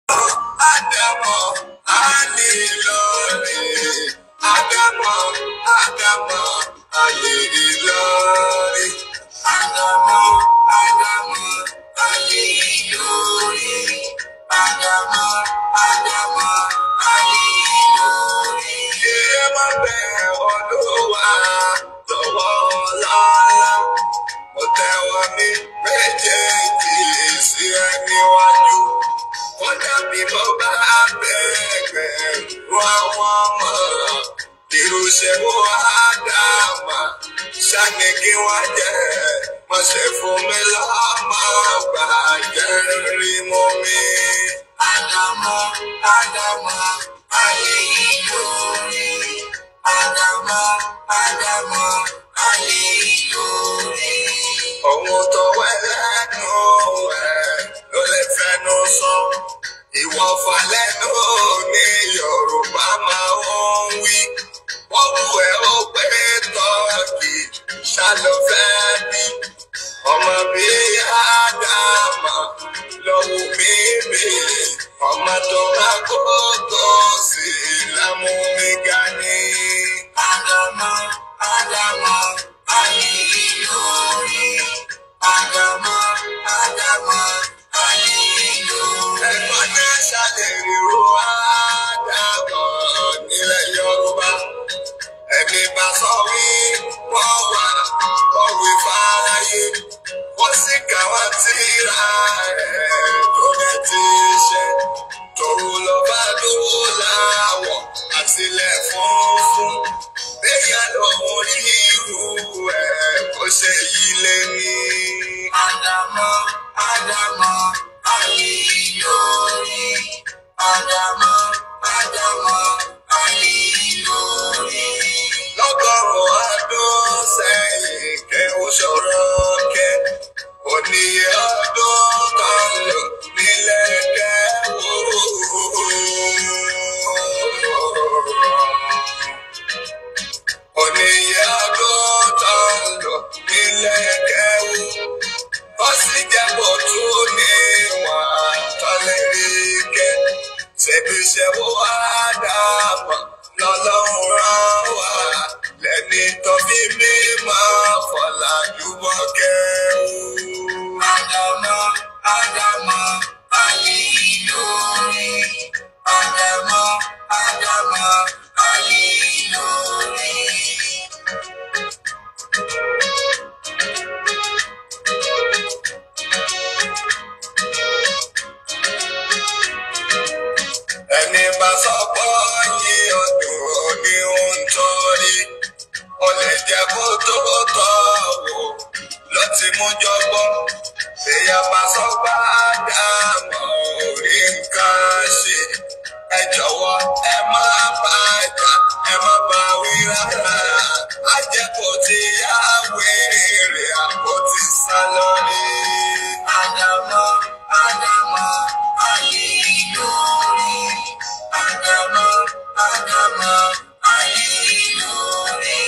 Adamo, Ali Lori. Adamo, Ali Lori. Adamo, Ali Lori. Adamo, Ali Lori. Iye ma bẹ Olúwa lọ́wọ́ lọ́la. Mo tẹ́wọ́ mi méjèèjì sí ẹ níwájú. Kódà bí mo bá bẹ̀rẹ̀ ru àwọn ọmọ irúṣẹ́ wo Ádámà ṣáni kí wọ́n jẹ́ mo ṣe fún mi lọ́mọ gbàjẹ́ rí mú mi. Ádámà, Ali Lori. Ádámà, Ali Lori. Ohun tó wẹ́ lẹ́nu ẹ̀ ló lè fẹnu sọ. Ìwọ̀fà lẹ́nu ní Yorùbá máa ń wí. Wọ́n wù ẹ́ ó pé tọ́kì ṣàlùfẹ́ bí. Ọmọ bí Ádámà lọ́wọ́ mi bí. Ọmọ tó máa kó tó sí lámú mi ga ní. Ádámà, Ali Lori. Ádámà, Ali Lori. Ẹ̀gbọ́n náà ṣàlèrò Ádámà nílẹ̀ Yorùbá. Ẹni bá sọ wí wọ́n wà ọ̀wé fáráyé. Wọ́n sì kà wọ́n tíra rẹ̀ tó dẹ̀ ti ṣe. Tòun lọ bá lówó láwọ̀ àtìlẹ̀ funfun. Bẹ́yà lòun rí irú ẹ̀ kó ṣe yí lé ní. Ádámà, Ali Lori. Ádámà, Ali Lori. Lọ́gọ́rùn-ún ọdún sẹ́yìn kẹ́ ó ṣòro kẹ́. Oníye ọdún kan lò nílẹ̀ kẹ́wò. Oníye ọdún kan lò nílẹ̀ kẹ́wò. Ó sì jẹ́ kó tún níwọ̀n tọ́lẹ̀ rí kẹ́. Ṣèbí ṣe wo Ádámà lọ́lọ́run rán wá. Lẹ́ni tó fi mí máa fọ̀làjú bọ́ kẹ́wò. Ádámà, Ali Lori. Ádámà, Ali Lori. Ẹni bá sọ pé yín ọdún ní ohun tó rí, ó lè jẹ́ kó tó tọ́ wò ló ti mú jọgbọ́n. Èèyàn bá sọ pé Ádámà orí nǹkan ṣe. Ẹ jọ̀wọ́ ẹ má bá jà, ẹ má bá wí rárá. Ajẹ́kọ̀ọ́ ti yá wèrè àpò ti sá lórí. Ádámà, Ali Lori. Ádámà, Ali Lori.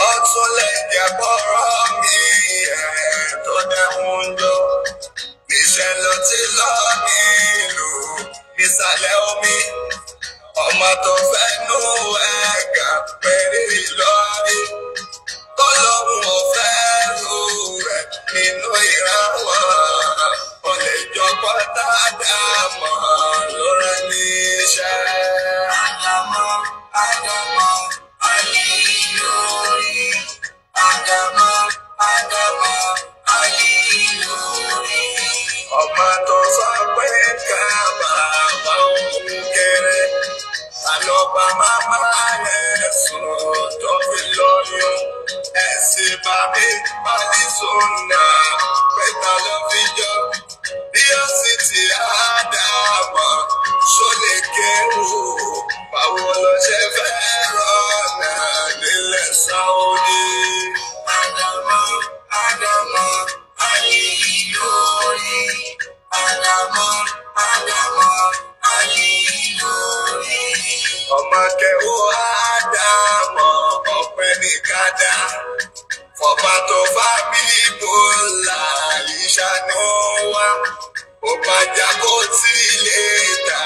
Ọtún lè jẹ́ bọ́rọ̀ mi tó dẹ̀hùn jọ. Níṣẹ́ ló ti lọ nílùú nísàlẹ̀ omi. Ọmọ tó fẹ́ nú ẹ̀gà péré lọ́rí. Tọ́lọ́run ò fẹ́ rú rẹ̀ nínú ìrànwọ́. Ó lè jọ pátá Ádámà ló rán níṣẹ́. Ádámà, Ali Lori. Ádámà, Ali Lori. Ọmọ tó sọ pé ká bàbá òun kéré. Àlọ́ba máma rẹ̀ sùn tó fi lóyún. Ẹ̀sìn bàbí pálí sùnà pẹ̀tà ló fi jọ. Bí ó sì ti Ádámà ṣó lè kéwù. Báwo ló ṣe fẹ́ rọ̀nà nílẹ̀ Sáúdí? Ádámà, Ali Lori. Ádámà, Ali Lori. Ọmọ kẹwò Ádámà ọ̀pẹ ní kádà. ọba tó fà mí bọ́lá ìṣàánú wa ọba jago tí lè dà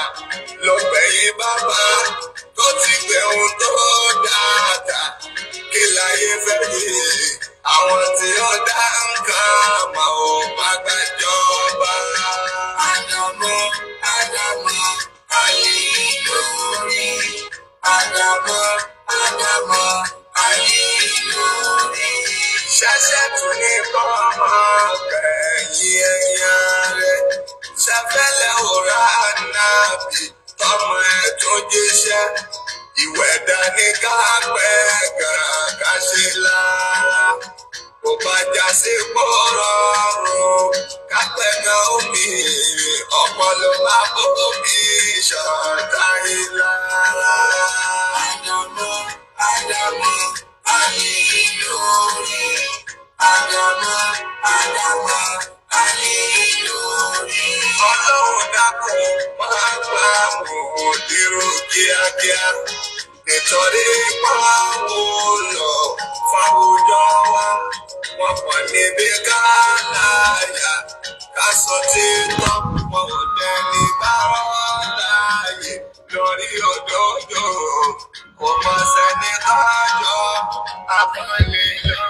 lọ́gbẹ̀yìn bàbá tó ti gbẹ̀hún tó dáadáa kí láyé fẹ́ yìí àwọn tí ó dá nǹkan mọ̀ ọ́ bá gbàjọba. Ádámọ̀ Ádámọ̀ ayé lórí Ádámọ̀ Ádámọ̀ ayé lórí. Ṣẹ̀ṣẹ̀ tún ní kọ́ máa gbẹ̀yìn ẹ̀yàn rẹ̀ ṣàfẹ́lẹ̀ òrà nàbì tọmọ ẹ̀ tó jíṣẹ́ ìwẹ̀dà ní ká pẹ́ gàn ká ṣe lára kò bá já sí pọ́rọ́rùn ká pẹ́ gan omi ọpọlọ máa bóbi ṣọ̀tá ìlara. Ádámọ̀ Ádámọ̀ ayé lórí Ádámọ̀ Ádámọ̀ ayé lórí. Ọlọ́run dákun máa gbà mọ́ dèrò kíákíá nítorí pàwọ́ lọ fáwùjọ wa wọ́n pọ̀ níbi ká láyà ká sọ títọ́ wọn ò dẹni bá wọn láàyè lórí òdodo kò mọ sẹ́ni kájọ àpọ́nlé lọ.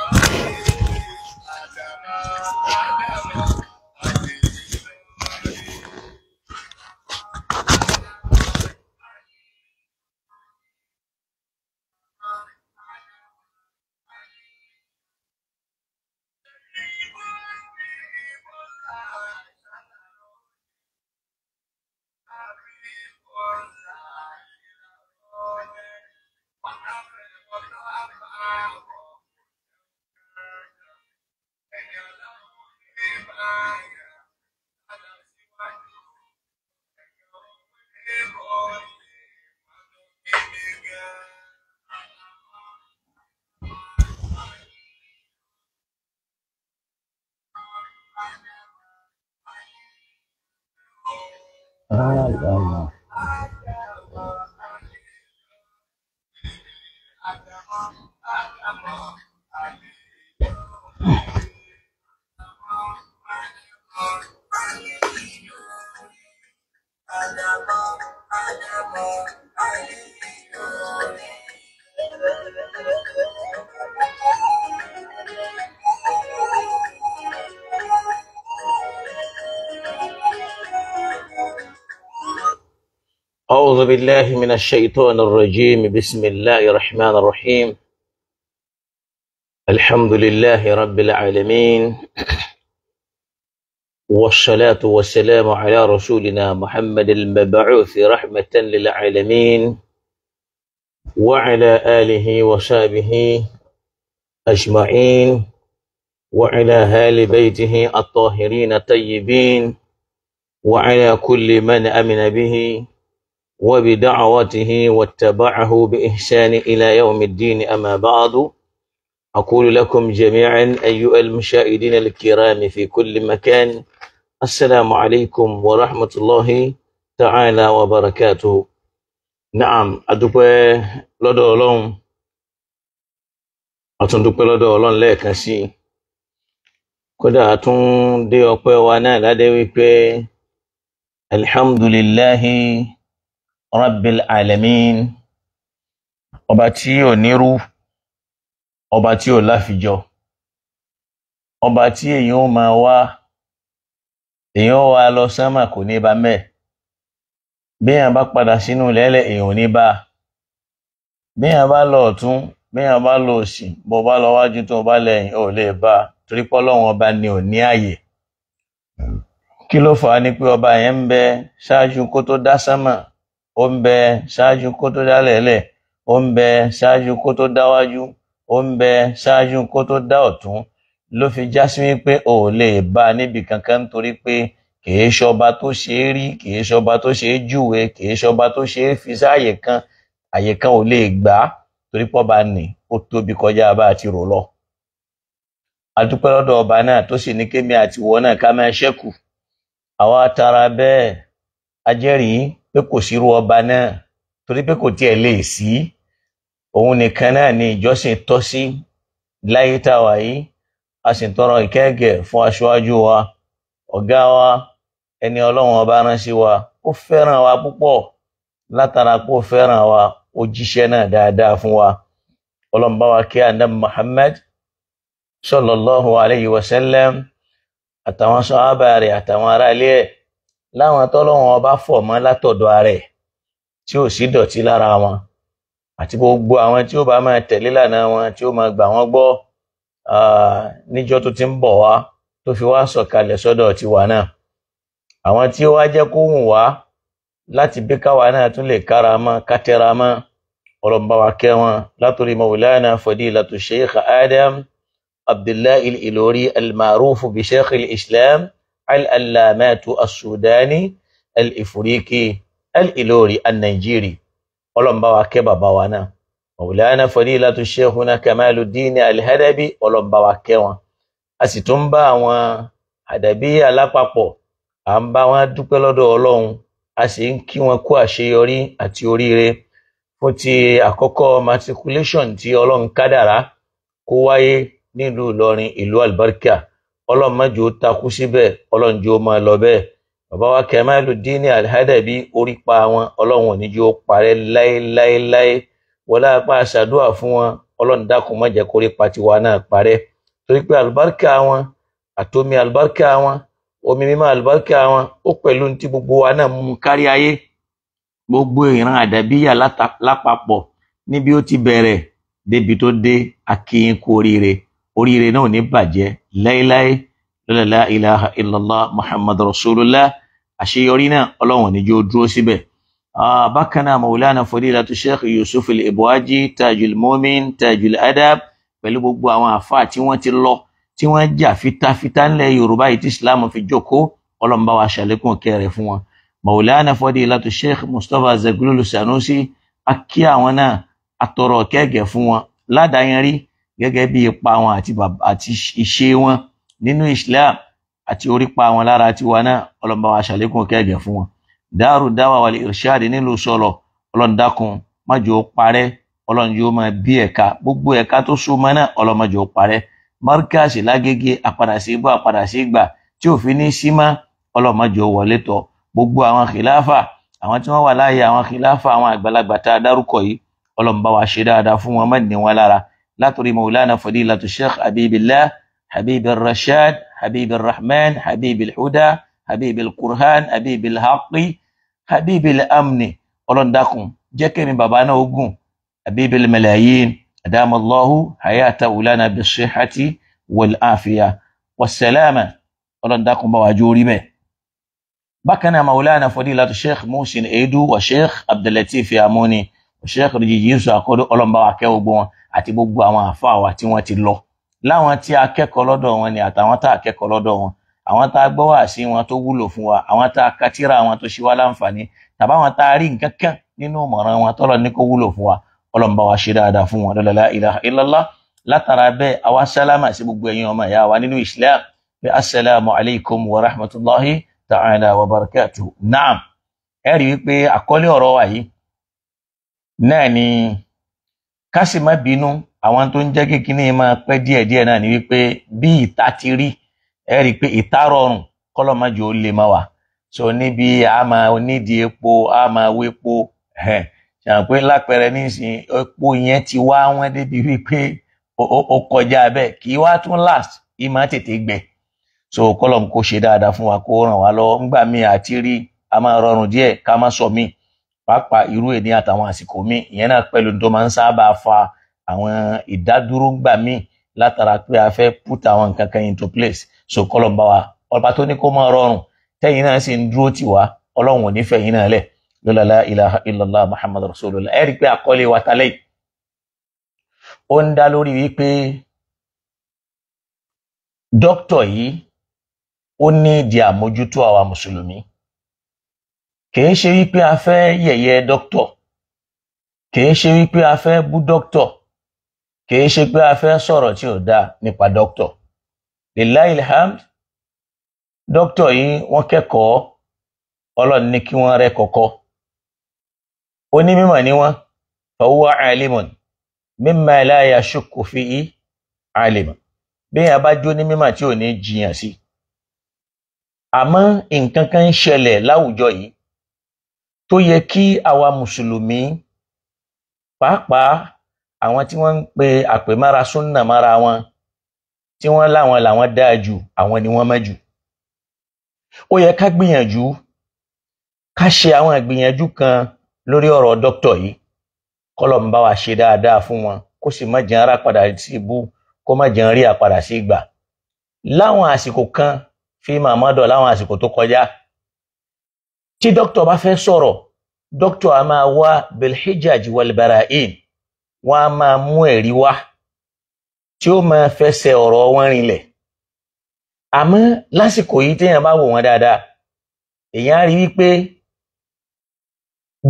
أعوذ بالله من الشيطان الرجيم بسم الله الرحمن الرحيم الحمد لله رب العالمين والصلاة والسلام على رسولنا محمد المبعوث رحمة للعالمين وعلى آله وصحبه أجمعين وعلى آل بيته الطاهرين الطيبين وعلى كل من آمن به وبدعوته واتبعه بإحسان إلى يوم الدين أما بعد أقول لكم جميعا أيها المشاهدين الكرام في كل مكان السلام عليكم ورحمة الله تعالى وبركاته. نعم أدوبة لدو أولون أتندوبة لدو أولون لك سي كدا أتون دي أقوى وانا لدي ويبي الحمد لله Rabbil alamin ọba tí ò nírú ọba tí ò láfijọ ọba tí èyàn máa wá èyàn wá lọ sánmà kò ní bá mẹ́ bí èyàn bá padà sínú lẹ́lẹ̀ èyàn ò ní bá bí èyàn bá lọ ọ̀tún bí èyàn bá lọ òsì bó bá lọ wájú tó bá lẹ́yìn ò lè bá torí pé Ọlọ́run ọba ni ò ní àyè kí ló fà á ní pé ọba yẹn ń bẹ ṣáájú kó tó dá sánmà ó ń bẹ ṣáájú kó tó dálẹ̀ẹ́lẹ̀ ó ń bẹ ṣáájú kó tó dáwájú ó ń bẹ ṣáájú kó tó dá ọ̀tún ló fi já sí wípé ò lè bá níbi kankan nítorí pé kìí ṣọba tó ṣe é rí kìí ṣọba tó ṣe é júwe kìí ṣọba tó ṣe é fi sáàyè kan àyè kan ò lè gbà á torí pọ́ba nì ó tóbi kọjá bá a ti rò lọ. A dúpẹ́ lọ́dọ̀ ọba náà tó sì ní kémi àti ìwọ náà ká máa ṣẹ́kù àwa tara bẹ́ẹ̀ a jẹ́rìí pé kò sírú ọba náà torí pé kò tiẹ̀ lè sí òun nìkan náà ni ìjọsìn tọ́ sí láyé tá wà yìí a sì tọrọ ìkẹ́gẹ́ fún aṣáájú wa ọ̀gá wa ẹni Ọlọ́run ọba rán sí wa ó fẹ́ràn wa púpọ̀ látara pé ó fẹ́ràn wa ó jíṣẹ́ náà dáadáa fún wa Ọlọ́run bá wa kí Ànábì Muhammad sallallahu alayhi wa sallam àtàwọn sàhábà rẹ̀ àtàwọn ará ilé ẹ̀ láwọn tọ́lọ́run ọba fọ̀ mọ́ látọ̀dọ̀ ara ẹ̀ tí ò sí dọ̀tí lára wọn àti gbogbo àwọn tí ó bá máa tẹ̀lé lànà wọn tí ó máa gbà wọ́n gbọ́ níjọ́ tó ti ń bọ̀ wá tó fi wá sọ̀kalẹ̀ sọ́dọ̀ tiwa náà àwọn tí ó wá jẹ́ kó wù wá láti bí káwa náà tún lè kára mọ́ kátẹ́ra mọ́ Ọlọ́run bá wa kẹ́ wọn látòrí Maulana Fadilatu Sheikh Adam Abdullahi Al-Ilori al-Ma'ruf bi Sheikh al-Islam al-Allamatu as-Sudani al-Ifriqi al-Ilori al-Nigeria Ọlọ́run bá wa kẹ́ bàbá wa náà Maulana Fadilatu Sheikhuna Kamaluddin al-Hadabi Ọlọ́run bá wa kẹ́ wọn a sì tún bá àwọn Hadabi alápapọ̀ à ń bá wọn dúpẹ́ lọ́dọ̀ Ọlọ́run a sì ń kí wọn kú àṣeyọrí àti oríire fún ti àkọ́kọ́ matriculation tí Ọlọ́run kádàrá kó wáyé nílùú Ìlọrin ìlú albarka Ọlọ́run má jẹ́ ó takú síbẹ̀ Ọlọ́run jẹ́ ó máa lọ bẹ́ẹ̀ bàbá wa Kamaluddin al-Hadabi orí pa wọn Ọlọ́run ò ní jẹ́ ó parẹ́ láéláéláé wọlé apá àṣàdúà fún wọn Ọlọ́run dákun má jẹ́ kó rí pa tiwa náà parẹ́ torí pé albarka wọn àtomi albarka wọn omi mímọ́ albarka wọn ó pẹ̀lú tí gbogbo wa náà mú kárí ayé gbogbo ìran àdàbíyà lápapọ̀ níbi ó ti bẹ̀rẹ̀ débi tó dé akíyín kú oríire náà ò ní bàjẹ́ láéláé la ilaha illallah muhammad rasulullah àṣeyọrí náà Ọlọ́run ní jẹ́ ó dúró síbẹ̀ bákan náà Maulana Fadilatu Sheikh Yusuf al-Ibwaji Tajul Mumin Tajul Adab pẹ̀lú gbogbo àwọn àfáà tí wọ́n ti lọ tí wọ́n jà fitafita ńlẹ̀ Yorùbá yìí tí Islam fi jókòó Ọlọ́run bá wa ṣàlékún kẹrẹ fún wọn Maulana Fadilatu Sheikh Mustapha Zaglulu Sanusi akí àwọn náà atọrọ kẹ́gẹ́ fún wọn ládàáyanrí gẹ́gẹ́ bí ipa wọn àti ìṣe wọn nínú Islam àti orípa wọn lára tiwa náà Ọlọ́run bá wa ṣàlékún kẹ́gẹ́ fún wọn Daru Dawa wal Irshad nílùú Sọlọ Ọlọ́run dákun má jẹ́ ó parẹ́ Ọlọ́run jẹ́ ó máa bí ẹ̀ka gbogbo ẹ̀ka tó so mọ́ náà Ọlọ́run má jẹ́ ó parẹ́ Markaz Lágége àpadàsí ibò àpadàsí ìgbà tí òfin ní símá Ọlọ́run má jẹ́ ó wọlé tọ̀ gbogbo àwọn khilafa àwọn tí wọ́n wà láàyè àwọn khilafa àwọn àgbàlagbà tá a dárúkọ yìí Ọlọ́run bá wa ṣe dáadáa fún wọn má ní wọn lára látòrí Maulana Fadilatu Sheikh Habibillah Habibir Rashad Habibir Rahman Habibil Huda Habibil Qur'an Habibil Haqqi Habibil Amni Ọlọ́run dákun jẹ́ kẹ́mi bàbá náà ogun Habibil Malayin adamallahu hayata ulana bisihati wal afiya wassalama Ọlọ́run dákun bá wa jórí bẹ́ẹ̀ bákan náà Maulana Fadilatu Sheikh Muhsin Edu wa Sheikh Abdulatif Amoni wa Sheikh Rijiyisu Akodo Ọlọ́run bá wa kẹ́ gbogbo wọn àti gbogbo àwọn àfáà wa tí wọ́n ti lọ láwọn tí a kẹ́kọ̀ọ́ lọ́dọ̀ wọn ni àtàwọn tá a kẹ́kọ̀ọ́ lọ́dọ̀ wọn àwọn tá a gbọ́ wá sí wọn tó wúlò fún wa àwọn tá a kátírà wọn tó ṣe wá láǹfààní tàbí àwọn tá a rí nǹkan kan nínú ìmọ̀ràn wọn tọ́lọ̀ ní kó wúlò fún wa Ọlọ́run bá wa ṣe dáadáa fún wọn la ilaha illallah látara bẹ́ẹ̀ àwa sálámà sí gbogbo ẹ̀yin ọmọ ìyá wa nínú Islam pé assalamu alaikum wa rahmatullahi ta'ala wa barakatuh naam ẹ rí wípé àkọlé ọ̀rọ̀ wa yìí náà ni ká sì má bínú àwọn tó ń jẹ́ kékeré máa pẹ́ díẹ̀díẹ̀ náà ni wípé bí ìta ti rí ẹ rí pé ìta rọrùn kọ́lọ́májò ó lè máa wà so níbi a máa onídìí epo a máa wépo ṣàn pé lápẹẹrẹ nísìnyí epo yẹn ti wá wọ́n débi wípé ó kọjá bẹ́ẹ̀ kì í wá tún last ìmọ̀ tètè gbẹ so kọ́lọ́m kó ṣe dáadáa fún wa kó ràn wá lọ́wọ́ ńgbà míì àti rí a máa rọrùn díẹ̀ ká má sọ míì pàápàá irú èdè àtàwọn àsìkò míì ìyẹn náà pẹ̀lú tó máa ń sábà fa àwọn ìdádúró ńgbà míì látara pé a fẹ́ put àwọn nǹkan kan into place so kọ́lọ́m bá wa ọba tó ní kó máa rọrùn tẹ́yìn náà sì ń dúró tì wá Ọlọ́run ò ní fẹ́ yín náà lẹ̀ la ilaha illallah muhammad rasulullah ẹ rí pé àkọlé wa tálẹ̀ ó ń dá lórí wípé dókítà yìí ó ní ìdí àmójútó àwa mùsùlùmí kìí ṣe wípé a fẹ́ yẹ̀yẹ́ dókítà kìí ṣe wípé a fẹ́ bú dókítà kìí ṣe pé a fẹ́ sọ̀rọ̀ tí ò dáa nípa dókítà lillahil hamd dókítà yìí wọ́n kẹ́kọ̀ọ́ Ọlọ́run ní kí wọ́n rẹ́ kọ́kọ́ onímọ̀ ni wọ́n fahuwa alimun mimma la yashukku fihi alima bí èèyàn bá jó ní mímọ̀ tí ò ní jiyàn sí. Àmọ́ nǹkan kan ń ṣẹlẹ̀ láwùjọ yìí tó yẹ kí àwa mùsùlùmí pàápàá àwọn tí wọ́n ń pe àpèmára súnnà mára wọn tí wọ́n láwọn làwọn dáa jù àwọn ni wọ́n mọ̀ jù. Ó yẹ ká gbìyànjú ká ṣe àwọn ìgbìyànjú kan lórí ọ̀rọ̀ dókítà yìí kọ́lọ̀ ń bá wa ṣe dáadáa fún wọn kó sì má jẹ́ ara padà sí ibú kó má jẹ́ rí àpadà sí ìgbà. Láwọn àsìkò kan fi màmọ́dọ̀ láwọn àsìkò tó kọjá tí dókítà bá fẹ́ sọ̀rọ̀ dókítà a máa wá bilhijaj walbara'in wọ́n a máa mú ẹ̀rí wá tí ó máa fẹsẹ̀ ọ̀rọ̀ wọn rinlẹ̀. Àmọ́ lásìkò yìí téèyàn bá wò wọ́n dáadáa èèyàn á rí wípé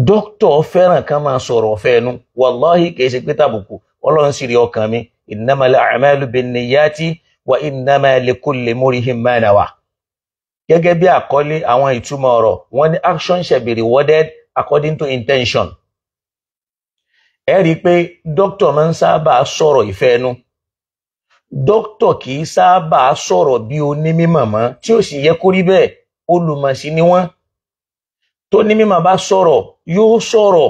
dókítà fẹ́ràn kan máa sọ̀rọ̀ fẹ́nu wàláhì kìí ṣe pé tàbùkù Ọlọ́run sì rí ọkàn mi innamal a'malu binniyati wa innama likulli mri'in ma nawa. Gẹ́gẹ́ bí àkọlé àwọn ìtumọ̀ ọ̀rọ̀ wọ́n ní action shall be rewarded according to intention. Ẹ rí i pé dókítà máa ń sábà sọ̀rọ̀ ìfẹ́ ẹnu. Dókítà kì í sábà sọ̀rọ̀ bí onímọ̀ mọ́ tí ó sì yẹ kó rí bẹ́ẹ̀ olùmọ̀sí ni wọ́n. Tó ní mímọ̀ bá sọ̀rọ̀ yóò sọ̀rọ̀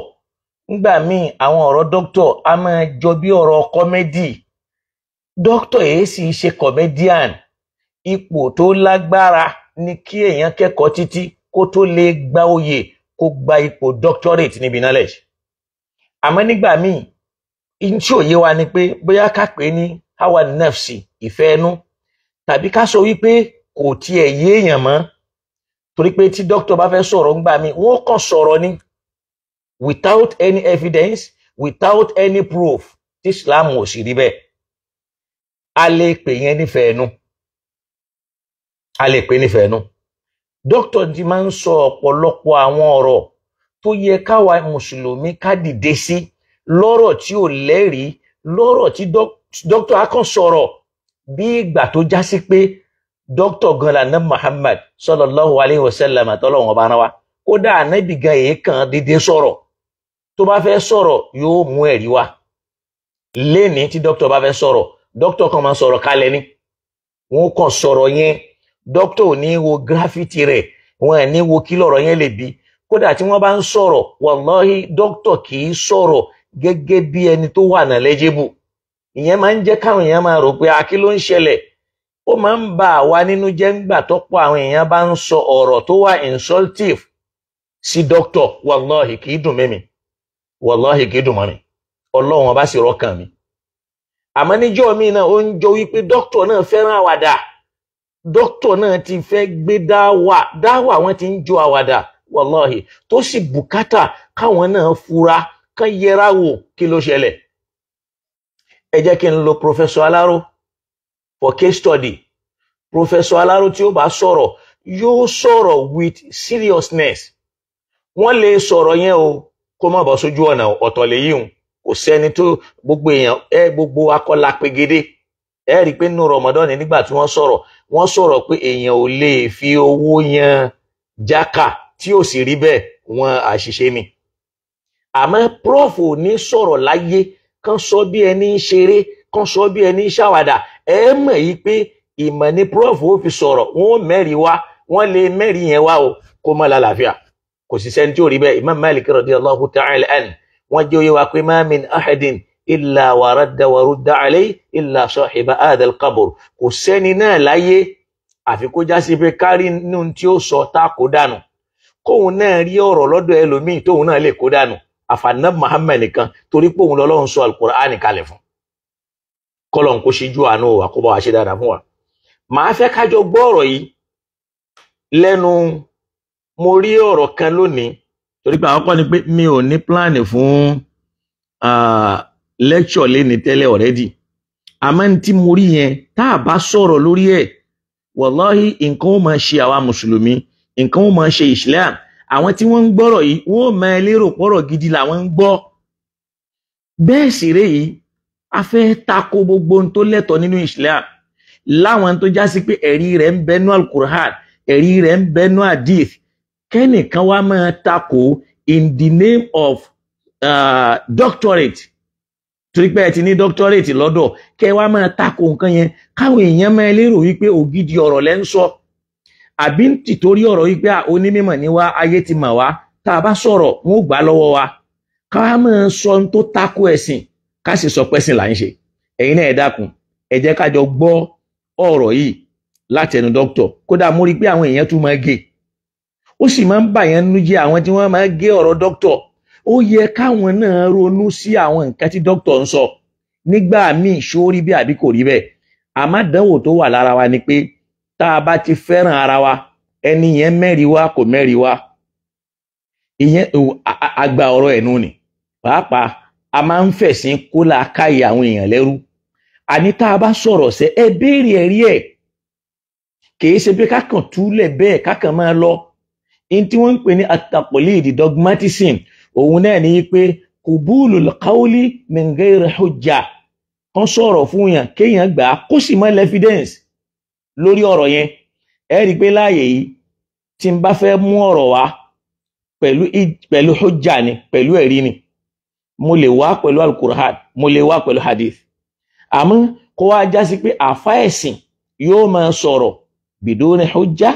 nígbà míì àwọn ọ̀rọ̀ dókítà a máa jọ bí ọ̀rọ̀ kọ́mẹ́dì. Dókítà èyí sì ṣe comedian. Ipò tó lágbára ni kí èèyàn kẹ́kọ̀ọ́ títí kó tó lè gba oyè kó gba ipò doctorate níbi knowledge. Àmọ́ nígbà míì in tí ò yé wa ni pé bóyá ká pè ní hawa nafsi ìfẹ́ ẹnu tàbí ká sọ wípé kò tiẹ̀ yé èèyàn mọ́ torí pé tí dókítà bá fẹ́ sọ̀rọ̀ ńgbà míì wọ́n kàn sọ̀rọ̀ ni without any evidence without any proof tí Islam ò sì rí bẹ́ẹ̀. A lè pè yẹn nífẹ̀ẹ́ ẹnu. A lè pè nífẹ̀ẹ́ ẹnu. Dókítà ti máa ń sọ ọ̀pọ̀lọpọ̀ àwọn ọ̀rọ̀ tó yẹ káwa mùsùlùmí ká dìde sí lọ́rọ̀ tí ò lẹ́rìí lọ́rọ̀ tí dókítà á kàn sọ̀rọ̀ bí ìgbà tó já sí pé dókítà gan lànà Muhammad sallallahu alayhi wa sallam àtọ́lọ́wọ̀n ọba náà wa kódà ànábì gan èyí kan dédé sọ̀rọ̀ tó bá fẹ́ sọ̀rọ̀ yóò mú ẹ̀rí wá. Lénìí tí dókítà bá fẹ́ sọ̀rọ̀ dókítà kan máa sọ̀rọ̀ kalẹ̀ ni wọ́n kàn sọ̀rọ̀ yẹn dókítà ò ní wo gíráfìtì rẹ̀ wọ́n ẹ̀ ní wo kí lọ̀rọ̀ yẹn lè bí. Kódà tí wọ́n bá ń sọ̀rọ̀ wàláhì dókítà kì í sọ̀rọ̀ gẹ́gẹ́ bí ẹni tó wà knowledgeable. Ìyẹn máa ń jẹ́ káwọn èèyàn máa rò pé kí ló ń ṣẹlẹ̀. Ó máa ń bà wá nínú jẹ́ ńgbà tọ́pọ̀ àwọn èèyàn bá ń sọ ọ̀rọ̀ tó wà insultive sí dókítà wàláhì kì í dùn mẹ́mi wàláhì kì í dùn mọ́ mi Ọlọ́run ọba sì rọ́kàn mi. Àmọ́ níjọ́ mi náà ó ń jọ wípé dókítà náà fẹ́ràn àwàdà. Dókítà náà ti fẹ́ gbé dáwà wọn ti ń jó àwàdà wàláhì tó sì bùkátà káwọn náà fura kán yẹra wò kí ló ṣẹlẹ̀. Ẹ jẹ́ kí n lo Professor Alaro for case study. Professor Alaro tí ó bá sọ̀rọ̀ yóò sọ̀rọ̀ with seriousness. Wọ́n lè sọ̀rọ̀ yẹn o kó má bọ́ sójú ọ̀nà ọ̀tọ̀ lèyíhun kò sẹ́ni tó gbogbo èèyàn gbogbo akọ́lá pegedé. Ẹ rí i pé nínú Ramadan nígbà tí wọ́n sọ̀rọ̀ pé èèyàn ò lè fi owó yan jákà tí ò sì rí bẹ́ẹ̀ wọn àṣìṣe ni. Àmọ́ prof ò ní sọ̀rọ̀ láyé kán sọ bí ẹni ń ṣeré kán sọ bí ẹni ń ṣàwàdà. Ẹ mọ̀ yìí pé ìmọ̀ ni prof ó fi sọ̀rọ̀ wọ́n mẹ́rin wá wọ́n lè mẹ́rin yẹn wá o kó mọ́ lálàáfíà kò sì sẹ́ni tí ò rí bẹ́ẹ̀. Imam Malik radiyallahu ta'ala anhu wọ́n jẹ́ oyé wa pé ma min ahadin illa wa rudda alayhi illa sahiba hadha al-qabr. Kò sẹ́ni náà láyé àfi kó já sí pé kárí nínú tí ó sọ tá kó dànù kóhun náà rí ọ̀rọ̀ lọ́dọ̀ ẹlòmíì tóhun náà lè kó dànù àfànà Muhammad nìkan torí pé òun lọ́lọ́run sọ al-Qur'an kalẹ̀ fún. Kọ́lọ̀n kó ṣíjú àánú àkóbá wa ṣe dáadáa fún wa. Màá fẹ́ kájọ gbọ́ ọ̀rọ̀ yìí lẹ́nu mo rí ọ̀rọ̀ kan lónìí torí pé àkọ́kọ́ ni pé mi ò ní pláàni fún lecture lé ní tẹ́lẹ̀ already. Àmọ́ ní tí mo rí yẹn tá a bá sọ̀rọ̀ lórí ẹ̀ wàláhì nǹkan ó máa ṣe àwa mùsùlùmí nǹkan ó máa ṣe Islam. Àwọn tí wọ́n ń gbọ́rọ̀ yìí wọ́n máa lérò pọ̀rọ̀ gidi làwọn ń gbọ́. Bẹ́ẹ̀ sì rèé yìí a fẹ́ tako gbogbo ohun tó lẹ́tọ̀ọ́ nínú Islam láwọn tó já sí pé ẹ̀rí rẹ̀ ń bẹnu al-Qur'an ẹ̀rí rẹ̀ ń bẹnu hadith kẹ́nìkan wá máa tako in the name of doctorate torí pé ẹ ti ní doctorate lọ́dọ̀ kẹ́ wá máa tako nǹkan yẹn káwọn èèyàn máa lérò wípé ògidì ọ̀rọ̀ lẹ́ ń sọ àbí títorí ọ̀rọ̀ wípé onímọ̀ ni wá ayé ti mọ̀ wá tá a bá sọ̀rọ̀ wọn ò gbà lọ́wọ́ wa ká wá máa sọ ohun tó tako ẹ̀sìn ká sì sọ pẹ́sìn là ń ṣe ẹ̀yin náà ẹ dákun ẹ jẹ́ ká jọ gbọ́ ọ̀rọ̀ yìí láti ẹnu dókítọ̀ kódà mo rí pé àwọn èèyàn tún máa gé ó sì máa ń bà yẹn nínú jẹ́ àwọn tí wọ́n máa gé ọ̀rọ̀ dókítọ̀ ó yẹ káwọn náà ronú sí àwọn nǹkan tí dókítọ̀ ń sọ nígbà míì sórí bí àbí kò rí bẹ́ẹ̀ àmàdánwò tó wà lára wa ni pé tá a bá ti fẹ́ràn ara wa ẹni yẹn mẹ́rin wá kò mẹ́rin wá ìyẹn àgbà ọ̀rọ̀ ẹ̀nu ni pàápàá a máa ń fẹ̀sìn kó làákàyè àwọn èèyàn lẹ́rú àní tá a bá sọ̀rọ̀ sẹ́ ẹ béèrè ẹ̀rí ẹ̀ kì í ṣe pé kákan túlẹ̀ bẹ́ẹ̀ kákan máa lọ in tí wọ́n ń pè ní at-taqlid dogmatism òun náà ní pé qubulul qawli min ghayri hujja kan sọ̀rọ̀ fún yàn kéèyàn gbà á kó sì mọ́ evidence lórí ọ̀rọ̀ yẹn ẹ rí i pé láàyè yìí tí n bá fẹ́ mú ọ̀rọ̀ wá pẹ̀lú hujja ni pẹ̀lú ẹ̀rí ni mo lè wá pẹ̀lú al-Qur'an mo lè wá pẹ̀lú hadith àmọ́ kó wá já sí pé àfá ẹ̀sìn yóò máa sọ̀rọ̀ biduni hujja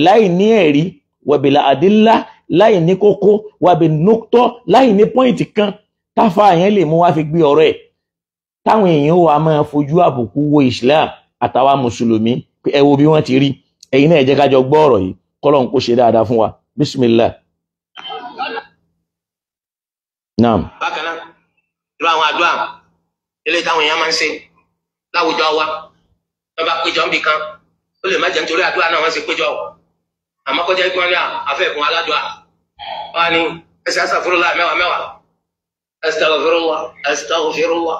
láì ní ẹ̀rí wàbìlà àdílá láì ní kókó wàbì núktọ́ láì ní pọ́ìntì kan táfà yẹn lè mú wá fi gbé ọ̀rọ̀ ẹ̀ táwọn èèyàn wà máa fojú àbùkù wo Islam àtàwa mùsùlùmí pé ẹ wo bí wọ́n ti rí ẹ̀yin náà ẹ jẹ́ ká jọ gbọ́ ọ̀rọ̀ yìí kọ́lọ́n kó ṣe dáadáa fún wa bismillah. naam. bákan náà irú àwọn àdúrà eléyìí táwọn èèyàn máa ń ṣe láwùjọ wa wọn bá péjọ níbi kan ó lè má jẹ́ nítorí àdúrà náà wọ́n ṣe péjọ àmọ́ kọjá ikú wọn ní àfẹ́ẹ̀kún aládùá wọn ni ẹsẹ̀ astaghfirullah mẹ́wàá mẹ́wàá astaghfirullah astaghfirullah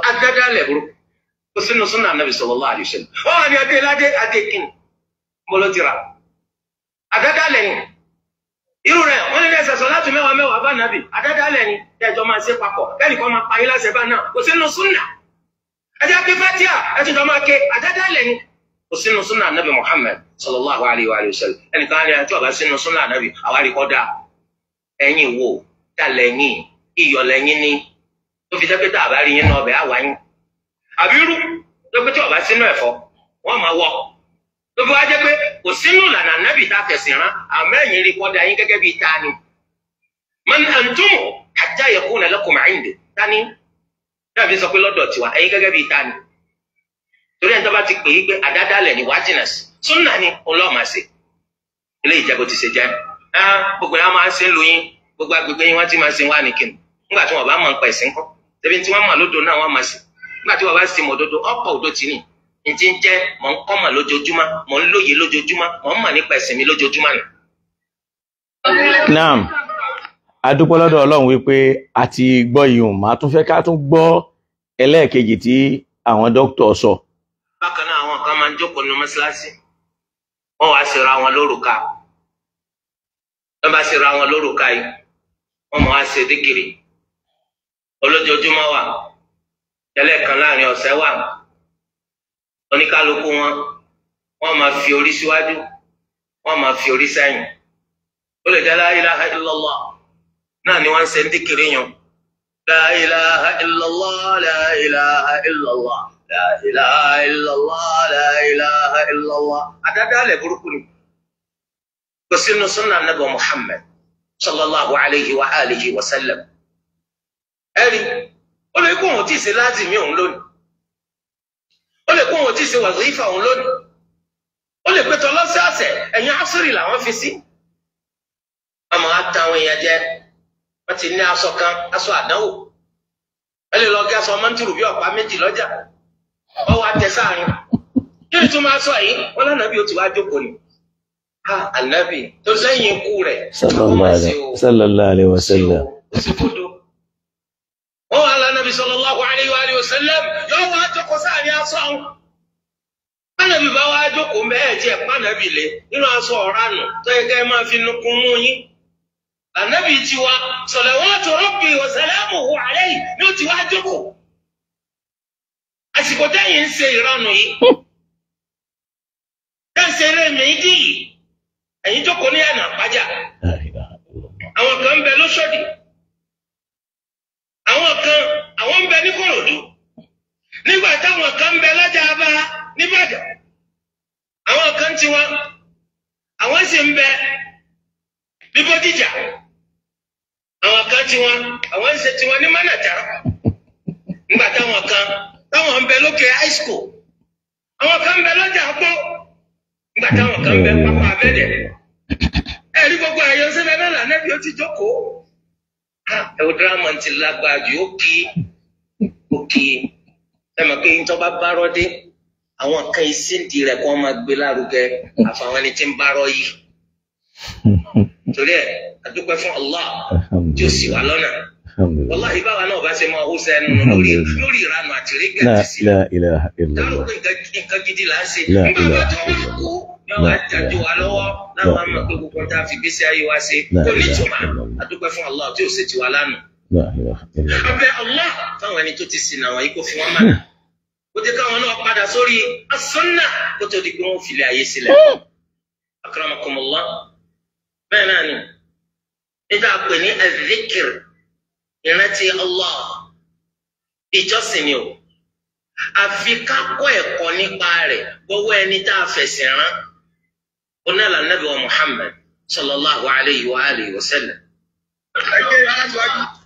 adájá lẹ́bùrú kò sínú súnà Ànábì sallallahu alaihi wasallam wọn ni adé kíni mo ló ti rà àdájá lẹ́yìn irú rẹ̀ wọ́n ní ẹsẹ̀ sọ láti mẹ́wàá mẹ́wàá bá nàbì àdájá lẹ́yìn ẹjọ́ máa ṣe papọ̀ kẹ́nìkan máa parí láṣẹ bá náà kò sínú súnà ẹjẹ́ kí fatia ẹtùjọ́ máa ké àdájá lẹ́yìn kò sínú súnà Ànábì Muhammad sallallahu alaihi wa sallam ẹnìkan á ní ẹjọ́ bá sínú súnà Ànábì àwárí kọ́dà ẹ̀yìn wo dà lẹ́yìn iyọ̀ lẹ́yìn ní tó fi dẹ́pẹ́tà àbárí yín náà ọbẹ̀ àwáyín àbírú dẹ́pẹ́tà ọba sínú ẹ̀fọ́ wọ́n máa wọ̀ tó fi wá jẹ́ pé kò sínú ìlànà Ànábì tá a fẹ̀sìn rán àmọ́ ẹ̀yìn rí kọ́dà yín gẹ́gẹ́ bíi tani man antum hatta yakuna lakum indi tani dàbí sọ pé lọ́dọ̀ tiwa ẹ̀yin gẹ́gẹ́ bíi tani torí ẹni tó bá ti pè é pé àdádálẹ̀ ni wájìnà sí súnà ni ọlọ́ọ̀màṣe ilé ìjẹ́bù ti ṣe jẹ́ gbogbo yẹn máa ń ṣe ń lu yín gbogbo agbègbè yín wọ́n ti máa ń ṣe wá nìkan nígbà tí wọ́n bá mọ̀ ń pa ẹ̀sìn kọ́ tẹ̀bí tí wọ́n mọ̀ lódò náà wọ́n máa ṣe nígbà tí wọ́n bá ṣe mọ̀ òdodo ọ̀pọ̀ òdo tì ní ti ń jẹ́ mọ̀ ń kọ́ mọ̀ lójoojúmọ́ mọ̀ ń lóye lójoojúmọ́ mọ̀ ń mọ̀ nípa ẹ̀sìn mi lójoojúmọ́ nù. naam adúpẹ́ lọ́dọ̀ Ọlọ́run wípé a ti gbọ́ ìhùn máa tún fẹ́ ká tún gbọ́ ẹlẹ́ẹ̀kejì tí àwọn dókítà sọ. bákan náà àwọn kan máa ń jókòó nínú mọ́ṣáláṣí wọ́n wá ṣera wọn lórúkà wọ́n bá ṣera wọn lórúkà yìí wọ́n máa wá ṣe díkìrì olójoojúmọ́ wà ẹlẹ́ẹ̀kan láàrin ọ̀sẹ̀ wà oníkálukú wọ́n máa fi orí síwájú wọ́n máa fi orí sẹ́yìn ó lè jẹ́ la ilaha illallah náà ni wọ́n ń ṣe díkìrì yàn la ilaha illallah la ilaha illallah la ilaha illallah la ilaha illallah àdádálẹ̀ burúkú ni kò sínú súnà Ànábì Muhammad sallallahu alayhi wa alihi wa sallam ẹ̀rí ó lè kó òun tí ì ṣe lázìmí òun lónìí ó lè kó òun tí ì ṣe wàzífà òun lónìí ó lè pẹ́tọ́ lọ́sẹ̀ọ̀sẹ̀ ẹ̀yìn asúrì làwọn fi sí àmọ́ àtàwọn èèyàn jẹ́ wọ́n ti ní aṣọ kan aṣọ àdánwò ẹ lè lọ gé aṣọ mọ́ntìrù bí ọ̀pá méjì lọ́jà ọ wá tẹ sáàrin kí ni tó máa sọ yìí wọn lánàbí ó ti wá jókòó ni ànábì tó sẹ́yìn ikú rẹ̀ sallallahu alaihi wasallam wọn wà lánàbí sallallahu alaihi wasallam yóò wá jókòó sáàrin aṣọ àwọn ànábì bá wá jókòó mẹ́ẹ̀ tí ẹ̀ pànàbì lé nínú aṣọ ọ̀ránù tó yẹ kẹ́ máa fi nukun mú yín ànábì tiwa salawatu rabbi wa salamuhu alayhi ni ó ti wá jókòó àsìkò tẹ́yìn ń ṣe ìranù yìí tẹ́ ń ṣe eré méjì yìí ẹ̀yin jókòó ní ẹ̀nà àpájà àwọn kan ń bẹ lóṣòdì àwọn kan àwọn ń bẹ ní Kòròdú nígbà táwọn kan ń bẹ lọ́jà Aba nìbàdàn àwọn kan tí wọn àwọn sì ń bẹ ní Bódìjà àwọn kan tí wọn àwọn ń ṣe tí wọn ní Mánàtà nígbà táwọn ń bẹ lókè high school àwọn kan ń bẹ lọ́jà Àgbó nígbà táwọn kan ń bẹ pápá abẹ́dẹ̀ ẹ̀rí gbogbo ẹ̀yọ́ sílẹ̀ náà lànàbí ó ti jókòó ẹ̀wọ̀n dírámà ti lágbára jù ó kí ẹ mọ̀ pé tó bá bárọ́ dé àwọn kan ìsíndì rẹ̀ kó máa gbé lárugẹ àfàwọn ẹni tí ń bárọ́ yìí torí ẹ̀ adúpẹ́ fún Allah tí ó sì wá lọ́nà wàláhì báwa náà bá ṣe máa hó sẹ́nu lórí ìranù àti rí gẹ̀ẹ́tì sí dárò pé nǹkan gidi là ń ṣe nígbà bá tó wá kú yóò wá jáde wá lọ́wọ́ láwọn àmọ́ pé gbogbo tá a fi gbèsè ayé wa ṣe kò ní ìtumọ̀ adúpẹ́ fún Allah tí ó ṣe tiwa lánàá abẹ́ Allah fáwọn ẹni tó ti sìn àwọn yìí kò fi wọ́n mọ̀nà ó jẹ́ káwọn náà padà sórí as-sunnah kó tó di pé wọ́n filẹ̀ ayé sílẹ̀ akramakumullah bẹ́ẹ̀ náà ni nígbà pè ní az-zikr ìrántí Allah ìjọsìn ni o àfi ká kọ́ ẹ̀kọ́ nípa rẹ̀ gbọ́wọ́ ẹni tá a fẹ̀sìn rán onáàlà nàbí wa Muhammad sallallahu alayhi wa alihi wa sallam.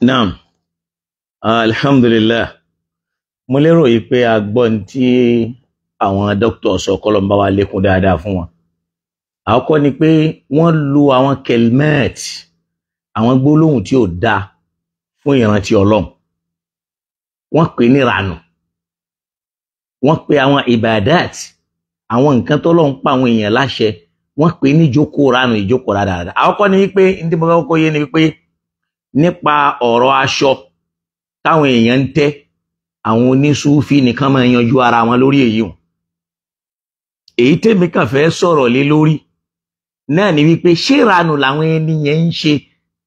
Naam, alhamdulillah. Mo lérò yìí pé a gbọ́ ní tí àwọn dókítà sọ kọ́lọ́mbà wa lékún dáadáa fún wọn. Àkọ́kọ́ ni pé wọ́n lo àwọn kelmet, àwọn gbólóhùn tí ò dáa fún ìrántí Ọlọ́run. Wọ́n pè ní ìranù. Wọ́n pè àwọn ibadat, àwọn nǹkan tó Ọlọ́run pa àwọn èèyàn láṣẹ, wọ́n pè ní ìjókòó ranù ìjókòó dáadáa. Àkọ́kọ́ ni wípé ní tí mo fẹ́ kọ́kọ́ yé ni wípé nípa ọ̀rọ̀ aṣọ táwọn èèyàn ń tẹ́ àwọn onísúfí nìkan máa yanjú ara wọn lórí èyí hùn. Èyí tèmi kàn fẹ́ sọ̀rọ̀ lé lórí náà ni wípé ṣé ìranù làwọn ẹni yẹn ń ṣe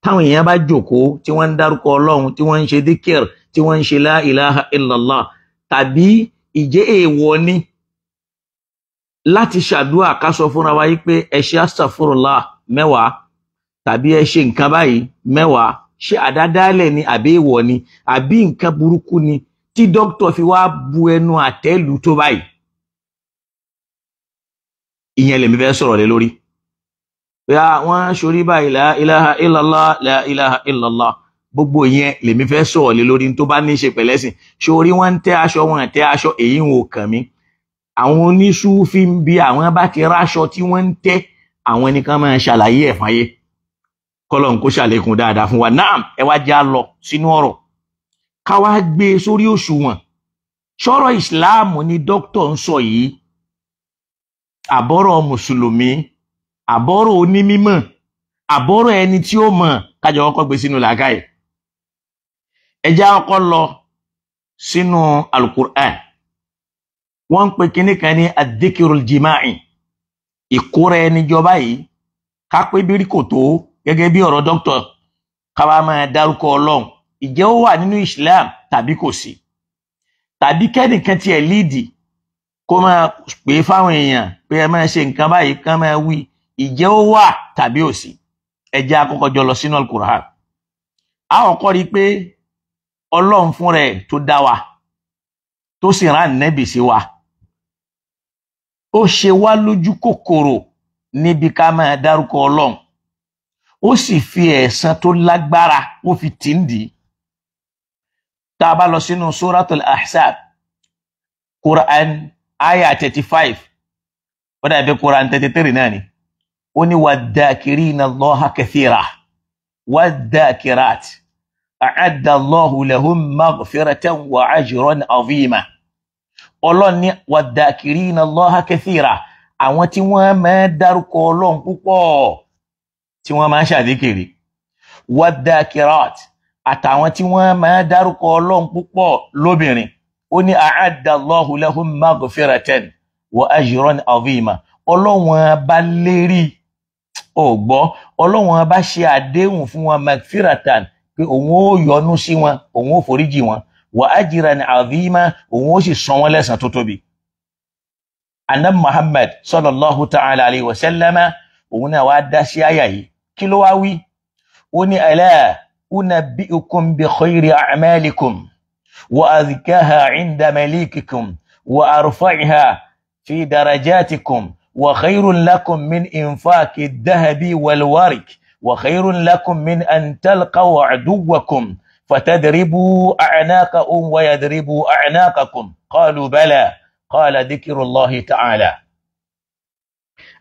táwọn èèyàn bá jókòó tí wọ́n ń dárúkọ Ọlọ́run tí wọ́n ń ṣe díkìr tí wọ́n ń ṣe la ilaha illallah tàbí ìjẹ́ èèwọ̀ ni láti ṣàdúà ká sọ fúnra wa wípé ẹ ṣe astaghfirullah 10 tàbí ẹ ṣe nǹkan báyìí 10 ṣé àdádálẹ̀ ni àbí èèwọ̀ ni àbí nǹkan burúkú ni tí dókítà fi wá bu ẹnu àtẹ́lù tó báyìí. Ìyẹn lèmi fẹ́ sọ̀rọ̀ lé lórí. Wọ́n ṣorí báyìí la ilaha illallah la ilaha illallah gbogbo ìyẹn lèmi fẹ́ sọ̀rọ̀ lé lórí tó bá ní ṣe pẹ̀lẹ́sìn. Ṣorí wọ́n ń tẹ́ aṣọ wọn tẹ́ aṣọ èyí ń wò kàn mí. Àwọn oníṣúfí ń bí àwọn bá ti ráṣọ tí wọ́n ń tẹ́ àwọn ẹnìkan máa ṣàlàyé ẹ̀ fáyé. Kọ́lọ́n kó ṣàlékún dáadáa fún wa. Naam, ẹ wá já lọ sínú ọ̀rọ̀. Ká wá gbé sórí òṣùwọ̀n. Ṣọ́rọ̀ ìsìláàmù ni dókítà ń sọ yìí. Àbọ̀rọ̀ mùsùlùmí, àbọ̀rọ̀ onímímọ̀, àbọ̀rọ̀ ẹni tí ó mọ̀ kájọ kọ́kọ́ gbé sínú làákàyè. Ẹ já kọ́kọ́ lọ sínú Al-Qur'an. Wọ́n ń pè kíní kan ní ad-dhikrul jima'i. Ìkóra ẹni jọba yìí ká pé bírí kò tó gẹ́gẹ́ bí ọ̀rọ̀ dókítà ká wá máa dárúkọ Ọlọ́run. Ìjẹ́ ó wà nínú Islam tàbí kò sí. Tàbí kẹ́nìkan tiẹ̀ líìdì kó máa pè fáwọn èèyàn pé ẹ máa ṣe nǹkan báyìí kán máa wí. Ìjẹ́ ó wà tàbí ò sí. Ẹ jẹ́ àkọ́kọ́ jọ lọ sínú Al-Qur'an. A kọ́kọ́ rí pé Ọlọ́run fún rẹ̀ tó dá wa tó sì rán Ànábì sí wa. Ó ṣe wá lójú kòkòrò níbi ká máa dárúkọ Ọlọ́run. Ó sì fi ẹ̀san tó lágbára ó fi tì ń dì. Tá a bá lọ sínú Suratul Ahzab, Quran ayah 35, ó dàbí Quran 33 náà ni. Ó ní wad-dhakirina Allaha kathira wad-dhakirat a'adda Allahu lahum maghfiratan wa ajran azima. Ọlọ́run ní wad-dhakirina Allaha kathira, àwọn tí wọ́n máa dárúkọ Ọlọ́run púpọ̀ tí wọ́n máa ṣàdíkìrì. Wad-dhakirat, àtàwọn tí wọ́n máa dárúkọ Ọlọ́run púpọ̀ lóbìnrin. Ó ní a'adda Allahu lahum maghfiratan wa ajran azima. Ọlọ́run bá lérí ọgbọ́, Ọlọ́run bá ṣe àdéhùn fún wọn maghfiratan pé òun ó yọ́nú sí wọn, òun ó foríjì wọn, wa ajran azima, òun ó sì san wọ́n lẹ́san tó tóbi. Annabi Muhammad sallallahu ta'ala alayhi wa sallama òun náà wá dá sí àyà yìí. Kí ló wá wí? Ó ní ala unabbi'ukum bi khayri a'malikum وأزكاها عند مليككم وأرفعها في درجاتكم وخير لكم من إنفاق الذهب والورق وخير لكم من أن تلقوا عدوكم فتضربوا أعناقهم ويضربوا أعناقكم قالوا بلى قال ذكر الله تعالى.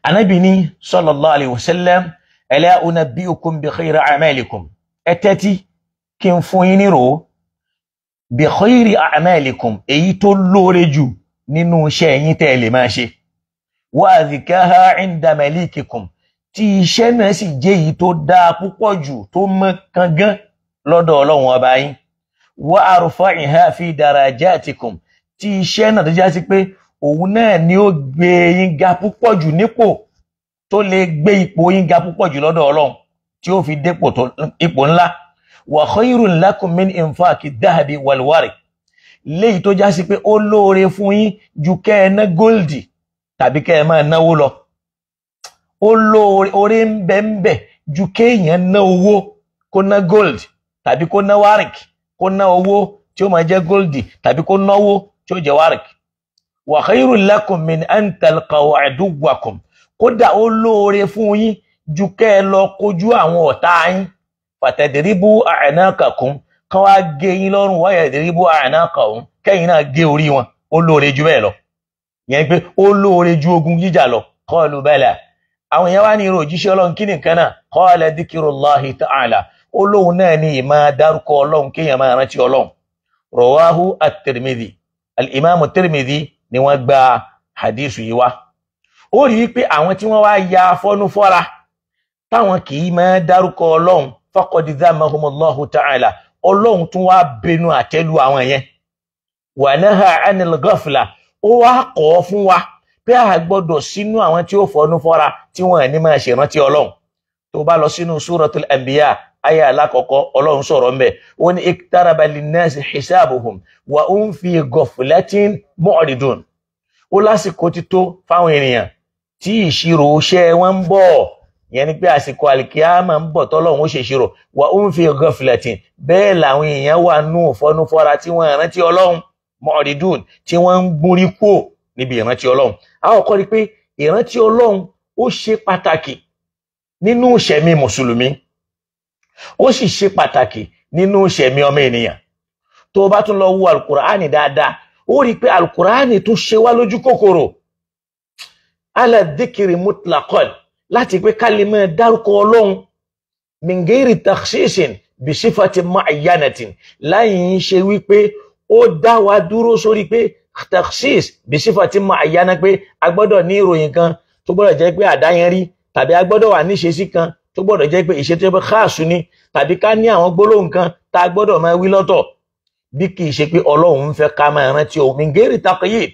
Ànábì sallallahu alayhi wa sallam ألا أنبئكم بخير أعمالكم أتتي كن فوينيرو بخير أعمالكم èyí tó lóore jù nínú iṣẹ́ yín tẹ́ lè máa ṣe وأزكاها عند مليككم tí iṣẹ́ náà sì jẹ́ èyí tó dáa púpọ̀ jù tó mọ́ kangán lọ́dọ̀ Ọlọ́run ọba yín وأرفعها في درجاتكم tí iṣẹ́ náà tó já sí pé òun náà ni ó gbé yín ga púpọ̀ jù nípò tó lè gbé ipò yín ga púpọ̀ jù lọ́dọ̀ Ọlọ́run tí ó fi dépò ipò ńlá wa khayrun lakum min infaqi dhahabi wal warq léyìí tó já sí pé ó lóore fún yín ju kẹ́ ẹ ná góòlì tàbí kẹ́ ẹ máa náwó lọ ó lóore oore ń bẹ ju kéèyàn ná owó kó ná góòlì tàbí kó ná warq kó ná owó tí ó máa jẹ́ góòlì tàbí kó náwó tí ó jẹ́ warq wa khayrun lakum min an talqaw aduwwakum kódà ó lóore fún yín ju kẹ́ ẹ lọ kojú àwọn ọ̀tá yín fatadribu a'naqakum kan wá gé yín lọ́rùn wa yadribu a'naqahum kẹ́yìn náà gé orí wọn ó lóore ju bẹ́ẹ̀ lọ yẹn pé ó lóore ju ogun jíjà lọ qalu bala àwọn èèyàn wá ní irú òjíṣẹ́ Ọlọ́run kí nìkan náà qala dhikrullahi ta'ala ó lóhun náà ní ìmá dárúkọ Ọlọ́run kéèyàn máa rántí Ọlọ́run rawahu at-Tirmidhi al-Imam at-Tirmidhi ni wọ́n gba hadithu yìí wá ó rí pé àwọn tí wọ́n wá ya fọ́nú fọ́ra táwọn kì í máa dárúkọ Ọlọ́run faqad dhammahumullahu ta'ala Ọlọ́run tún wá bẹnu àtẹ́lù àwọn yẹn wa naha 'anil ghafla ó wá kọ̀ fún wa pé a gbọ́dọ̀ sínú àwọn tí ó fọ́nú fọ́ra tí wọ́n ní máa ṣe rántí Ọlọ́run tó bá lọ sínú suratul anbiya aya alákọ̀ọ́kọ́ Ọlọ́run sọ̀rọ̀ ńbẹ̀ ó ní iktaraba linnasi hisabuhum wa hum fi ghaflatin mu'ridun ó lásìkò ti tó fáwọn ènìyàn tí ìṣirò iṣẹ́ wọn ń bọ̀ yẹn ni pé àsìkò àlìkíyàmá ń bọ̀ tọ́lọ́run ó ṣe ìṣirò wa hum fi ghaflatin bẹ́ẹ̀ làwọn èèyàn wà nù fọ́nú fọ́ra tí wọ́n rántí Ọlọ́run mu'ridun tí wọ́n ń gúnrí kúò níbi ìrántí Ọlọ́run àwọn kọ́ rí pé ìrántí Ọlọ́run ó ṣe pàtàkì nínú ìṣẹ̀mí mùsùlùmí ó sì ṣe pàtàkì nínú ìṣẹ̀mí ọmọ ènìyàn tó bá tún lọ wo alukur'ani dáadáa ó rí pé alukur'ani tún ṣe wá lójú kòkòrò ala dhikri mutlaqan láti pé ká lè máa dárúkọ Ọlọ́run min ghairi takhsisin bi sifatin mu'ayyanatin láì ń ṣe wípé ó dá wa dúró sórí pé takhsis bi sifatin mu'ayyana pé a gbọ́dọ̀ ní ìròyìn kan tó gbọ́dọ̀ jẹ́ pé àdáyẹnrí tàbí a gbọ́dọ̀ wà níṣesí kan tó gbọ́dọ̀ jẹ́ pé ìṣe tó bá khasu ni tàbí ká ní àwọn gbólóhùn kan tá a gbọ́dọ̀ máa wí lọ́tọ̀ bí kì í ṣe pé Ọlọ́run ń fẹ́ ká máa rántí òun min ghairi taqyid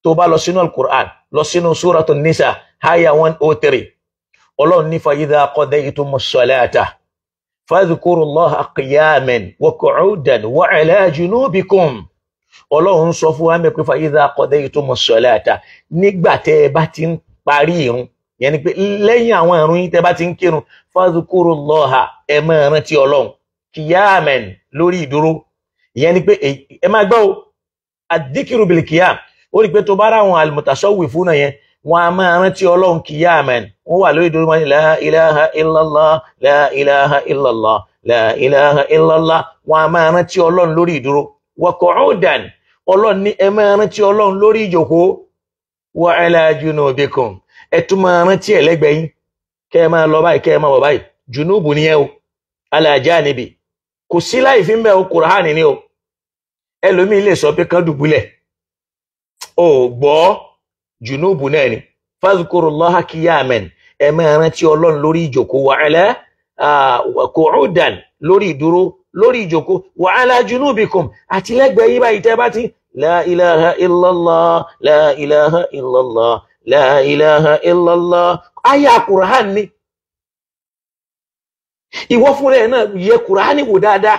tó bá lọ sínú al-Qur'an lọ sínú suratu Nisa aya 103 Ọlọ́run ní fa idha qadaytumus salata fadhkurullaha qiyaman wa qu'udan wa 'ala junubikum Ọlọ́run sọ fún wa mẹ́ pé fa idha qadaytumus salata nígbà tẹ́ bá ti ń parí ìrun yẹn ni pé lẹ́yìn àwọn ìrun yín tẹ́ bá ti ń kírun fadhkurullaha ẹ máa rántí Ọlọ́run qiyaman lórí ìdúró ìyẹn ni pé ẹ máa gbọ́ ad-dhikru bil qiyam ó rí pé tó bá ráwọn al-mutasawwifuna yẹn wọn a máa rántí Ọlọ́run qiyaman wọ́n wà lórí ìdúró wọn la ilaha illallah la ilaha illallah la ilaha illallah wọn a máa rántí Ọlọ́run lórí ìdúró wa qu'udan Ọlọ́run ní ẹ máa rántí Ọlọ́run lórí ìjókòó wa ala junubikum ẹ tún máa rántí ẹlẹ́gbẹ̀ẹ́ yín kẹ́ ẹ máa lọ báyìí kẹ́ ẹ máa wọ̀ báyìí junubu nìyẹn o ala janibi kò sí láì fi ń bẹ o Kùránì ni o ẹlòmíì lè sọ pé kán dùbúlẹ̀ o gbọ́ junubu náà ni fadhkurullaha qiyaman ẹ máa rántí Ọlọ́run lórí ìjókòó wa ala qu'udan lórí ìdúró lórí ìjókòó wa ala junubikum àti lẹ́gbẹ̀ẹ́ yín báyìí tẹ́ bá ti la ilaha illallah la ilaha illallah la ilaha illallah aya Kùránì ni ìwọ fún rẹ̀ náà yẹ Kùránì wò dáadáa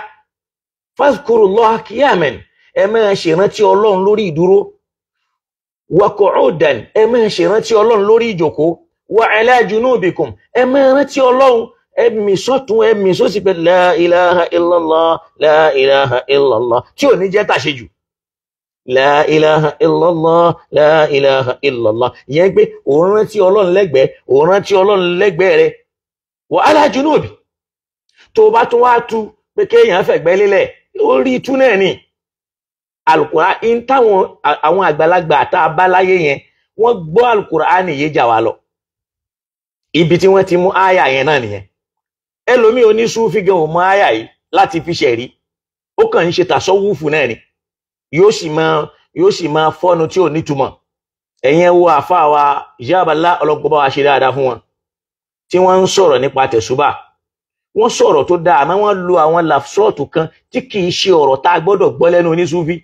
fadhkurullaha qiyaman ẹ máa ṣèrántí Ọlọ́run lórí ìdúró wa qu'udan ẹ máa ṣèrántí Ọlọ́run lórí ìjókòó wa ala junubikum ẹ máa rántí Ọlọ́run ẹ̀mí sọ́tún ẹ̀mí sósì pé la ilaha illallah la ilaha illallah tí ò ní jẹ́ tàṣejù la ilaha illallah la ilaha illallah ìyẹn pé òun rántí ọlọ́run lẹ́gbẹ̀ẹ́ òun rántí ọlọ́run lẹ́gbẹ̀ẹ́ rẹ̀ wa ala junubi tó bá tún wá tú pé kéèyàn fẹ̀gbẹ́ lélẹ̀ ó rí tú náà ni Al-Qur'an in táwọn àwọn àgbàlagbà àtàbáláyé yẹn wọ́n gbọ́ Al-Qur'an yé jà wá lọ ibi tí wọ́n ti mú àyà yẹn náà nìyẹn ẹlòmíì onísúfì gan ò mọ àyà yìí láti fi ṣẹ̀rí ó kàn ń ṣe tàṣọ́wúfù náà ni yóò sì máa fọ́nu tí ò nítumọ̀ ẹ̀yẹn wo àfáà wa ìjábàlá ọlọ́gbọ́n wa ṣe dáadáa fún wọn tí wọ́n ń sọ̀rọ̀ nípa tẹ̀sùbà wọ́n sọ̀rọ̀ tó dáa àmọ́ wọ́n lo àwọn làfṣọ́ọ̀tù kan tí kì í ṣe ọ̀rọ̀ tá a gbọ́dọ̀ gbọ́ lẹ́nu onísúfì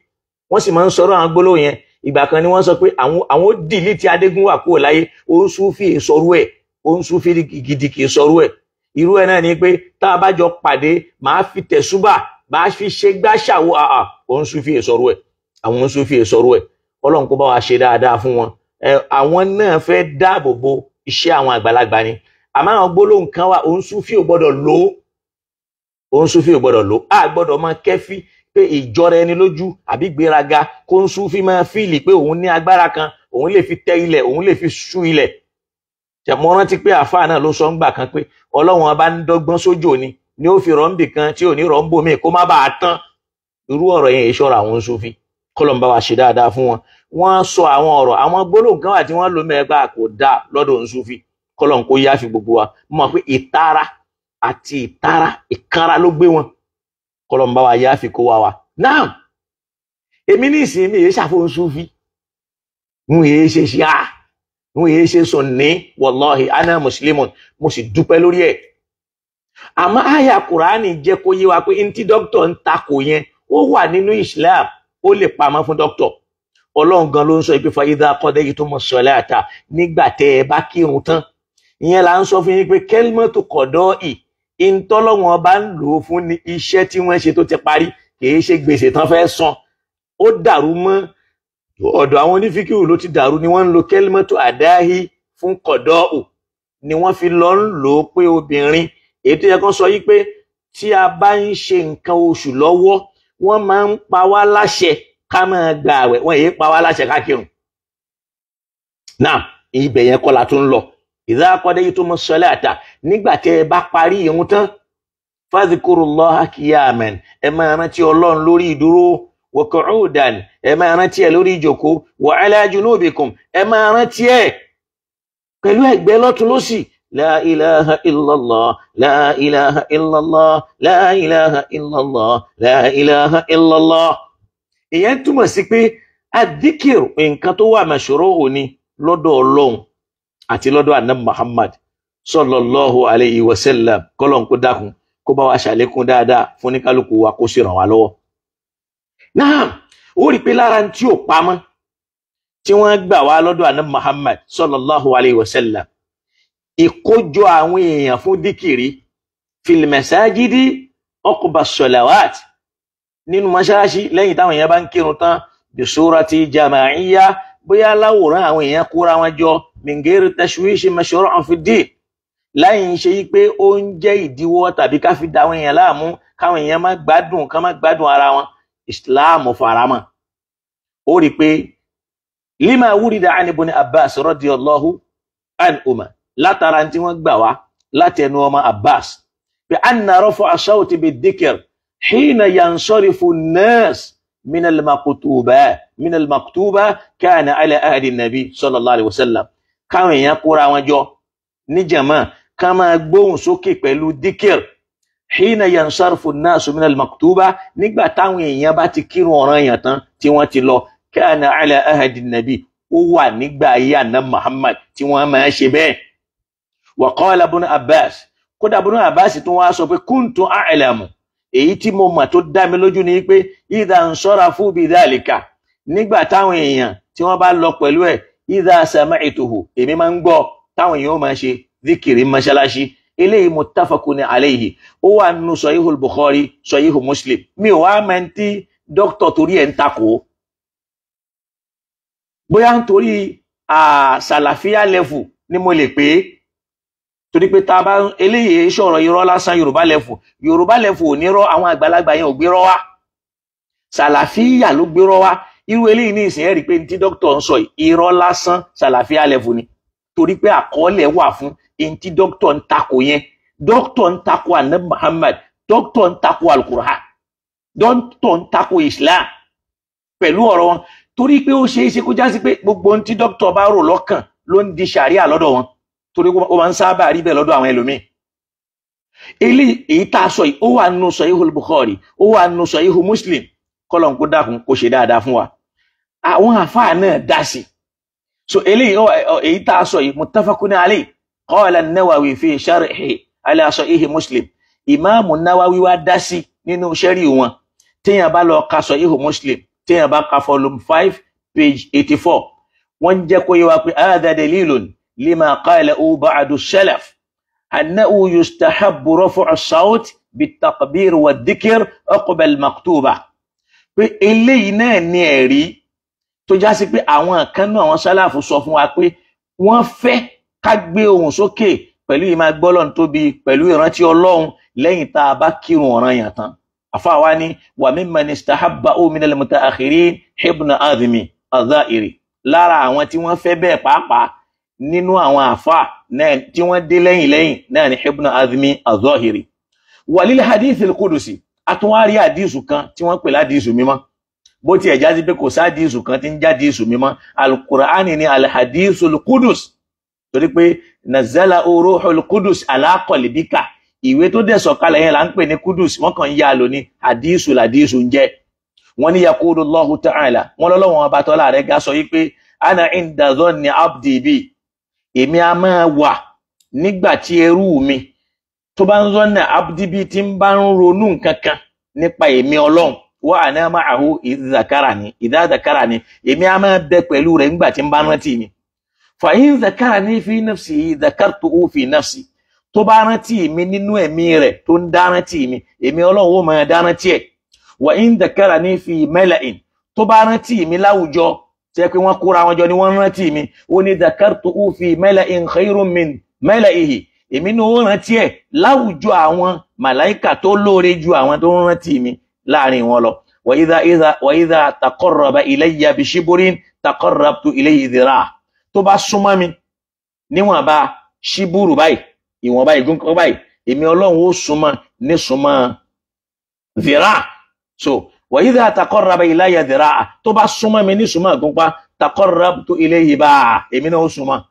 wọ́n sì máa ń sọ̀rọ̀ àwọn gbólóhùn yẹn ìgbà kan ni wọ́n sọ pé àwọn ó dìlítì Adégúnwà kúrò láyé òun súfì ìsọrú ẹ̀ òun súfì gidi kì í sọrú ẹ̀ irú ẹ̀ náà ni pé tá a bá jọ pàdé màá fi tẹ̀sùbà máa fi ṣe gbáṣàwó òun súfì ìsọrú ẹ̀ àwọn òun súfì ìsọrú ẹ̀ Ọlọ́run kó bá wa ṣe dáadáa fún wọn àwọn náà fẹ́ dáàbò bo iṣẹ́ àwọn àgbàlagbà ni àmọ́ àwọn gbólóhùn kan wà òun súfì ò gbọ́dọ̀ lò òun súfì ò gbọ́dọ̀ lò á gbọ́dọ̀ máa kẹ́fí pé ìjọra ẹni lójú àbí gbéraga kó ń súfì máa fíìlì pé òun ní agbára kan òun lè fi tẹ ilẹ̀ òun lè fi ṣú ilẹ̀ mo rántí pé àfáà náà ló sọ ń gbà kan pé Ọlọ́run ọba ń dọ́gbọ́n sójò ni ó fi rọ́ǹbì kan tí ò ní rọ́ǹbò míì kó má bàa tán irú ọ̀rọ̀ yẹn ìṣọ́ra àwọn súfì kọ́lọ́n bá wa ṣe dáadáa fún wọn wọ́n sọ àwọn ọ̀rọ̀ àwọn gbólóhùn kan wà tí wọ́n lò mẹ́gbà kò dá lọ́dọ̀ òun súfì kọ́lọ́n kó yá fi gbogbo wa mọ̀ pé ìtara àti ìkanra ló gbé wọn kọ́lọ́n bá wa yá fi kó wa náà èmi ní ìsinmi èyí ṣàfihàn súfì ń èyí ṣe ṣíà ń èyí ṣe sunni wallahi ana muslimun mo sì dúpẹ́ lórí ẹ̀ àmọ́ àyà Kùránì jẹ́ kó yé wa pé ntí dókítà ń takò yẹn ó wà nínú Islam ó lè pamọ́ fún dókítà Ọlọ́run gan ló ń sọ ipe fa idha qadaytumus salata nígbà tẹ́ ẹ bá kírun tán ìyẹn là ń sọ fún yín pé kẹlmọ́tò kọ̀dọ́ ìntọ́lọ́wọ́n bá ń lò ó fún ní iṣẹ́ tí wọ́n ṣe tó ti parí kìí ṣe gbèsè tán fẹ́ san ó dàrú mọ́ ọ̀dọ̀ àwọn onífíkìrù ló ti dàrú ni wọ́n ń lo kẹlmọ́tò àdáhì fún kọ̀dọ́ ni wọ́n fi lọ ń lò ó pé obìnrin èyí tó yẹ kán sọ yí pé tí a bá ń ṣe nǹkan oṣù lọ́wọ́ wọ́n máa ń pa wá láṣẹ ká máa gba àwẹ̀ wọ́n èyí pa wá láṣẹ ká kírun náà ibẹ̀ yẹn kọ́ la tó ń lọ idha qadaytumus salata nígbà tẹ́ ẹ bá parí ìrun tán fadhkurullaha qiyaman ẹ máa rántí Ọlọ́run lórí ìdúró wa qu'udan ẹ máa rántí ẹ lórí ìjókòó wa ala junubikum ẹ máa rántí ẹ pẹ̀lú ẹ̀gbẹ́ lọ́tún lósì la ilaha illallah la ilaha illallah la ilaha illallah la ilaha illallah ìyẹn túmọ̀ sí pé adhikr nǹkan tó wà mashru'u ni lọ́dọ̀ Ọlọ́run àti lọ́dọ̀ Ànábì Muhammad sallallahu alayhi wa sallam kọ́lọ̀ kó dákun kó bá wa ṣàlékún dáadáa fún ní kálukú wa kó sì ràn wá lọ́wọ́. náà ó rí pé lára tí ò pamọ́ tí wọ́n gbà wá lọ́dọ̀ Ànábì Muhammad sallallahu alayhi wa sallam ìkójọ àwọn èèyàn fún díkìrí fil masajidi uqba salawat nínú mọ́ṣáláṣí lẹ́yìn táwọn èèyàn bá ń kírun tán bi surati jama'iyya bóyá láwòrán àwọn èèyàn kóra wọn jọ min ghairi tashwishi mashru'un fi ddin láì ń ṣe yí pé ó ń jẹ́ ìdíwọ́ tàbí ká fi da àwọn èèyàn láàmú káwọn èèyàn má gbádùn ara wọn Islam faramọ́ ó rí pé lima wurida an ibn Abbas radiyallahu anhuma látara tí wọ́n gbà wá láti ẹnu ọmọ Abbas pé anna rafa'a sawti bid-dhikr hina yansarifu an-nas min al-maktuba kana ala ahdi an-nabi sallallahu alaihi wasallam káwọn èèyàn kóra wọn jọ ní jàmá ká máa gbóhùn sókè pẹ̀lú díkìr hina yansarifu an-nasu min al-maktuba nígbà táwọn èèyàn bá ti kírun ọ̀ranyàn tán tí wọ́n ti lọ kana ala ahdi an-nabi ó wà nígbà ayé Ànábì Muhammad tí wọ́n máa ṣe bẹ́ẹ̀. wa qala ibn Abbas kódà ibn Abbas tún wá sọ pé kuntu a'lamu èyí tí mo mọ̀ tó dá mi lójú ni pé idha ansarafu bi dhalika nígbà táwọn èèyàn tí wọ́n bá lọ pẹ̀lú ẹ̀ idha sami'tuhu èmi máa ń gbọ́ táwọn èèyàn máa ṣe díkìrì mọ́ṣáláṣí eléyìí muttafaqun alayhi ó wà nínú sahihul Bukhari sahihu Muslim mi ò wá mẹ́ntí dókítà torí ẹ̀ ń takò bóyá nítorí sàlàfíà level ni mo lè pé torí pé tá bá eléyìí sọ̀rọ̀ irọ́ lásán Yorùbá level ò ní rọ́, àwọn àgbàlagbà yẹn ò gbé rọ́ wá, sàlàfíyà ló gbé rọ́ wá. Irú eléyìí ní ìsìn rí pé tí dókítà ń sọ irọ́ lásán sàlàfíà level ni, torí pé àkọọ́lẹ̀ wà fún tí dókítà ń takò yẹn. Dókítà ń takò Ànábì Muhammad, dókítà ń takò Al-Qur'an, dókítà ń takò Islam pẹ̀lú ọ̀rọ̀ wọn, torí pé ó ṣeé ṣe kó já sí pé gbogbo ohun tí dókítà bá rò lọ́kàn ló ń di ṣàríà lọ́dọ̀ wọn, torí ó máa ń sábà rí bẹ́ẹ̀ lọ́dọ̀ àwọn ẹlòmíì. Èyí tá a sọ yìí ó wà nínú Sahihul Bukhari, ó wà nínú Sahihu Muslim, kọ́lọ̀ kó dákun kó ṣe dáadáa fún wa. Àwọn àfáà náà dá sí. So èyí tá a sọ yìí muttafaqun alayhi. Qala an-Nawawi fi sharhi ala Sahih Muslim. Imam an-Nawawi wá dá sí nínú sharhi wọn. Téèyàn bá lọ ka Sahih Muslim, téèyàn bá ka volume 5 page 84, wọ́n jẹ́ kó yé wa pé hadha dalilun lima qalahu ba'du as-salaf annahu yustahabbu raf'u as-sawt bit-takbir wad-dhikr uqba al-maktuba. Pé eléyìí náà ní ẹ̀rí tó já sí pé àwọn kan náà àwọn sálàfù sọ fún wa pé wọ́n fẹ́ ká gbé ohùn sókè pẹ̀lú ìmá gbọ́lọ́n tóbi pẹ̀lú ìrántí Ọlọ́run lẹ́yìn tá a bá kírun ọ̀ranyàn tán. Àfáà wa ní wa mimman istahabba min al-mutaakhirin Ibn Azmi az-Zahiri. Lára àwọn tí wọ́n fẹ́ bẹ́ẹ̀ pàápàá nínú àwọn àfáà náà tí wọ́n dé lẹ́yìn náà ní Ibn Azmi az-Zahiri. Walil hadith al-Qudusi, àtúnwárí àdísù kan tí wọ́n pè ládísù mímọ́, bó ti ẹ̀já sí pé kò sádísù kan tí ń jádísù mímọ́. Al-Qur'ani ni al-hadithul qudus, torí pé nazala ruhul qudus ala qalbika, ìwé tó dẹ̀ sọ̀kalẹ̀ yẹn là ń pè ní qudus, wọ́n kàn yá lò ní hadísù ládísù ń jẹ́. Wọ́n ní yaqulu Allahu ta'ala, wọ́n lọ́lọ́wọ́n ọba tọ́lá rẹ̀ ga sọ yí pé ana inda dhanni abdi bi, èmi a máa wà nígbà tí ẹrú mi tó bá ń zọ́nà abdibi tí ń bá ń ronú nǹkankan nípa èmi Ọlọ́run, wa ana ma'ahu idha dhakarani, èmi a máa bẹ pẹ̀lú rẹ̀ nígbà tí ń bá rántí mi. Fa in dhakarani fi nafsihi dhakartuhu fi nafsi, tó bá rántí mi nínú ẹ̀mí rẹ̀ tó ń dá rántí mi, èmi Ọlọ́run ó máa dá rántí ẹ̀. Wa in dhakarani fi mala'in, tó bá rántí mi láwùjọ tẹ́ pé wọ́n kóra wọn jọ ni wọ́n rántí mi, ó ní dhakartuhu fi mala'in khayrun min mala'ihi, èmi ní ó rántí ẹ̀ láwùjọ àwọn màláíkà tó lóore ju àwọn tó ń rántí mi láàrin wọn lọ. Wa idha taqarraba ilayya bi shibrin taqarrabtu ilayhi dhira', tó bá súnmọ́ mi níwọ̀n bá ṣíbùrù báyìí, ìwọ̀n báyìí gúnkọ́ báyìí, èmi Ọlọ́run ó súnmọ́ ní súnmọ́ dhira'. So wa idha taqarraba ilayya dhira'a, tó bá súnmọ́ mi ní súnmọ́ gúnpá taqarrabtu ilayhi ba'a, èmi náà ó súnmọ́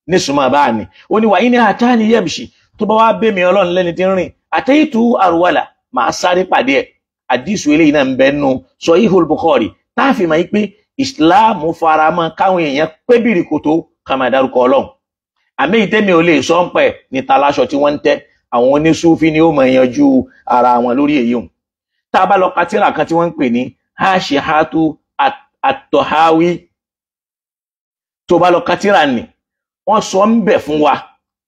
ní súnmọ́ bá ní. Ó ní wa in atani yamshi, tó bá wá bẹ́ mi Ọlọ́run lẹ́ni tí ń rìn, ataitu arwala, máa sáré pàdé ẹ̀. Àdísù eléyìí náà ń bẹ nínú Sahihul Bukhari, táàfin máa yí pé Islam faramọ́ káwọn èèyàn pé bìrì kòtó ká máa dárúkọ Ọlọ́run. Àmì ìtẹ́mi ò lè sọ ń pẹ̀ ní taláṣọ tí wọ́n ń tẹ́, àwọn onísúfí ni ó máa yanjú ara wọn lórí èyí hùn. Tá a bá lọ ka tírà kan tí wọ́n ń pè ní Hashihatu at-Tahawi, tó bá lọ ka tírà ni wọ́n sọ ń bẹ̀ fún wa,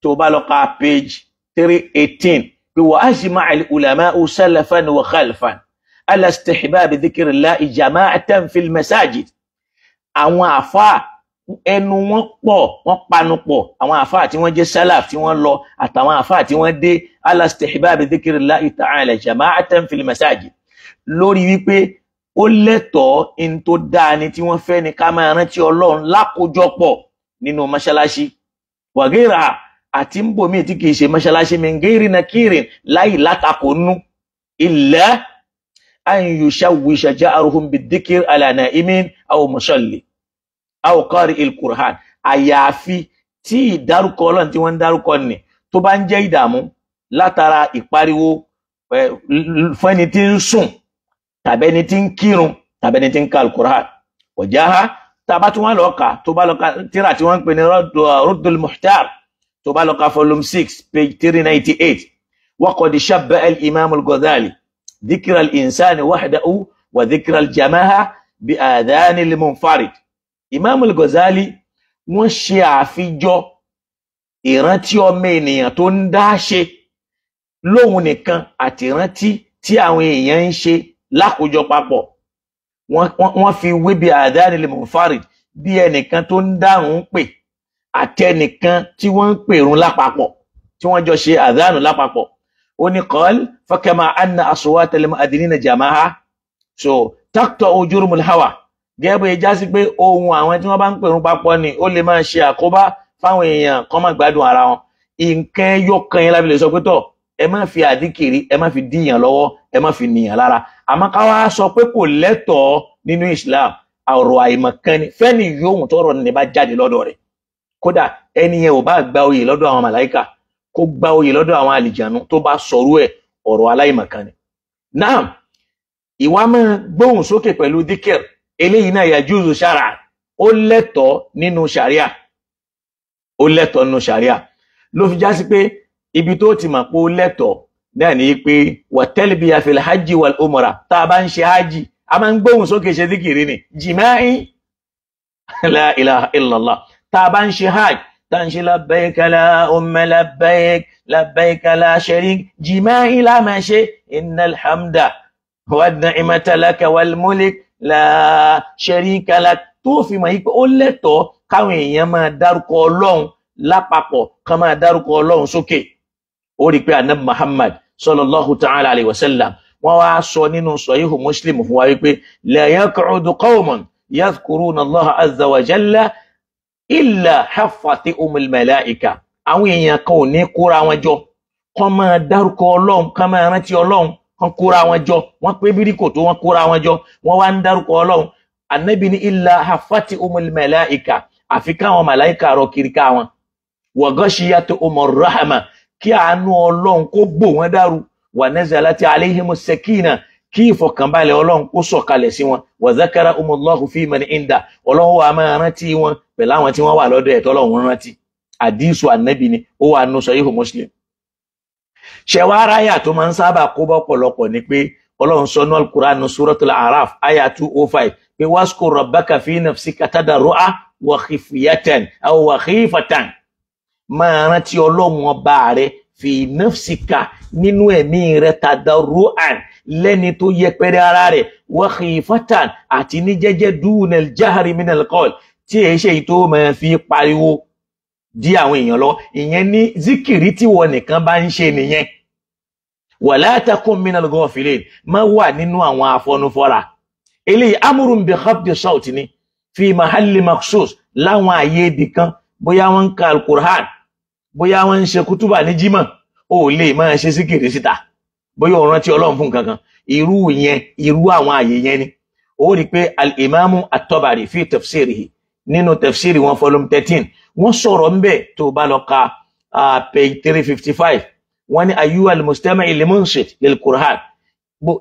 tó bá lọ ka page 318 pé wa ajma'a al-ulama'u salafan wa khalfan ala istihbab dhikrillahi jama'atan fil masajid. Àwọn àfáà ẹnu wọn pọ̀, wọ́n panu pọ̀, àwọn àfáà tí wọ́n jẹ́ salaf tí wọ́n lọ àtàwọn àfáà tí wọ́n dé, ala istihbab dhikrillahi ta'ala jama'atan fil masajid, lórí wípé ó lẹ́tọ̀ọ́ in tó dáa ni tí wọ́n fẹ́ ni ká máa rántí Ọlọ́run lákòjọpọ̀ nínú mọ́ṣáláṣí. Wa ghayra, àti ń bò mí tí kìí ṣe mọ́ṣáláṣí min ghayri nakirin, láì látakò nú, illa an yushawwisha ja'ruhum bid-dhikr ala na'imin aw musalli aw qari'il Qur'an, àyàfi tí ìdárúkọ Ọlọ́run tí wọ́n ń dárúkọ ní tó bá ń jẹ́ ìdààmú látara ìpariwo fún ẹni tí ń sùn tàbí ẹni tí ń kírun tàbí ẹni tí ń ka al-Qur'an. Wajaha, tàbá tí wọ́n lọ kà, tó bá lọ ka tírà tí wọ́n ń pè ní Raddul Muhtar, tó bá lọ ka volume 6 page 398, wa qad shabbaha al-Imam al-Ghazali dhikra al-insani wahdahu wa dhikra al-jama'a bi adhan al-munfarid. Imam al-Ghazali wọ́n ṣe àfijọ́ ìrántí ọmọ ènìyàn tó ń dá ṣe lóhun nìkan àti ìrántí tí àwọn èèyàn ń ṣe lákòjọ papọ̀. Wọ́n fi wé bí adhan al-munfarid, bí ẹnìkan tó ń dáhùn pè àtẹnìkan tí wọ́n ń pèrún lápapọ̀ tí wọ́n jọ ṣe àdánù lápapọ̀. Ó ní qal fakama anna aswata al-mu'adhdhinina jama'a so taqta'u jurmul hawa gẹ́gẹ́ bí já sí pé ohun àwọn tí wọ́n bá ń pèrún papọ̀ ni ó lè máa ṣe àkóbá fáwọn èèyàn kan máa gbádùn ara wọn. Nǹkan yọkan yẹn lábí lè sọ pé tọ̀ ẹ má fi àdíkìrí ẹ má fi díyàn lọ́wọ́ ẹ má fi níyàn lára. Àmọ́ ká wá sọ pé kò lẹ́tọ̀ọ́ nínú Islam ọ̀rọ̀ àìmọ̀kan ni fẹ́ni yóò tọrọ ní bá jáde lọ́dọ̀ rẹ̀. Kódà ẹni yẹn ò bá gba oyè lọ́dọ̀ àwọn màláíkà kó gba oyè lọ́dọ̀ àwọn àlìjànú tó bá sọ̀rọ̀ ẹ̀ ọ̀rọ̀ aláìmọ̀kan ni. Naam, ìwà máa gbóhùn sókè pẹ̀lú díkìr eléyìí náà yajuzu ṣàrà ó lẹ́tọ̀ọ́ nínú ṣàríà ó lẹ́tọ̀ọ́ nínú ṣàríà ló fi já sí pé ibi tó ti mọ̀ pé ó lẹ́tọ̀ọ́ náà ní pé wa talbiya fil hajji wal umra tá a bá ń ṣe hajji a máa ń gbóhùn sókè ṣe díkìrì ni jìmáì la ilaha illallah tá a bá ń ṣe hajj tá ń ṣe labbaika la umma labbaika la sharik jìmáì la máa ṣe innal hamda wa ni'mata laka wal mulk la sharika lak tó fi mọ̀ yí pé ó lẹ́tọ̀ọ́ káwọn èèyàn máa dárúkọ Ọlọ́run lápapọ̀ ká máa dárúkọ Ọlọ́run sókè. Ó rí pé Ànábì Muhammad sallallahu ta'ala alayhi wa sallam wọ́n wá sọ nínú Sahihu Muslim fún wa wípé la yaq'udu qawmun yadhkuruna Allah azza wa jalla illa haffatihumul malaika. Àwọn èèyàn kan ò ní kóra wọn jọ kán máa dárúkọ Ọlọ́run ká máa rántí Ọlọ́run wọ́n kóra wọn jọ wọ́n pé bíríkò tó wọ́n kóra wọn jọ wọ́n wá ń dárúkọ Ọlọ́run. Ànábì ní illa haffatihumul malaika àfi káwọn màláìka rọ kiri ká wọn. Wa ghashiyatuhumur rahma kí àánú Ọlọ́run kó gbò wọ́n dàrú. Wa nazalati alayhimus sakina kí ìfọ̀kànbalẹ̀ Ọlọ́run kó sọ̀kalẹ̀ sí wọn. Wa zakarahumullahu fi man inda Ọlọ́run wa máa rántí wọn pẹ̀lú àwọn tí wọ́n wà lọ́dọ̀ ẹ̀ tọ́lọ́run rántí. Àdísù Ànábì ni ó wà nínú Sahihu Muslim. Ṣẹ̀wárá tó máa ń sábà kó bọ́ pọ̀lọpọ̀ ni pé Ọlọ́run sọ ní Al-Qur'an ní Suratul A'raf aya 205 pé waskur rabbaka fi nafsika tadarru'an wa khifyatan aw wa khifatan. Máa rántí Ọlọ́run ọba rẹ̀ fi nafsika nínú ẹ̀mí rẹ̀ tadarru'an lẹ́ni tó yẹpẹrẹ ara rẹ̀ wa khifatan àti ní jẹ́jẹ́ dunal jahri minal qawl tí èyí ṣe tó máa fi pariwo dí àwọn èèyàn lọ. Ìyẹn ní zikiri tí wọ́n nìkan bá ń ṣe nìyẹn. Wala takun minal ghafilin má wà nínú àwọn afọnufọ́ra. Eléyìí amúrùn bí khafdi sawti ni fi mahalli makhsus láwọn àyè ibì kan bóyá wọ́n ń ka al-Qur'an bóyá wọ́n ń ṣe kútùbà ní jímọ̀ ó lè máa ṣe síkìrì síta bóyá ó rántí Ọlọ́run fún kankan irú àwọn àyè yẹn ni. Ó rí pé al-Imamu at-Tabari fi tafsirihi nínú tafsiri wọn volume 13 wọ́n sọ̀rọ̀ ń bẹ̀ tó bá lọ ka page 355 wọ́n ní ayyuhal mustami' limunsit lil Qur'an mo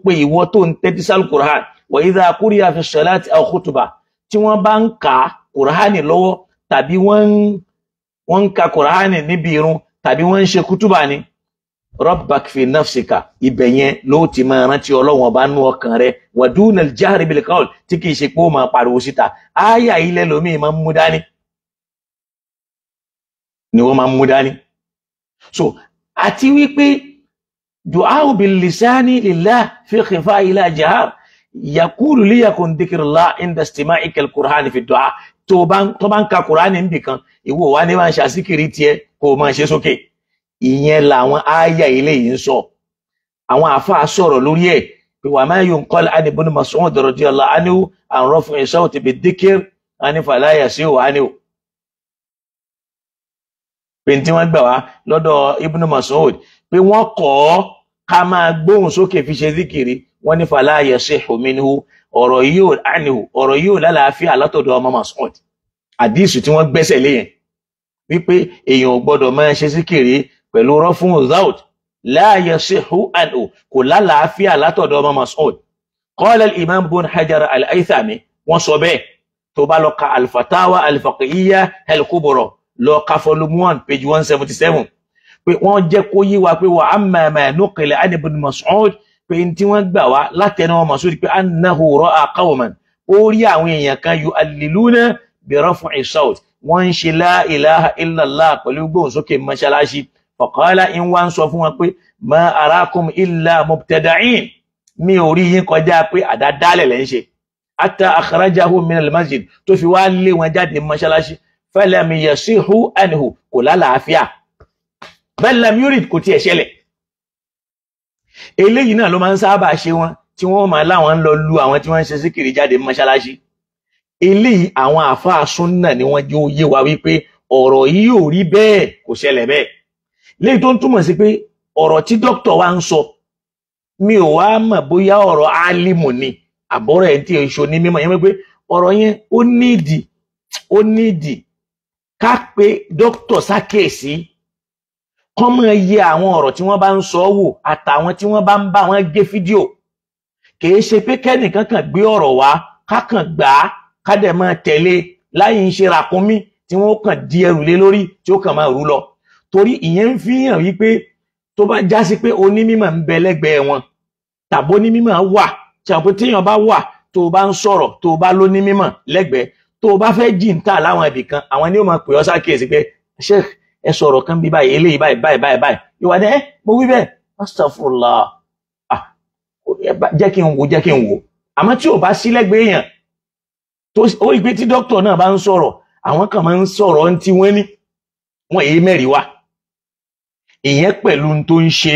pé ìwọ tó ń tẹ́tí sí al-Qur'an wa idha quriya fi salati aw khutbah tí wọ́n bá ń ka Qur'ani lọ́wọ́ tàbí wọ́n ń ka Qur'ani níbi irun tàbí wọ́n ń ṣe kútùbà ni rabbak fi nafsika ibẹ̀ yẹn ló ti máa rántí Ọlọ́run ọba nú ọkàn rẹ̀ wa dunal jahri bil qawl tí kìí ṣe pé ó máa pariwo síta. Áyà ilẹ̀ lómi máa ń mú dání ni wọ́n máa ń mú dání. So àti wípé du'a bil lisani lillah fi khifa ila jahar yaqulu li yakun dhikrullah inda istima'ika al-Qur'an fi du'a tó bá ń ka Qur'ani níbi kan ìwọ wá ní máa ń ṣàsíkiri tiẹ̀ kó máa ṣe sókè. Ìyẹn làwọn áyà ilé yìí ń sọ. Àwọn àfáà sọ̀rọ̀ lórí ẹ̀ pé wa ma yunqal an ibn Mas'ud radiyallahu anhu an raf'i sawti bid-dhikr ani fala yasi'u anhu. Pé tí wọ́n gbà wá lọ́dọ̀ Ibn Mas'ud pé wọ́n kọ̀ ká máa gbóhùn sókè fi ṣe zikiri wọ́n ní fala yasi'u minhu ọ̀rọ̀ yóò lálàáfíà látọ̀dọ̀ ọmọ Mas'ud. Àdísù tí wọ́n gbẹ́sẹ̀ lé yẹn wípé èèyàn ò gbọ́dọ̀ máa ṣe zikiri pẹ̀lú raf'u zawt la yasi'u anhu kò lálàáfíà látọ̀dọ̀ ọmọ Mas'ud. Qala al-Imam Ibn Hajar al-Haythami wọ́n sọ bẹ́ẹ̀ tó bá lọ ka al-Fatawa al-Fiqhiyya al-Kubra lọ ka volume 1 page 177 pé wọ́n jẹ́ kó yí wa pé wa amma ma nuqila an Ibn Mas'ud pé tí wọ́n gbà wá látẹnu ọmọ Mas'ud pé annahu ra'a qawman ó rí àwọn èèyàn kan yu'alliluna bi raf'i sawt wọ́n ń ṣe la ilaha illallah pẹ̀lú gbóhùn sókè mọ́ṣáláṣí. Faqala in wá ń sọ fún wọn pé ma arakum illa mubtada'in mi ò rí yín kọjá pé àdádálẹ̀ lẹ́ ń ṣe. Hatta akhrajahu min al-masjid tó fi wá lé wọn jáde mọ́ṣáláṣí falam yasihu anhu kò lálàáfíà. bal lam yurid kò tiẹ̀ ṣẹlẹ̀. Eléyìí náà ló máa ń sábà ṣe wọn tí wọ́n máa láwọn ń lọ lu àwọn tí wọ́n ń ṣe síkìrì jáde mọ́ṣáláṣí. Eléyìí àwọn àfáà súnnà ni wọ́n jó yé wa wípé ọ̀rọ̀ yìí ò rí bẹ́ẹ̀, kò ṣẹlẹ̀ bẹ́ẹ̀. Léyìí tó ń túmọ̀ sí pé ọ̀rọ̀ tí dókítà wa ń sọ mi ò wá mọ̀ bóyá ọ̀rọ̀ álímù ni àbọ̀rọ̀ ẹ̀ tí èso ní mímọ̀ yẹn pé ọ̀rọ̀ yẹn ó nídìí ká pé dókítà sákèsí kọ́ mọ̀ iye àwọn ọ̀rọ̀ tí wọ́n bá ń sọ wò àtàwọn tí wọ́n bá ń bá wọn gé fídíò. Kìí ṣe pé kẹ́nìkan kan gbé ọ̀rọ̀ wá kákan gbà á ká dẹ̀ máa tẹ̀lé láyé ń ṣe ràkúnmí tí wọ́n kàn di ẹrù lé lórí tí ó kàn máa rú lọ. Torí ìyẹn ń fi hàn wípé tó bá já sí pé onímímọ̀ ń bẹ lẹ́gbẹ̀ẹ́ wọn tàbí onímímọ̀ wà tí àwọn téèyàn bá wà tó bá ń sọ̀rọ̀ tó bá lónímímọ̀ lẹ́gbẹ̀ẹ́ tó bá fẹ́ jìntà láwọn ibì kan àwọn ni ó máa pè ọ́ sákèsí pé sheikh ẹ sọ̀rọ̀ kan bí báyìí eléyìí báyìí ìwà ní mo wí bẹ́ẹ̀ astaghfirullah jẹ́ kí n wò àmọ́ tí ò bá sí lẹ́gbẹ̀ẹ́ èèyàn tó ó rí pé tí dókítà náà bá ń sọ̀rọ̀ àwọn kan máa ń sọ̀rọ̀ tí wọ́n ní wọ́n èyí mẹ́rin wá ìyẹn pẹ̀lú tó ń ṣe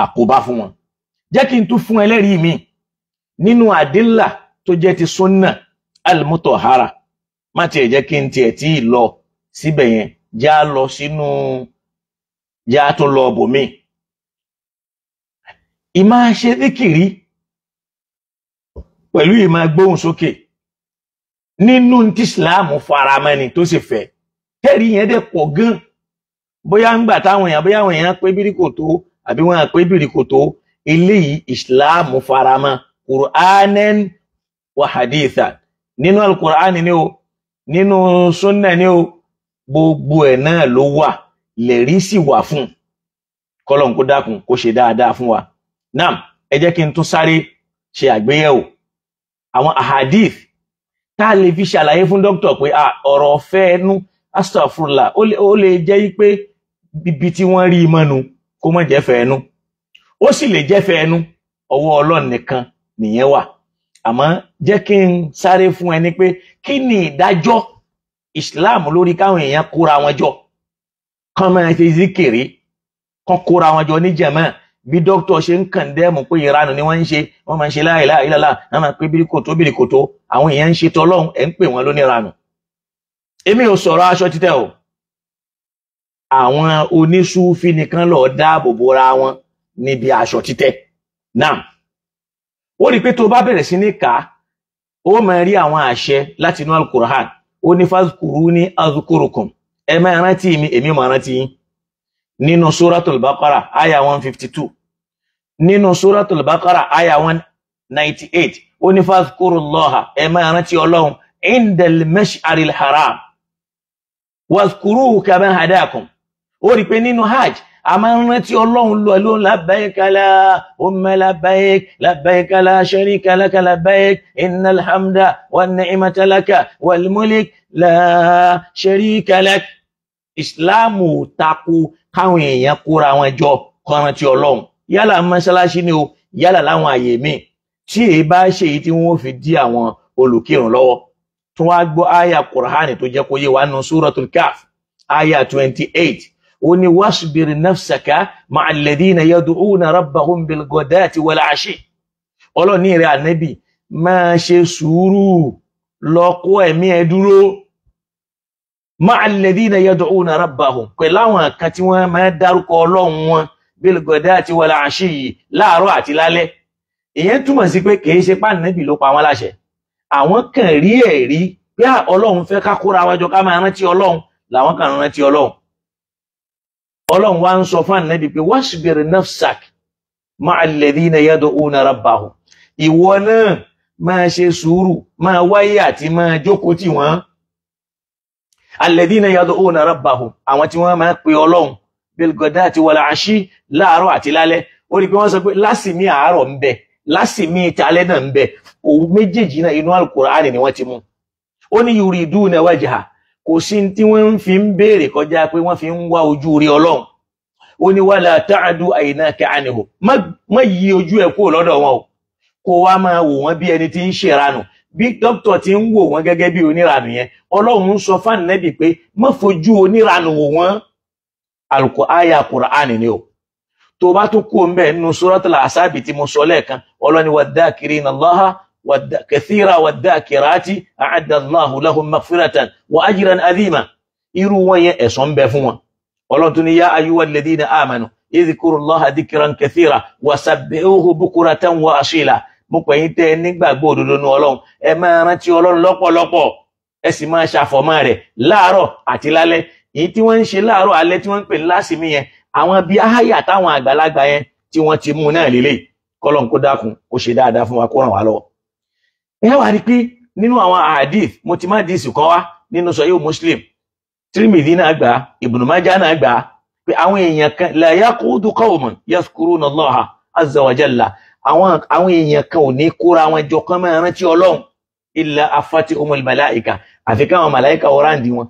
àkóbá fún wọn. Jẹ́ kí n tún fún ẹlẹ́rìí mi nínú àdílà tó jẹ́ ti súnnà al-mutahhara má tiẹ̀ jẹ́ kí n tiẹ̀ tí ì lọ síbẹ̀ yẹn já tún lọ bòmí. Ìmá ṣe díkìrí pẹ̀lú ìmá gbóhùn sókè nínú tí ìsìláàmù faramẹ́ni tó sì fẹ́ tẹ́rí yẹn dẹ̀ pọ̀ gan. Bóyá ń gbà táwọn èèyàn pé bíríkòtó àbí wọ́n pé bíríkòtó eléyìí ìsìláàmù faramọ́ Qur'anan wa hadithan nínú al-Qur'an ni o nínú súnnà ni o gbogbo ẹ̀ náà ló wà lẹ̀rí sì wà fún kọ́lọ̀n kó dákun kó ṣe dáadáa fún wa. Naam, ẹ jẹ́ kí n tún sáré ṣe àgbéyẹ̀wò àwọn ahadith tá a lè fi ṣàlàyé fún dókítà pé ọ̀rọ̀ ọ̀fẹ́ ẹnu astaghfirullah ó lè jẹ́ pé bíbi tí wọ́n rí mọ́nu kó mọ̀ jẹ́ fẹ́ ẹnu ó sì lè jẹ́ fẹ́ ẹnu ọwọ́ Ọlọ́run nìkan nìyẹn wà. Àmọ́ jẹ́ kí n sáré fún ẹni pé kí ni ìdájọ́ Islam lórí káwọn èèyàn kóra wọn jọ kán máa ṣe zikiri kán kóra wọn jọ ní jàmá bí dókítà ṣe ń kàndẹ́mù pé ìranù ni wọ́n ń ṣe wọ́n máa ń ṣe la ilaha illallah wọ́n máa pé bíríkòtó àwọn èèyàn ń ṣe tọ́lọ́hun ẹ̀ ń pè wọ́n lóníranù. Èmi ò sọ̀rọ̀ aṣọ títẹ̀ o àwọn onísúfí nìkan lọ dáàbò bora wọn níbi aṣọ títẹ̀. Náà ó rí pé tó bá bẹ̀rẹ̀ sí ní ká ó máa rí àwọn àṣẹ láti inú al-Qur'an ó ní fazkuruni azkurukum ẹ máa rántí mi èmi máa rántí yín nínú suratul Baqara aya 152 nínú suratul Baqara aya 198 ó ní fazkurullaha ẹ máa rántí Ọlọ́run indal mash'aril haram wazkuruhu kama hadakum ó rí pé nínú hajj a máa ń rántí Ọlọ́run lọ labbaika lahumma labbaika la sharika laka labbaik innal hamda wan ni'mata laka wal mulk la sharika lak. Ìsìláàmù tako káwọn èèyàn kóra wọn jọ kó rántí Ọlọ́run yálà mọ́ṣáláṣí ni o yálà láwọn àyè míì tí èyí bá ṣe èyí tí wọ́n fi dí àwọn olùkírun lọ́wọ́. Tún wá gbọ́ àyà Kùránì tó jẹ́ kó yé wa nínú Suratul Kahf àyà 28 ó ní wasbir nafsaka ma'al ladhina yad'una rabbahum bil ghadati wal 'ashi. Ọlọ́run ní rẹ̀ Ànábì máa ṣe sùúrù lọ kó ẹ̀mí ẹ dúró ma'al ladhina yad'una rabbahum pẹ̀lú àwọn kan tí wọ́n máa dárúkọ Ọlọ́run wọn bil ghadati wal 'ashi láàárọ̀ àti lálẹ́. Ìyẹn túmọ̀ sí pé kìí ṣe pé Ànábì ló pa wọ́n láṣẹ àwọn kan rí ẹ̀rí pé Ọlọ́run fẹ́ ká kóra wọn jọ ká máa rántí Ọlọ́run làwọn kan rántí Ọlọ́run. Ọlọ́run wá ń sọ fún Ànábì pé wasbir nafsak ma'al ladhina yad'una rabbahum ìwọ náà máa ṣe sùúrù máa wáyé àti máa jókòó tì wọ́n alladhina yad'una rabbahum àwọn tí wọ́n máa pe Ọlọ́run bil ghadati wal 'ashi láàárọ̀ àti lálẹ́. Ó rí pé wọ́n sọ pé lásìmí àárọ̀ ń bẹ lásìmí ìtàlẹ́ náà ń bẹ òun méjèèjì náà inú al-Qur'ani ni wọ́n ti mú. Ó ní yuriduna wajha kò sí tí wọ́n fi ń béèrè kọjá pé wọ́n fi ń wá ojú rí Ọlọ́run. Ó ní wala ta'du aynaka anhu má yí ojú ẹ̀ kúrò lọ́dọ̀ wọn o kó wá máa wò wọ́n bí ẹni tí ń ṣèranù bí dókítà ti ń wò wọ́n gẹ́gẹ́ bí oníranù yẹn Ọlọ́run ń sọ fún Ànábì pé má fojú oníranù wò wọ́n àyà Qur'an ni o tó bá tún kú ńbẹ̀ nínú suratul Ahzab tí mo sọ lẹ́ẹ̀kan Ọlọ́run ní wadh-dhākirīna Allāha kathīran wadh-dhākirāti a'adda Allāhu lahum maghfiratan wa ajran 'azīman irú wọn yẹn ẹ̀san ń bẹ fún wọn. Ọlọ́run tún ní yā ayyuhalladhīna āmanū idhkurullāha dhikran kathīran wa sabbihūhu bukratan wa aṣīlā mo pè yín tẹ́ nígbàgbọ́ òdodo nínú Ọlọ́run ẹ máa rántí Ọlọ́run lọ́pọ̀lọpọ̀ ẹ sì máa ṣàfọ̀mọ́ rẹ̀ láàárọ̀ àti lálẹ́ èyí tí wọ́n ń ṣe láàárọ̀ alẹ́ tí wọ́n ń pè lásìmí yẹn àwọn bí áháyà táwọn àgbàlagbà yẹn tí wọ́n ti mú náà lélẹ̀ kọ́lọ́n kó dákun kó ṣe dáadáa fún wa kó ràn wá lọ́wọ́. ẹ wá rí pé nínú àwọn hadith mo ti má díìsì kan wá nínú Sahih Muslim Tirmidhi náà gbà Ibn Majah náà gbà pé àwọn èèyàn kan la yaqudu qawmun yadhkuruna Allaha azza wa jalla àwọn èèyàn kan ò ní kóra wọn jọ kán máa rántí Ọlọ́run illa afatihumul malaika àfi káwọn màláìka ọ̀ráǹdì wọn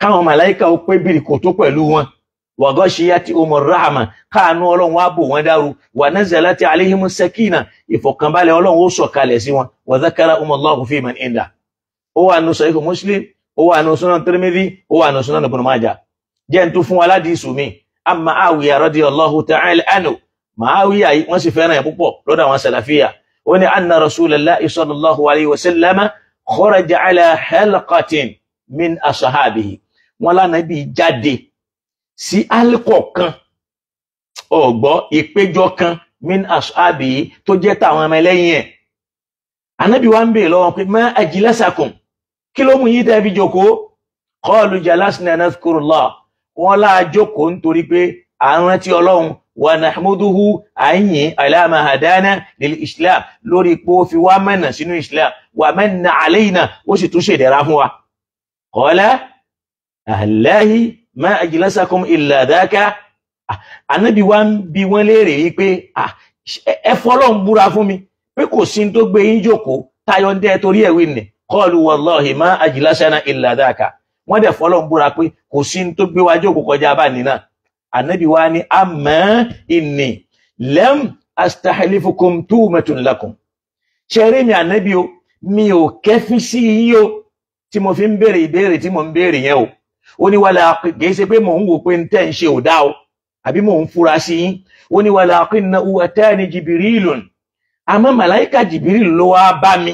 káwọn màláìka ó pé bìrì kò tó pẹ̀lú wọn wa ghashiyatihumur rahma káànú Ọlọ́run wá bò wọ́n dàrú wa nazalati alayhimus sakina ìfọ̀kànbalẹ̀ Ọlọ́run ó sọ̀kalẹ̀ sí wọn wa dhakarahumullahu fi man inda ó wà nù Sahih Muslim ó wà nù Sunan Tirmidhi ó wà nù Sunan Ibn Majah jẹ́ n tún fún aládìísù mi amma Mu'awiya radiyallahu ta'ala anhu Mu'awiya yìí wọ́n sì fẹ́ràn ẹ̀ púpọ̀ lọ́dọ̀ àwọn Salafiyya ó ní anna Rasulullahi sallallahu alayhi wa sallam kharaja ala halqatin min ashabihi wọ́n lánàbí jáde sí alkọ̀ kan ọ̀gbọ́ ìpéjọ kan min ashabihi tó jẹ́ tàwọn ọmọ ẹlẹ́yìn ẹ̀ anábí wá ń bèèrè lọ́wọ́ pé ma ajlasakum kí ló mú yí tẹ́bí jókòó qalu jalasna nadhkurullah wọ́n láà jókòó nítorí pé à ń rántí Ọlọ́run wa nahmuduhu àyìn ala ma hadana lil islam lórí pé ó fi wá mẹ́nà sínú islam wa manna alayna ó sì tún ṣèdẹ̀ra fún wa qala ahlahi ma ajlasakum illa dhaka Ànábì wá ń bi wọ́n léèrè yìí pé ẹ fọlọ́n búra fún mi pé kò sí tó gbé yín jókòó tayọ dẹ́ torí ẹ̀wì nì qalu wallahi ma ajlasana illa dhaka wọ́n dẹ̀ fọlọ́n búra pé kò sí tó gbé wá jókòó kọjá bá nínà Ànábì wá ní amma inni lam astahlifukum tumatun lakum ṣeré mi Ànábì o mi ò kẹfí sí yín o tí mo fi ń béèrè ìbéèrè tí mo ń béèrè yẹn o ó ní wàlá kìí ṣe pé mò ń wò pé ń tẹ́ ń ṣe ò dá o àbí mò ń fura sí yín ó ní wàlá qinna atani Jibrilun àmọ́ màláìka Jibril ló wá bá mi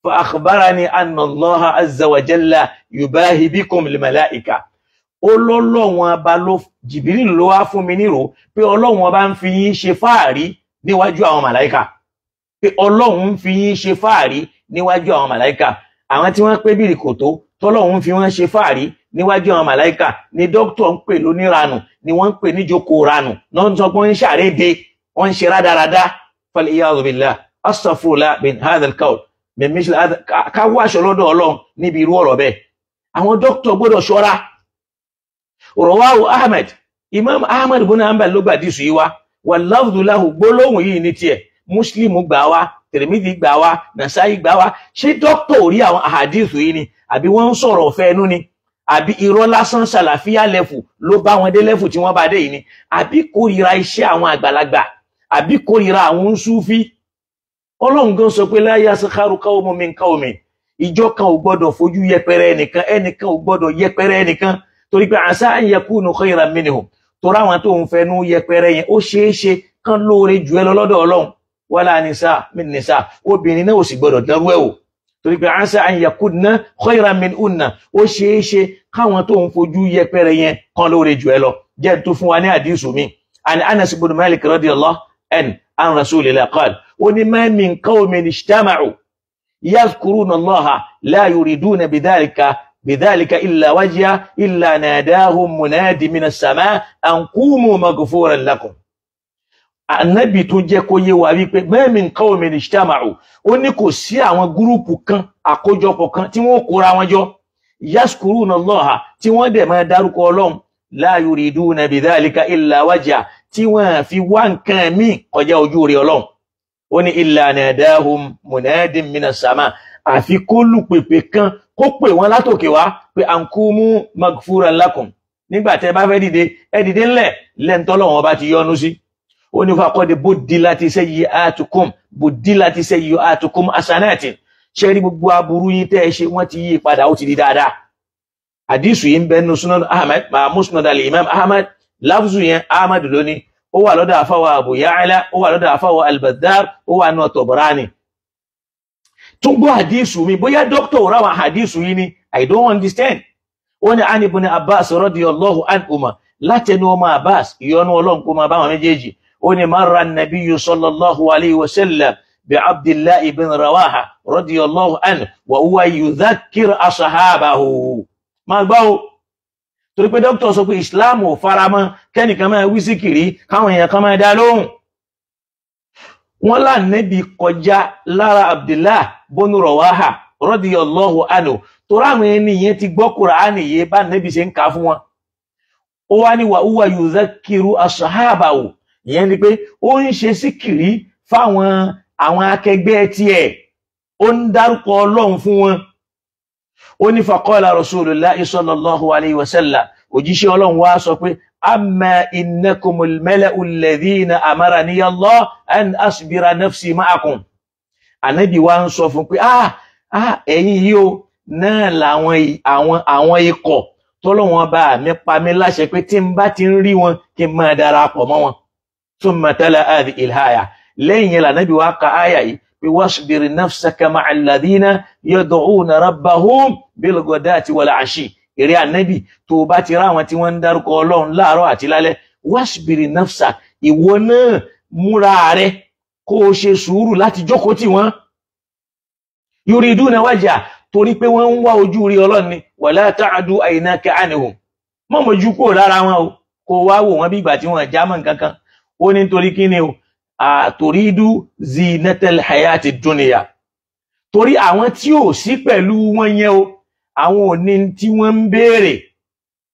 fa akhbarani anna Allaha azza wa jalla yubahi bikum lil malaika ó lọ́lọ́wọ́n bá ló Jibril ló wá fún mi nírò pé Ọlọ́run bá ń fi yín ṣe fáàrí níwájú àwọn màláìka pé Ọlọ́run ń fi yín ṣe fáàrí níwájú àwọn màláìka àwọn tí wọ́n pé bìrì kò tó tọ́lọ́run fi wọ́n ṣe fáàrí níwájú àwọn màláìka ni dókítà ń pè lóníranù ni wọ́n ń pè ní jókòó ranù náà ń sọ pé wọ́n ń ṣàrédé wọ́n ń ṣe rádaràdá fal'iyadhu billah astaghfirullah bin hadha al-qawl min misl hadha ká wá aṣọ lọ́dọ̀ Ọlọ́run níbi irú ọ̀rọ̀ bẹ́ẹ̀ àwọn dókítà gbọ́dọ̀ ṣọ́ra rawahu Ahmad Imam Ahmad ibn Hanbal ló gbà dísù yìí wá wal lafdhu lahu gbólóhùn yìí ní tiẹ̀ Muslim gbà wá Tirmidhi gbà wá Nasa'i gbà wá ṣé dókítà ò rí àwọn àhàdísù yìí ni àbí wọ́n ń sọ̀rọ̀ ọ̀fẹ́ ẹnu ni àbí irọ́ lásán Sàlàfíà lẹ́fù ló bá wọn dé lẹ́fù tí wọ́n bá dé yìí ni àbí kórìíra iṣẹ́ àwọn àgbàlagbà àbí kórìíra àwọn Súfí Ọlọ́run gan sọ pé la yaskharu qawmun min qawmin ìjọ kan ò gbọ́dọ̀ fojú yẹpẹrẹ ẹnìkan ò gbọ́dọ̀ yẹpẹrẹ ẹnìkan torí pé asa an yakunu khayran minhum torí àwọn tó ń fẹnu yẹpẹrẹ yẹn ó ṣeéṣe kán lóore jù ẹ lọ lọ́dọ̀ Ọlọ́run wala nisa min nisa obìnrin náà ò sì gbọ́dọ̀ dánrú ẹ̀ wò torí pé asa an yakunna khayran min unna ó ṣeéṣe káwọn tó ń fojú yẹpẹrẹ yẹn kán lóore jù ẹ lọ jẹ́ tó fún wa ní àdísù mi an Anas ibn Malik radiyallahu an rasulillah qala ó ní ma min qawmin ijtama'u yadhkuruna Allaha la yuriduna bidhalika illa wajha illa nadahum munadi minas sama' an qumu maghfuran lakum Ànábì tó jẹ́ kó yé wa wípé ma min qawmin ijtama'u ó ní kò sí àwọn gúrùpù kan àkójọpọ̀ kan tí wọ́n kóra wọn jọ yaskuruna Allaha tí wọ́n dẹ̀ máa dárúkọ Ọlọ́run la yuriduna bidhalika illa wajha tí wọ́n fi wá nǹkan míì kọjá ojú rẹ̀ Ọlọ́run ó ní illa nadahum munadin minas sama' àfi kó lùpèpè kan kó pè wọ́n látòkè wá pé ankumu maghfuran lakum nígbà tẹ́ bá fẹ́ dìde ẹ dìde ńlẹ̀ lẹ́ntọ́lọ́wọ́n bá ti yọ́nú sí ó ní faqad buddilati sayyi'atukum hasanatin ṣe rí gbogbo aburú yín tẹ́ ṣe wọ́n ti yí padà ó ti di dáadáa hadisu yìí ń bẹ nínú Sunan Ahmad ma Musnad al-Imam Ahmad lafzu yẹn Ahmad lóní ó wà lọ́dọ̀ àfáwà Abu Ya'la ó wà lọ́dọ̀ àfáwà al-Bazzar ó wà nínú Tabarani. tún gbọ́ hadisu mi bóyá dókítà ò ráwọn hadisu yìí ni I don't understand. ó ní an ibn Abbas radiyallahu anhuma látẹnu ọmọ Abbas ìyọ́nú Ọlọ́run kó máa bá wọn méjèèjì. ó ní marra an-nabiyyu sallallahu alayhi wa sallam bi Abdillah ibn Rawaha radiyallahu anhu wa huwa yudhakkir ashabahu. máa gbọ́ o torí pé dókítà sọ pé Islam ò faramọ́ kẹ́nìkan máa wí síkìrí káwọn èèyàn kan máa dá lóhùn. wọ́n lá Nábì kọjá lára Abdillah ibn Rawaha radiyallahu anhu torí àwọn ẹni yẹn ti gbọ́ Kùránì yé bá Nábì ṣe ń kà fún wọn. ó wá ní wa huwa yudhakkiru ashabahu ìyẹn ni pé ó ń ṣe síkìrí fáwọn àwọn akẹgbẹ́ tiẹ̀ ó ń dárúkọ Ọlọ́run fún wọn. ó ní faqala Rasulullahi sallallahu alayhi wa sallam òjíṣẹ́ Ọlọ́run wá sọ pé amma innakumul mala'u alladhina amarani Allah an asbira nafsi ma'akum. Ànábì wá ń sọ fún pé ẹ̀yin yìí o náà làwọn àwọn ikọ̀ tọ́lọ́wọ́n bá mi pa mí láṣẹ pé tí n bá ti ń rí wọn kí n máa darapọ̀ mọ́ wọn. thumma tala hadhihi al-aya lẹ́yìn yẹn l'Ànábì wá ka áyà yìí pé wasbir nafsaka ma'a alladhina yad'una rabbahum bil ghadati wal ashi. èrè Ànábì tó bá ti ráwọn tí wọ́n ń dárúkọ Ọlọ́run láàárọ̀ àti lálẹ́ wasbir nafsaka ìwọ náà múra rẹ̀ kó o ṣe sùúrù láti jókòó tì wọ́n. yuriduna wajha torí pé wọ́n ń wá ojú rí Ọlọ́run ni wala ta'du aynaka anhum mọ́ mojú kúrò lára wọn o kó wá wò wọ́n bí ìgbà tí wọ́n já mọ́ nǹkankan. ó ní torí kí ni o turidu zinatal hayati dunya torí àwọn tí ò sí pẹ̀lú wọn yẹn o àwọn òní tí wọ́n ń béèrè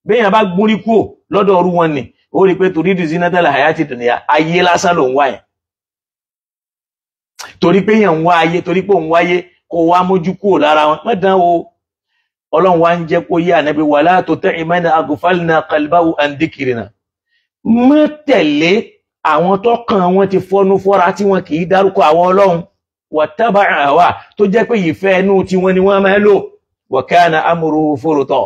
béèyàn bá gúnrí kúrò lọ́dọ̀ ọrú wọn ni ó rí pé turidu zinatal hayati dunya ayé lásán ló ń wá yẹn torí pé yẹn ń wá ayé torí pé òun wáyé kó wá mójú kúrò lára wọn mọ́dán o. Ọlọ́run wá ń jẹ́ kó yé Ànábì wala tuti' man aghfalna qalbahu an dhikrina mọ́ tẹ̀lé àwọn tó kàn wọ́n ti fọ́nú fọ́ra tí wọ́n kì í dárúkọ àwọn Ọlọ́run wattaba'a hawa tó jẹ́ pé ìfẹ́ ẹnu tí wọ́n ni wọ́n máa lò wa kana amruhu furta.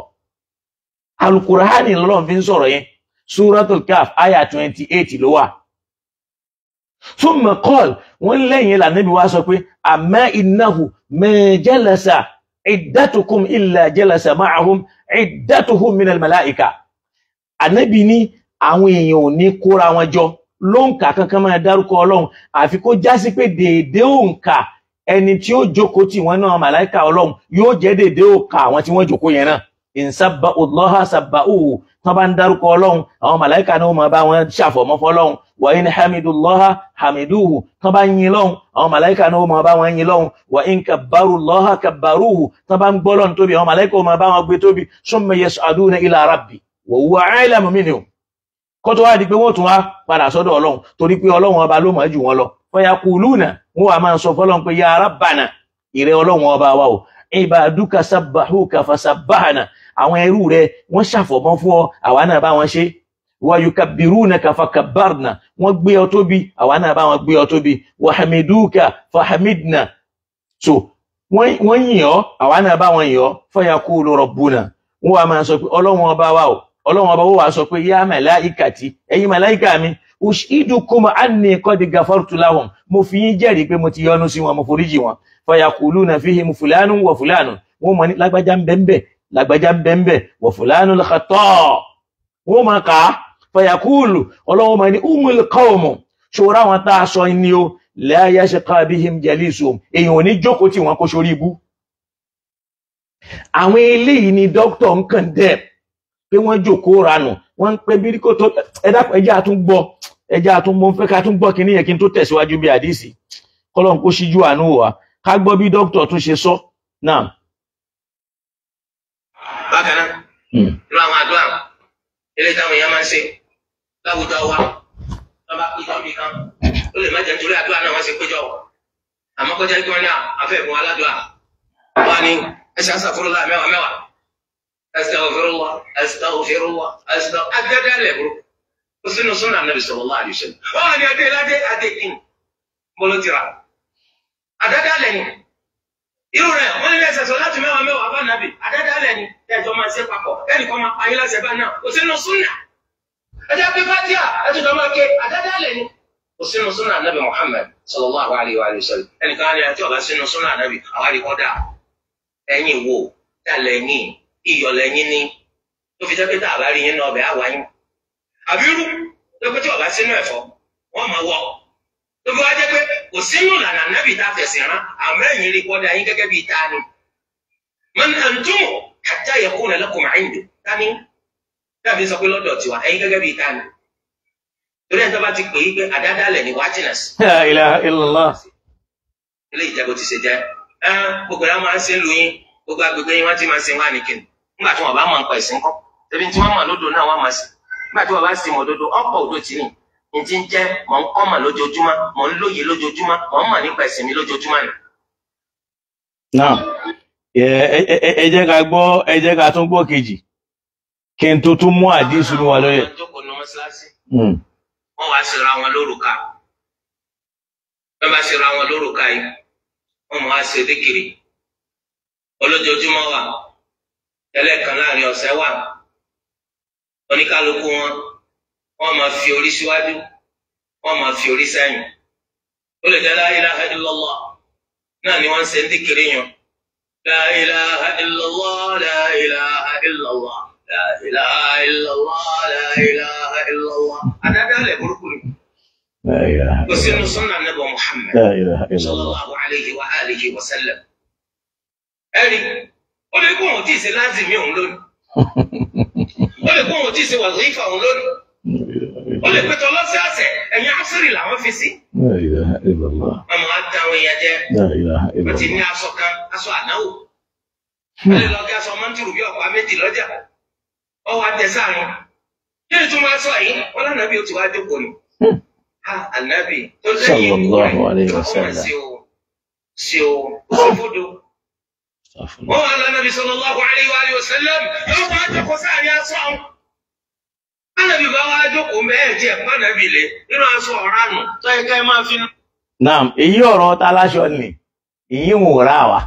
Al-Qur'ani lọ́lọ́run fi ń sọ̀rọ̀ yẹn Suratul Kahf aya 28 ló wà. thumma qala wọ́n lẹ́yìn l'Ànábì wá sọ pé amma innahu ma jalasa iddatukum illa jalasa ma'ahum iddatuhum min al-mala'ika. Ànábì ní àwọn èèyàn ò ní kóra wọn jọ lóǹkà kankan máa dárúkọ Ọlọ́run àfi kó jásí pé déédé òǹkà ẹni tí ó jókòó tí wọ́n náà màláìka Ọlọ́run yóò jẹ́ déédé òǹkà àwọn tí wọ́n jókòó yẹn náà. in sabba'u Allaha sabba'uhu tán bá ń dárúkọ Ọlọ́run àwọn màláìka náà máa bá wọn ṣàfọ̀mọ́ fọ́lọ́run wa in hamidullaha hamiduhu tán bá ń yin Ọlọ́run àwọn màláìka náà máa bá wọn yin Ọlọ́run wa in kabbarullaha kabbaruhu tán bá ń gbọ́ Ọlọ́run tóbi àwọn màláìka máa bá wọn gbé tóbi summa yas'aduna ila rabbi wa huwa a'lamu minhum. kó tó wá di pé wọ́n tún wá padà sọ́dọ̀ Ọlọ́run torí pé Ọlọ́run ọba ló mọ̀ jù wọn lọ. fayaquluna wọ́n wá máa sọ fọ́lọ́run pé ya rabbana ìrẹ́ Ọlọ́run ọba wa o ibaduka sabbahuka fasabbahna àwọn ẹrú rẹ̀ wọ́n ṣàfọ̀mọ́ fún ọ àwa náà bá wọn ṣe. wa yukabbirunaka fakabbarna wọ́n gbé ọ tóbi àwa náà bá wọn gbé ọ tóbi. wa hamiduka fahamidna so wọ́n yìn ọ́ àwa náà bá wọn yìn ọ́. fayaqulu rabbuna wọ́n wá máa sọ pé Ọlọ́run ọba wa o Ọlọ́run ọba wá sọ pé ya malaikati ẹ̀yin màláíkà mi ushidukum anni qad ghafartu lahum mo fi yín jẹ́rìí pé mo ti yọ́nú sí wọn mo foríjì wọn. fayaquluna fihim fulanun wa fulanun wọ́n mọ̀ ní lágbájá ń bẹ́ńbẹ́ lágbájá ń bẹ́ńbẹ́ wa fulanul khata' wọ́n máa kà á. fayaqulu Ọlọ́run mọ̀ ní umul qawmu ṣòro àwọn tá a sọ ní o la yashqa bihim jalisuhum èèyàn ò ní jókòó tí wọn kó sórí ibú. àwọn eléyìí ni dókítà ń kàn dẹ́ pé wọ́n jókòó ranù wọ́n ń pẹ́ bíríkò tó ẹ̀dàpọ̀ ẹjá àtún mọ́ fẹ́ ká tún gbọ́ kí ní yẹ kí n tó tẹ̀síwájú bí àdísì kọ́lọ́n kó síjú àánú wa ká gbọ́ bí dókítà tún ṣe sọ náà. bákan náà lọ àwọn àdúrà ilé táwọn èèyàn máa ń ṣe láwùjọ wa wọn bá péjọ bí kan ó lè má jẹ́ nítorí àdúrà náà wọ́n ṣe péjọ àmọ́ kọjá kí wọ́n ní àfẹ́ẹ̀kún aládùá wọn ni ẹ̀ṣẹ̀ àṣàfúrúlá mẹ́wàá mẹ́wàá astaghfirullah astaghfirullah agadalẹ̀ bro ó sínú súnà Nabi sallallahu alaihi wasallam wọ́n ni adé ládé adé kí n bọ́lọ́ tira àdádálẹ̀ ni irú rẹ̀ wọ́n ní ẹsẹ̀ sọ láti mẹ́wàá mẹ́wàá bá nàbì àdádálẹ̀ ni ẹjọ́ máa ṣe papọ̀ ẹnìkan máa payé láṣẹ bá náà kò sínú súnà ẹjọ́ pé fátíà ẹjọ́ máa ké àdádálẹ̀ ni kò sínú súnà nàbì Muhammad sallallahu alaihi wa sallam ẹnìkan ní ẹjọ́ bá sínú súnà nàbì àwárí kọ́dà ẹ̀yìn wo dálẹ̀ yín iyọ̀lẹ̀ yín ní tó fi jẹ́ pé tá àbá rí yín náà ọbẹ̀ àwáyín àbírú lókè tí ọba sínú ẹ̀fọ́ wọ́n máa wọ̀ tó fi wá jẹ́ pé kò sínú ìlànà nábì tá a fẹ̀sìn rán àmọ́ ẹ̀yìn rí kọ́dà yín gẹ́gẹ́ bíi ta ni. man antum hatta yakuna lakum 'indu ta ni dábì sọ pé lọ́dọ̀ tiwa ẹ̀yin gẹ́gẹ́ bíi ta ni. torí ẹ̀ tó bá ti pè é pé àdádálẹ̀ ni wàá jìnà sí. La ilaha illallah. ilé ìjẹ́bù ti ṣe jẹ́ gbogbo ẹ̀ máa ń ṣe lu yín gbogbo agbègbè yín wọ́n ti máa ń ṣe wá ní kíni nígbà tí wọ́n bá máa ń pa ẹ̀sìn kọ́ tẹ̀bí tí wọ́n mọ̀ lódò náà wọ́n máa ṣe nígbà tí wọ́n bá sì mọ̀ lódò ọ̀pọ̀ òdò tì ní ní ti ń jẹ́ mọ̀ ń kọ́ mà lójoojúmọ́ mọ̀ ń lóye lójoojúmọ́ mọ̀ ń mọ̀ nípa ẹ̀sìn mi lójoojúmọ́ ni. Náà ẹ jẹ́ ká gbọ́ ẹ jẹ́ ká tún gbọ́ kejì kí n tó tún mú àdísù mi wà lórí ẹ̀. wọ́n wá ṣera wọn lórúkà wọ́n bá ṣera wọn lórúkà yìí wọ́n mọ̀ á ṣe díkìrì olójoojúmọ́ wà ẹlẹ́ẹ̀kan láàrin ọ̀sẹ̀ wà oníkálukú wọ́n máa fi orí síwájú wọ́n máa fi orí sẹ́yìn ó lè jẹ́ la ilaha illallah náà ni wọ́n ń ṣe ń díkìrì yàn la ilaha illallah la ilaha illallah la ilaha illallah la ilaha illallah àdádálẹ̀ burúkú ni kò sínú sunnah Nabi Muhammad sallallahu alayhi wa alihi wa sallam ẹ̀rí ó lè kó wọn tí ì ṣe lázìmí òun lónìí ó lè kó wọn tí ì ṣe wàzífà òun lónìí ó lè pẹ́tọ́ lọ́sẹ̀ ọ̀sẹ̀ ẹ̀yìn àṣírí làwọn fi sí. ọmọ àtàwọn èèyàn jẹ́ wọ́n ti ní aṣọ kan aṣọ ànáwó wọ́n lè lọ gé aṣọ mọ́ntìrù bí ọ̀pá méjì lọ́jà ọwọ́ àtẹ̀sáàrin kí ni tó máa sọ yìí wọ́n lánàá bí ó ti wá jókòó ni. ànábì tó lẹ́yìn ikú rẹ̀ ọmọ sí o òṣèfódò wọ́n wà lánàbì sallallahu alaihi wa sallam yóò bá jókòó sáàrin aṣọ àwọn. Ànábì bá wá jókòó mẹ́ẹ̀ jẹ́ pánàbì lè nínú aṣọ ọ̀ránù tó yẹ ká ẹ máa fi. Naam, èyí ọ̀rọ̀ ta láṣọ ni èyí wò rà wá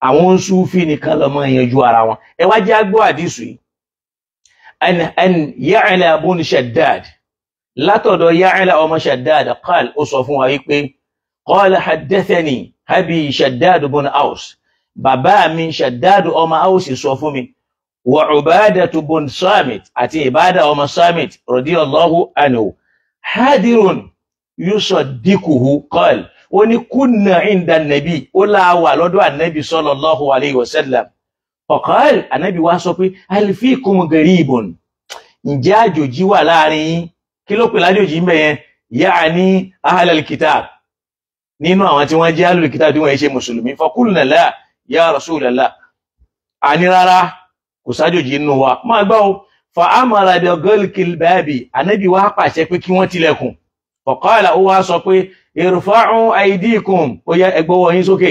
àwọn Súfì nìkan lọ́mọ yanjú ara wọn ẹ wá jẹ́ agbó àdìsù yìí an Ya'la bun Shaddad látọ̀dọ̀ Ya'la ọmọ Shaddad qal ó sọ fún wa wípé qala haddathani abi Shaddad bun Aws bàbá mi Shaddad ọmọ Aws sọ fún mi wa Ubadatu bun Samit àti Ìbádà ọmọ Samit radiyallahu anhu hadirun yusaddikuhu qal ó ní kunna inda nabi ó láwà lọ́dọ̀ annabi sallallahu alayhi wa sallam faqal annabi wá sọ pé hal fikum garibun ǹjẹ́ àjòjì wà láàrin yín kí ló pè lájòjì ń bẹ̀ yẹn ya'ni ahlal kitab nínú àwọn tí wọ́n jẹ́ ahlul kitab tí wọ́n ṣe mùsùlùmí faqulna la ya rasulallah àní rárá kò sájòjì nínú wa máa gbọ́ o fa amara bi ghalqil babi annabi wá pàṣẹ pé kí wọ́n tilẹ̀kùn faqala ó wá sọ pé irfa'u aydikum ó yá ẹ gbọ́wọ́ yín sókè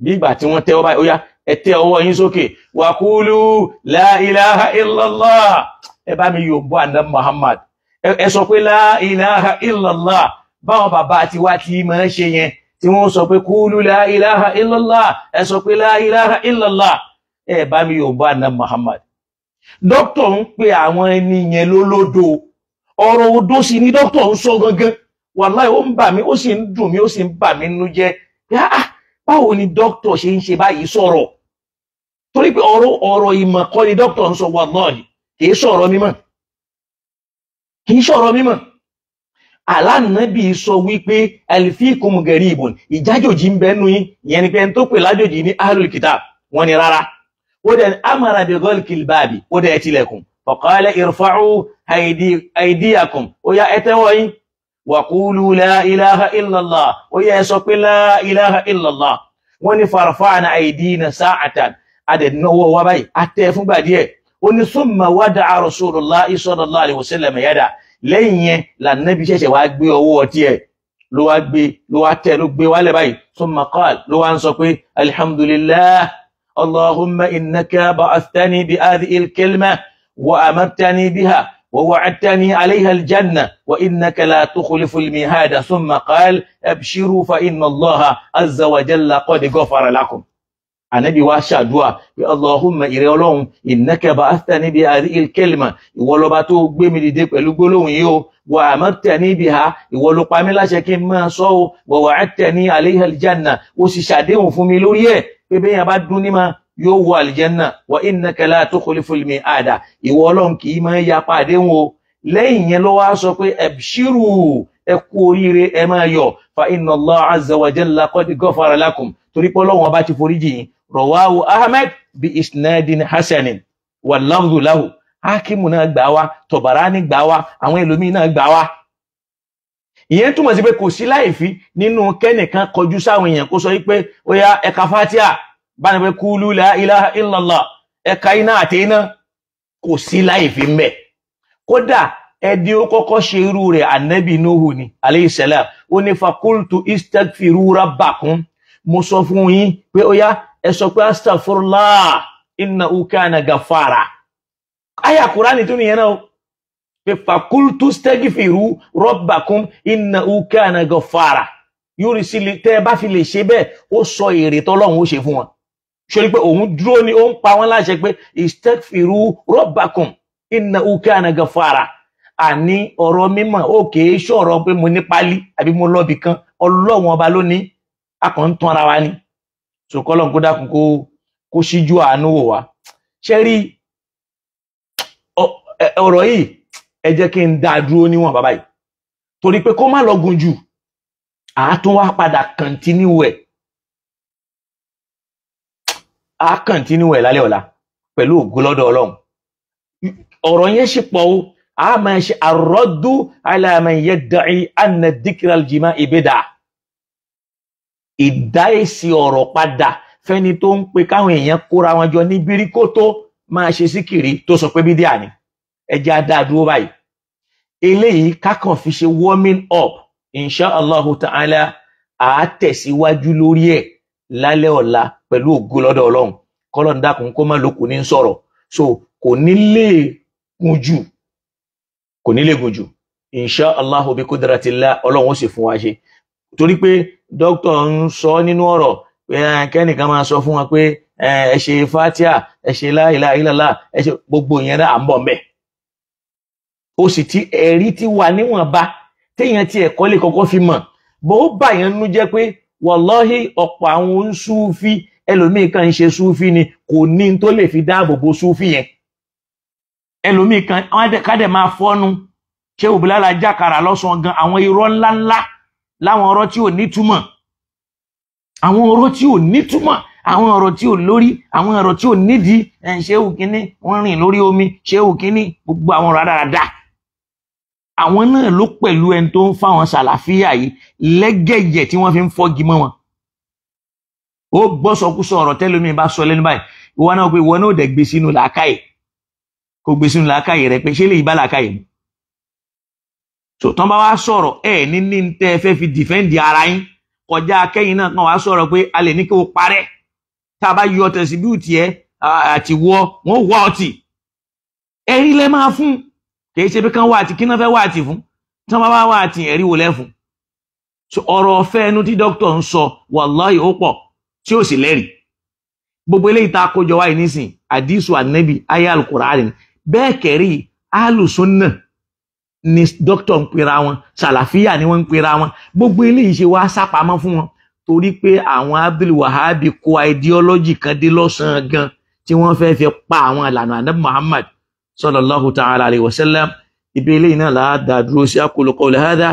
bí ìgbà tí wọ́n tẹ́ ọba ó yá ẹ tẹ́ ọwọ́ yín sókè wa qulu la ilaha illallah ẹ bá mi yóò bọ́ àná Muhammad ẹ sọ pé la ilaha illallah báwọn bàbá ti wá tí máa ṣe yẹn tí wọ́n sọ pé qulu la ilaha illallah ẹ sọ pé la ilaha illallah ẹ bá mi yóò bọ́ àná Muhammad. Dókítà ń pe àwọn ẹni yẹn lólódo ọ̀rọ̀ odó sí ni dókítà ń sọ gangan wàláhì ó ń bà mí ó sì ń dùn mí ó sì ń bà mí nínú jẹ́ báwo ni dókítà ṣe ń ṣe báyìí sọ̀rọ̀ torí pé ọ̀rọ̀ ìmọ̀ kọ́ ni dókítà ń sọ wàláhì kìí sọ̀rọ̀ mímọ̀ kìí sọ̀rọ̀ mímọ̀ alánàbí sọ wípé alfikum garibun ìjájòjì ń bẹnu yín ìyẹn ni pé ẹni tó pè lájòjì ní ahlul kitab wọ́n ní rárá ó dẹ̀ amara bi ghalqil babi ó dẹ̀ tilẹ̀kùn faqala irfa'u aydiyakum ó yá ẹ tẹ́wọ́ yín wa qulu la ilaha illallah ó yá ẹ sọ pé la ilaha illallah wọ́n ní farfa'na aydina sa'atan adẹ̀náwó wa báyìí àtẹ́ fúngbà díẹ̀ ó ní summa wada'a rasulullahi sallallahu alaihi wasallam yada lẹ́yìn yẹn lànàbí ṣẹ̀ṣẹ̀ wá gbé ọwọ́ tí ẹ̀ ló wá tẹ́ ló gbé wálẹ̀ báyìí summa qala ló wá ń sọ pé alhamdulillah allahumma innaka ba'athani bi hadhihi al-kalima wa amartani biha wa wa'adtani 'alayha al-janna wa innaka la tukhlifu al-mihada thumma qala abshiru fa inna allaha azza wa jalla qad ghafara lakum Ànábì wá ṣàdúà pé Allahumma ire Ọlọ́hun innaka ba'athani bi hadhihi al-kalima ìwọ ló bá tó gbé mi dìde pẹ̀lú gbólóhùn yìí o wa amartani biha ìwọ ló pa mí láṣẹ kí n máa sọ o wa wa'adtani 'alayha al-janna ó sì ṣàdéhùn fún mi lórí ẹ̀ pé bẹ́yàn bá dún ní ma yóò wọ aljanna wa innaka la tukhlifu al-mi'ada ìwọ Ọlọ́hun kì í máa yapa àdéhùn o lẹ́yìn yẹn ló wá sọ pé abshiru ẹ kú oríire ẹ máa yọ̀ fa inna Allah azza wa jalla qad ghafara lakum torí pé Ọlọ́hun ọba ti foríjì yín rawahu Ahmad bi isnadin hasanin wal lafdhu lahu Hakimu náà gbà wá Tabarani gbà wá àwọn ẹlòmíín náà gbà wá. Ìyẹn túmọ̀ sí pé kò sí láìfí nínú kẹ́nìkan kọjú sáwọn èèyàn kó sọ wípé ó yá ẹ̀ka Fatiha bá ní pé kúlú la ilaha illallah ẹ̀ka iná àti iná kò sí láìfí mẹ́. Kódà ẹdí ó kọ́kọ́ ṣe irú rẹ̀ Ànábì Nuhu ni alayhi salam ó ní fakultu istaghfiru rabbakum mo sọ fún yín pé ó yá ẹ sọ pé astaghfirullah innahu kana ghaffara. Aya Qur'ani tó nìyẹn náà pé fakultu istaghfiru rabbakum innahu kana ghaffara yursil tẹ́ bá fi lè ṣe bẹ́ẹ̀ ó sọ èrè t'Ọlọ́run ó ṣe fún wọn ṣe rí pé òun dúró ni ó ń pa wọ́n láṣẹ pé istaghfiru rabbakum innahu kana ghaffara. Àní ọ̀rọ̀ mímọ́ ó kèé ṣọ̀rọ̀ pé mo ní pálí àbí mo lọ́bì kan Ọlọ́run ọba ló ní akàn ń tán ara wa ni so kọ́lọ́n kó dákun kó ṣíjú àánú wò wá. Ṣé rí ọ̀rọ̀ yìí ẹ jẹ́ kí n dá dúró níwọ̀n bàbá yìí torí pé kó má lọ gùn jù àátún wá padà kọ̀ntínú ẹ̀ lálẹ́ ọ̀la pẹ̀lú ògo lọ́dọ̀ Ọlọ́run. Ọ̀rọ̀ yẹn ṣe pọ̀ o a máa ṣe ar-raddu ala man yadda'i anna dhikra al-jima'i bid'ah ìdá èsì ọ̀rọ̀ padà fẹ́ni tó ń pe káwọn èèyàn kóra wọn jọ ní bíríkótó máa ṣe síkìrì tó sọ pé bídíà ni ẹjẹ́ adádúró báyìí eléyìí kákan fi ṣe warming up insha Allahu ta'ala a tẹ̀síwájú lórí ẹ̀ lálẹ́ ọ̀la pẹ̀lú ògo lọ́dọ̀ Ọlọ́run kọ́lọ́n dákun kó má lókun ní sọ̀rọ̀ so kò ní lè gùn jù insha Allahu bi kudratillah Ọlọ́run ó sì fún wa ṣe torí pé dókítà ń sọ nínú ọ̀rọ̀ kẹ́nìkan máa sọ fún wọn pé ẹ ṣe Fatiha ẹ ṣe la ilaha illallah ẹ ṣe gbogbo ìyẹn náà à ń bọ̀ mẹ́ ó sì ti ẹ̀rí ti wà níwọ̀nba téèyàn ti ẹ̀kọ́ lè kọ́kọ́ fi mọ̀ bó bá yẹn nú jẹ́ pé wallahi ọ̀pọ̀ àwọn Súfí ẹlòmíì kan ń ṣe Súfí ni kò ní tó lè fi dáàbò bo Súfí yẹn ẹlòmíì kan kádẹ̀ máa fọ́nu ṣé òbílára jákàrà lọ́sàn gan àwọn irọ́ ńláńlá láwọn ọ̀rọ̀ tí ò nítumọ̀ àwọn ọ̀rọ̀ tí ò nítumọ̀ àwọn ọ̀rọ̀ tí ò lórí àwọn ọ̀rọ̀ tí ò nídìí ṣéwù kínní wọ́n rìn lórí omi ṣéwù kínní gbogbo àwọn ọ̀rọ̀ dáadáa àwọn náà ló pẹ̀lú ẹni tó ń fáwọn sàlàfíà yìí lẹ́gẹ̀yẹ̀ tí wọ́n fi ń fọ́gi mọ́ wọn ó gbọ́ sọkúsọ ọ̀rọ̀ tẹ́lómi bá sọ lẹ́nu báyìí ìwọ náà pé ìwọ náà dẹ̀ gbé sínú làákàyè kò gbé sínú làákàyè rẹ pé ṣé lè bá làákàyè mu so tán bá wá sọ̀rọ̀ ní tẹ́ fẹ́ fi dìfẹ́ǹdì ara yín kọjá akẹ́yìn náà kan wá sọ̀rọ̀ pé a lè ní kí o parẹ́ tá a bá yọ tẹ̀síbíùtì ẹ àti wọ́n wọ́ ọtí ẹ̀rí lẹ́ máa fún kì í ṣe pé kán wá àti kí náà fẹ́ wá àti fún tí wọ́n bá wá àti ẹ̀rí wò lẹ́fún so ọ̀rọ̀ ọ̀fẹ́ ẹnu tí dókítà ń sọ wàláhì ó pọ̀ tí ó sì lẹ́rìí gbogbo eléyìí tá a kójọ wáyé nísìn àdísù ànẹ́bì ayé alukùránì bẹ́ẹ̀ kẹ́rì alùsùnnà ni dókítà ń pera wọn sàlàfíà ni wọ́n ń pera wọn gbogbo eléyìí ṣe wá sápamọ́ fún wọn torí pé àwọn Abdul Wahhab kó ideology kan dé lọ́sàn-án gan tí wọ́n fẹ́ fi pa àwọn ìlànà ànábì Muhammad sallallahu ta'ala alayhi wa sallam ibi eléyìí náà láàdá dúró sí aqulu qawli hadha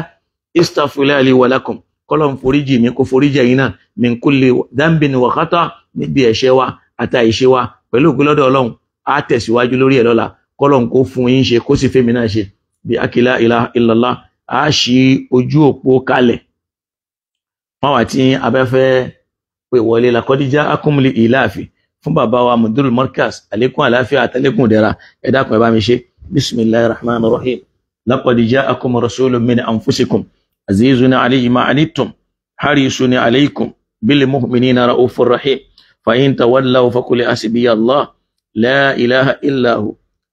istaghfirullaha li wa lakum kọ́lọ̀ foríjì mi kó foríjì yìí náà min kulli dhanbin wa khata níbi ẹ̀ṣẹ̀ wa àtàìṣe wa pẹ̀lú ògbólọ́dọ̀ Ọlọ́run á tẹ̀síwájú lórí ẹ̀ lọ́la kọ́lọ̀ kó fún yín ṣe kó sì fẹ́mi náà ṣe bí akila ilaha illallah a ṣí ojú òpó kalẹ̀ fáwọn tí abẹ́fẹ́ pé wọlé laqad ja'akum li ilafi fún bàbá wa mudirul markaz àlékún àláfíà àtàlékún dẹ̀ra ẹ dákun ẹ bá mi ṣe bismillahir rahmanir rahim laqad ja'akum rasulun min anfusikum azizun alayhi ma anittum harisun alaykum bil mu'minina raufur rahim fa in tawallaw faqul hasbiya allah la ilaha illa hu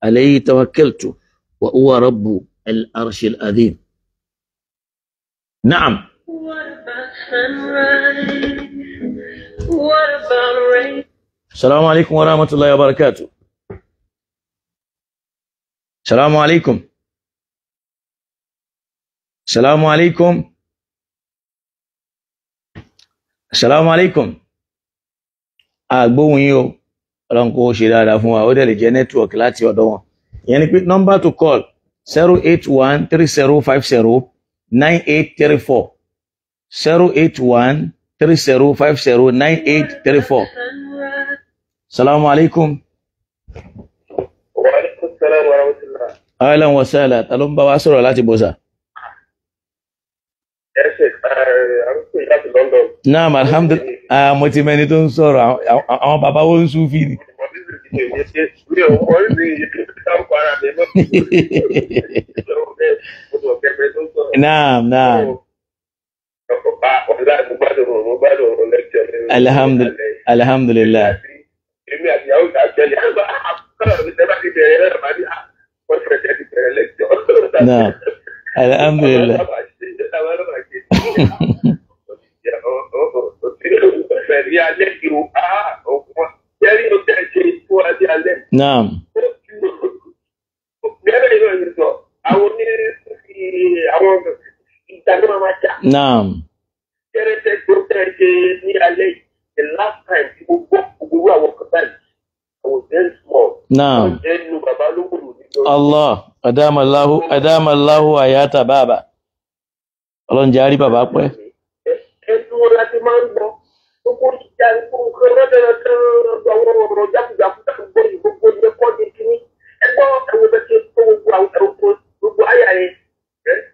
alayhi tawakkaltu وهو رب العرش العظيم. نعم. What about sunrise? What about rain? Assalamu alaikum wa rahmatullahi wa barakatuh. Assalamu alaikum. Assalamu alaikum. Assalamu alaikum. Àgbóhùn yín o. Ọlọ́run kó ṣe dáadáa fún wa. Ó dẹ̀ lè jẹ́ network láti ọ̀dọ̀ wọn. Ìyẹn ni pé number to call 08130509834. 08130509834. Assalamu alaikum. Wa alaikum salam wa rahmatullah. Ahlan wa sahlan. Ta ló ń bá wa sọ̀rọ̀ láti bọ́sà? Àrùkù láti London. Naam, alhamdulillah. Mo ti mẹ́ni tó ń sọ̀rọ̀ àwọn bàbá wo ń súnfì ni. Naam, naam. Alhamdulillah. Èmi àti ìyàwó ìgbà jẹ́lẹ̀ kọ́nà mi tẹ́ bá ti bẹ̀rẹ̀ lẹ́nu máa ní wọ́n ti fẹ́ ti bẹ̀rẹ̀ lẹ́jọ́. Naam, alhamdulillah. Ní alẹ́ ìrò ọ̀gbọ́n jẹ́rí ló tẹ̀ ṣe fún adé alẹ́. Naam. Gẹ́gẹ́ bí ìròyìn sọ, àwọn àwọn ìdáná máa jà. Naam. Jẹ́rẹ́tẹ́ tó tẹ̀ ṣe ní alẹ́ yìí, the last time tí mo gbọ́ gbogbo àwọn kan báyìí, I was very small. Naam. Ẹnu bàbá ló wù mí. Allah, adamallahu ayata baba. Ọlọ́run jẹ́ àrí bàbá pẹ́. Ẹnu wọn láti máa ń gbọ́. Gbogbo ìjà nǹkan rẹ́dẹ̀rẹ́dẹ́ àwọn ọ̀rọ̀ jákujàkujà gbogbo ìgbogbo ilé kọ́ ní kíní. Ẹgbọ́n ẹ̀wọ̀n bẹ́ẹ̀ ṣe tó gbogbo àwọn gbogbo àyà yẹn.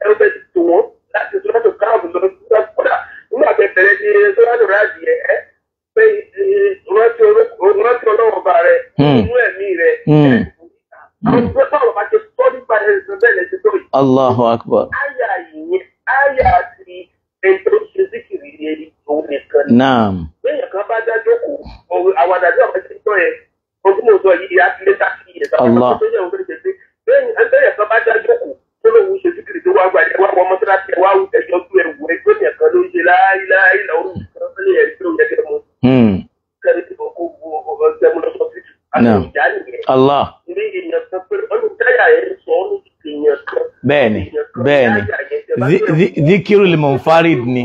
Ẹ̀wọ̀n bẹ́ẹ̀ ti tò wọ́n láti sọ́dọ̀ káàbù lọ sí ọ̀dà. Nígbà bẹ̀rẹ̀ ní sọ́dọ̀ ráàdì ẹ̀ pé rántí ọlọ́wọ́ bá rẹ̀ nínú ẹ̀mí rẹ̀. Àwọn ìgbẹ́ báwọn bá ṣe tọ́ nípa ẹ̀sìn bẹ́ẹ̀ lẹ́sẹ̀ tó yìí. Allahu akbar. Àyà yìí àyà àti ètò ìṣèṣìkìrì yẹn òun nìkan. Naam. Lẹ́yìn kan bá dájọ́ kù, àwọn àdàbí àwọn ẹgbẹ́ tó yẹ, ojú mo sọ yìí, àti ilé tàbí ìyẹn. Allah. Lẹ́yìn kan bá dájọ́ kù, tó lóun ṣe síkìrì tó wá gbàdé, wá wọ mọ́tàlásì, wá ẹjọ́ tó ẹ̀wù ẹgbẹ́ nìkan ló ń ṣe láìláìlà òun nìkan lè yẹ kí ó yẹ kẹ́ mu. Kẹ́rin tí mo kó ọ̀sẹ̀ mu lọ́sọ̀ fíjù. Naam. Allah. Ilé èèyàn kan pé ọdún táyà ẹ̀ ń sọ ọ́ ní èèyàn kan. Bẹ́ẹ̀ni, bẹ́ẹ̀ni. Dhikirul munfarid ni.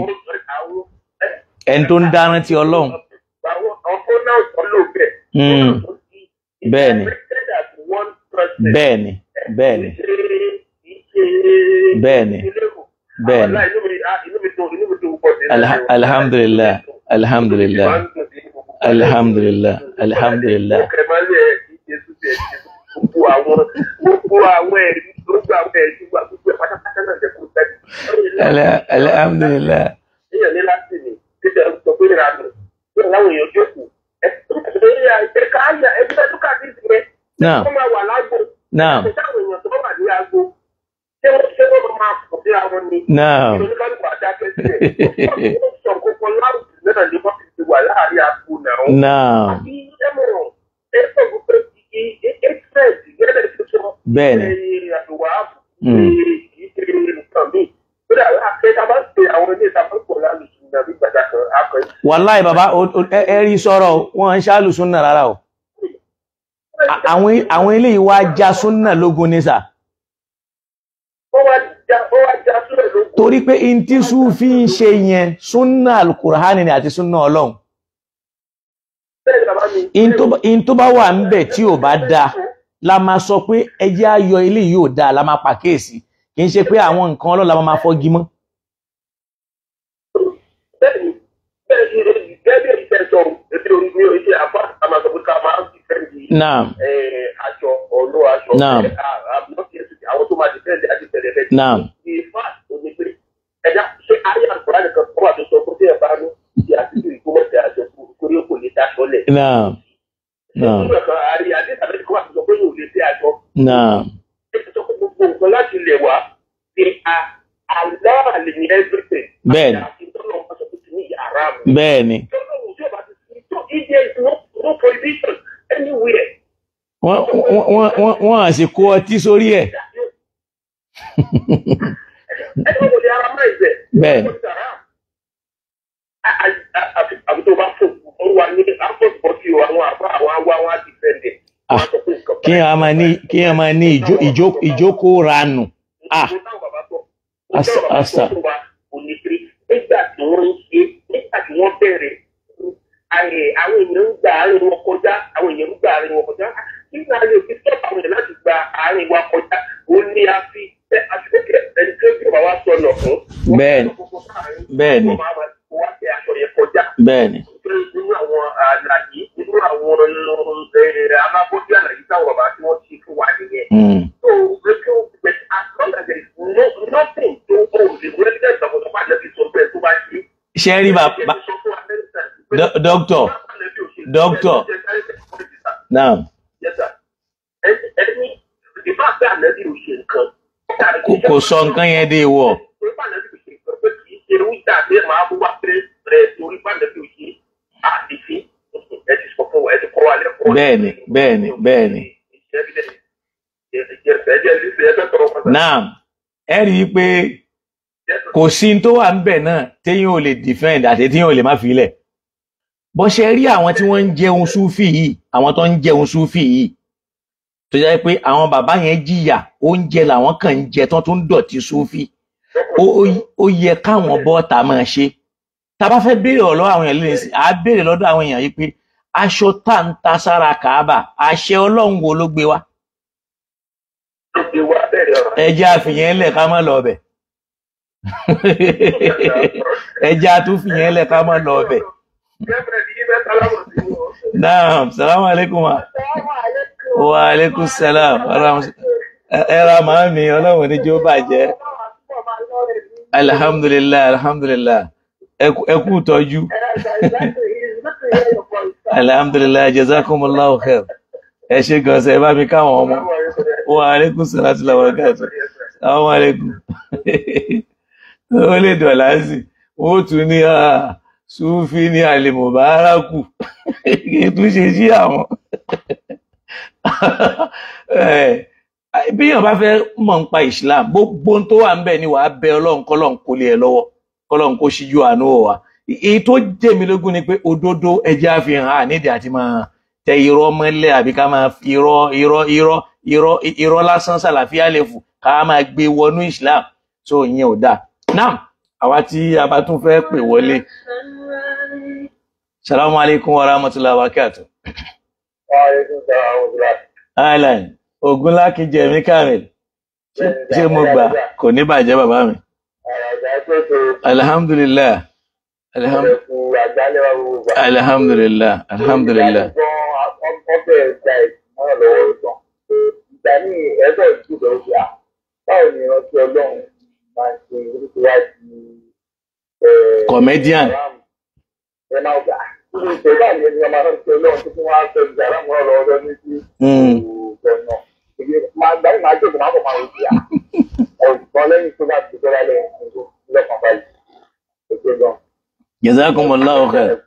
Ẹni tó ń dáná ti Ọlọ́run. Bẹ́ẹ̀ni. Bẹ́ẹ̀ni. Bẹ́ẹ̀ni. Bẹ́ẹ̀ni. Bẹ́ẹ̀ni. Alhamdulillah. Alhamdulillah. Alhamdulillah. Alhamdulillah. Gbogbo àwọn ẹ̀rí gbogbo àwọn ẹ̀rí gbogbo ẹ̀ pátápátá náà jẹ́ kó tẹ́lẹ̀. Alhamdulillah. Èèyàn ní láti ní títẹ̀ sọ pé ìrànà yóò láwọn èèyàn jókòó. Ẹ̀ka àyà ẹgbẹ́ tó kà sí ìsinmi. Naam. Wọ́n máa wà lágbo. Naam. Ṣé àwọn èèyàn tó wà ní agbo? Ṣé wọ́n máa pọ̀ sí àwọn ni? Naam. Oníkálùkù àdákẹ́ sílẹ̀. Wọ́n sọ kókó láwùjọ náà ní wọ́n ti wà láàárín agbo náà. Naam. Àbí ẹ̀mọ̀ràn ẹ̀fọ́ gbogbo Bẹ́ẹ̀ni. Wàláì bàbá ẹ̀rí sọ̀rọ̀ wọ́n ń ṣáàlù súnnà rárá o. Àwọn ilé ìwà já súnnà lógún ní sà. Torí pé in tí Súfí ń ṣe yẹn súnnà al-Qur'ani ni àti súnnà Ọlọ́run. In tó bá wà ń bẹ̀ tí ò bá dáa la máa sọ pé ẹjẹ́ ayọ̀ ilé yóò dáa la máa pàkíyèsí kì í ṣe pé àwọn nǹkan Ọlọ́run la máa fọ́gi mọ́. Naam. Naam. Naam. Naam. Naam. Naam. Bẹ́ẹ̀ni. Bẹ́ẹ̀ni. Wọ́n á sì kó ọtí sórí ẹ̀. Bẹ́ẹ̀ni. ó wà ní àpòsípọ̀sí àwọn àbá àwọn awá wọn á ti fẹ́ǹdẹ̀. Kí ẹ máa ní ìjókòó ranù. Asa. Nígbà tí wọ́n ń ṣe, nígbà tí wọ́n bẹ̀rẹ̀, àwọn èèyàn ń gba àárín wọn kọjá, kí ni a lè fi stop àwọn èèyàn láti gba àárín wa kọjá? Ó ní a fi àṣìṣe ẹni tí ó bí wàá sọ ọ̀nà fún. Bẹ́ẹ̀ni. Bẹ́ẹ̀ni. Nínú àwọn àlàyé, nínú àwọn amábọ́dé àlàyé táwọn bàbá tí wọ́n ti fún wa nìyẹn. So, as long as there is nothing to hold the resident of the party to somewhere to buy it. Sherry, doctor. Now. Yes, sir. Any the fact that the ocean kan. Kò sọ nǹkan yẹn dé wọ̀. Bẹ́ẹ̀ni. Naam, ẹ rí i pé kò sí tó wà ń bẹ̀ náà téyàn ò lè defend àti téyàn ò lè má fi lẹ̀. Bó ṣe rí àwọn tí wọ́n ń jẹun súfì yìí, àwọn tó ń jẹun súfì yìí, tó jẹ́ pé àwọn bàbá yẹn jìyà, oúnjẹ làwọn kàn ń jẹ tán tó ń dọ̀tí súfì. Ó yẹ káwọn bọ́ta máa ṣe. Tá bá fẹ́ béèrè ọ̀lọ́ àwọn èèyàn lẹ́yìn sí, à béèrè lọ́dọ̀ àwọn èèyàn yìí pé aṣọ tá ń ta sára Kàábà, àṣẹ Ọlọ́run wo ló gbé wá? Ẹjẹ́ àfihàn lẹ̀ ká má lọ bẹ̀. Ẹjẹ́ àtúfihàn lẹ̀ ká má lọ bẹ̀. Naam, salamu alaikum. Wa alaikum salam. Ẹra máa mi, Ọlọ́run ní jẹ́ ó bàjẹ́. Alhamdulillah. Ẹ kú tọ́jú. Alhamdulillah, jazakumullahu khair. Ẹ ṣé gan ṣe bá mi káwọn ọmọ. Wa alaikum salatu wa barakatuh. Assalamu alaikum. Ó lè dọ̀lá sí. Ó tún ní Súfí ní Al-Mubaraku. Kì í tún ṣe sí àwọn. Bí èèyàn bá fẹ́ mọ̀ nípa Islam, gbogbo tó wà ń bẹ̀ ni wàá bẹ Ọlọ́run kọ́lọ́run kó lé ẹ lọ́wọ́, kọ́lọ́run kó ṣíjú àánú wa. Èyí tó jẹ́ mi lógún ni pé òdodo ẹjẹ́ àfihàn nídìí àti máa tẹ irọ́ mọ́lẹ̀ àbí ká máa fi irọ́ lásán sàlàfíà lè fù ká máa gbé wọnú Islam. So ìyẹn ò dáa. Naam, àwa tí a bá tún fẹ́ pè wọlé. Salamu alaikum wa rahmatullahi wa barakatuh. Wa alaikum salam wa rahmatullahi. Alan, Ogunlaki Jẹ̀mí Kamil. Ṣé mo gbà kò ní bàjẹ́ bàbá mi? Alhamdulillah. Alhamdulillah. Comedian. Jazakumullahu khair.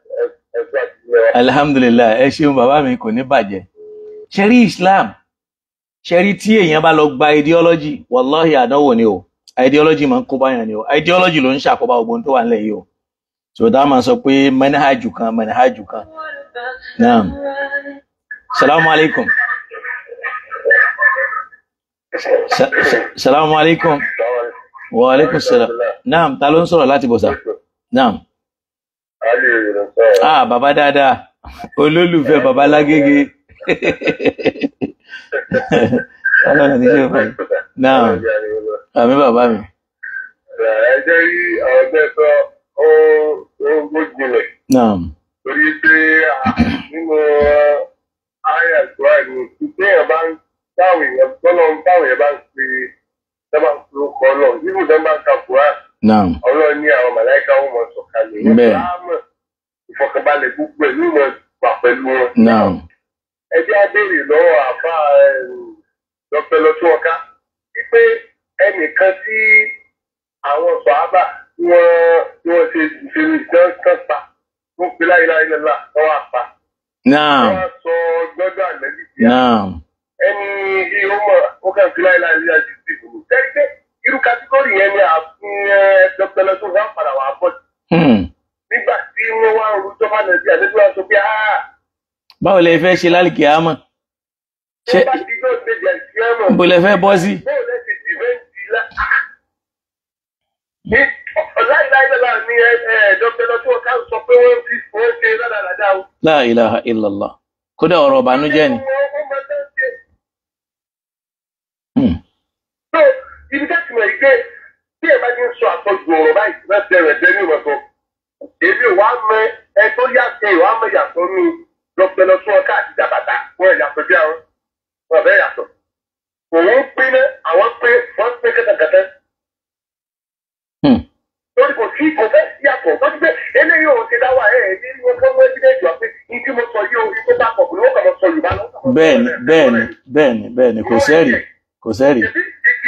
Alhamdulillah, ẹ ṣeun bàbá mi kò ní bàjẹ́. Ṣẹ̀rí Islam, ṣẹ̀rí tí èèyàn bá lọ gba ideology, wallahi àdánwò ni o. Ideology máa ń kó báyàn ni o. Ideology ló ń ṣàkóbá ogun tó wà nílẹ̀ yìí o. So dá máa sọ pé manhaju kan. Naam. Salamu alaikum. Salamu alaikum. Wa alaikum salam. Naam, ta ló ń sọ̀rọ̀ láti bọ̀sà? Naam. Bàbá dáadáa. Olólùfẹ́ bàbá Lágége. Ọlọ́run ní ṣe fún. Naam. Àmì bàbá mi. Ẹ jẹ́ rí ọ̀gbẹ́ sọ ó gbójúlẹ̀. Naam. Torí pé nínú ayé àgbà ìlú tí èèyàn bá ń táwọn èèyàn bá ń pe sábà ń pe ọkọ̀ náà nínú ìdán bá ń ka Kùránì. Naam. Ọlọ́run ní àwọn màláíkà wọn mọ̀ sọ̀kalẹ̀. Bẹ́ẹ̀. Ìfọ̀kànbalẹ̀ gbogbo ẹ̀ ní ìmọ̀ ìgbà pẹ̀lú wọn. Naam. Ẹ jẹ́ á béèrè lọ́wọ́ àbá Dr. Lọ́túnọ̀ká wípé ẹnìkan tí àwọn sọ̀hábà tí wọ́n ṣe ìṣèlú ìṣẹ́ pa wọ́n pe láìláì lọ́la lọ́wọ́ àpá. Naam. Wọ́n sọ gbọ́dọ̀ àlẹ́bí sí Naam. ẹni bí ó mọ̀ ó kàn fi láìláì lọ́la sí ìṣèlú. Tẹ́lifẹ́ irú kátígórì yẹn ni àfihàn Dr. Lọ́túnọ̀ká padà wà bọ́. nígbà tí wọ́n wá ń rújọ́ bá nàìjíríà nígbà tó bí báwo lẹ fẹ́ ṣe lálìkì àmọ́ ṣe bá ti gbọ́ ṣe jẹ̀ sí ẹ̀mọ̀. bó lẹ fẹ́ bọ́ sí. bóò lẹ ti dìbẹ́ǹtì lá. ní láìláìlá ní dr lọ́tún ká sọ pé wọ́n ti wọ́n ṣe ládàládà o. La ilaha illallah kódà ọ̀rọ̀ ìbànújẹ́ ni. so ibi tẹ́sí mọ̀ yìí pé bí ẹ bá ti ń sọ àtọ́jú ọ̀rọ̀ báyìí láti ẹ̀rẹ̀ jẹ́ ní ìwọ̀n sọ. èmi ò wá mọ ẹ tó yàtọ̀ ìwà mọ yàtọ̀ ní dr lọ́tún ọ̀ká àti jàbàtà wọ́n yàtọ̀ bí àwọn wọ́n bẹ́ẹ̀ yàtọ̀. òun pín ní àwọn pé wọ́n pín kẹ́tẹ̀kẹ́tẹ́. lórí kò sí kò fẹ́ sí àpọ̀ tó ti pé eléyìí ò ti dá wà ní wọ́n fọ́ mọ́ ẹ́fídẹ́ẹ̀tì wá pé ní tí mo sọ yìí o tó bá pọ̀ pé wọ́n kàn mọ́ sọ Yorùbá lọ́wọ́. bẹ́ẹ̀ni kò sẹ́rì.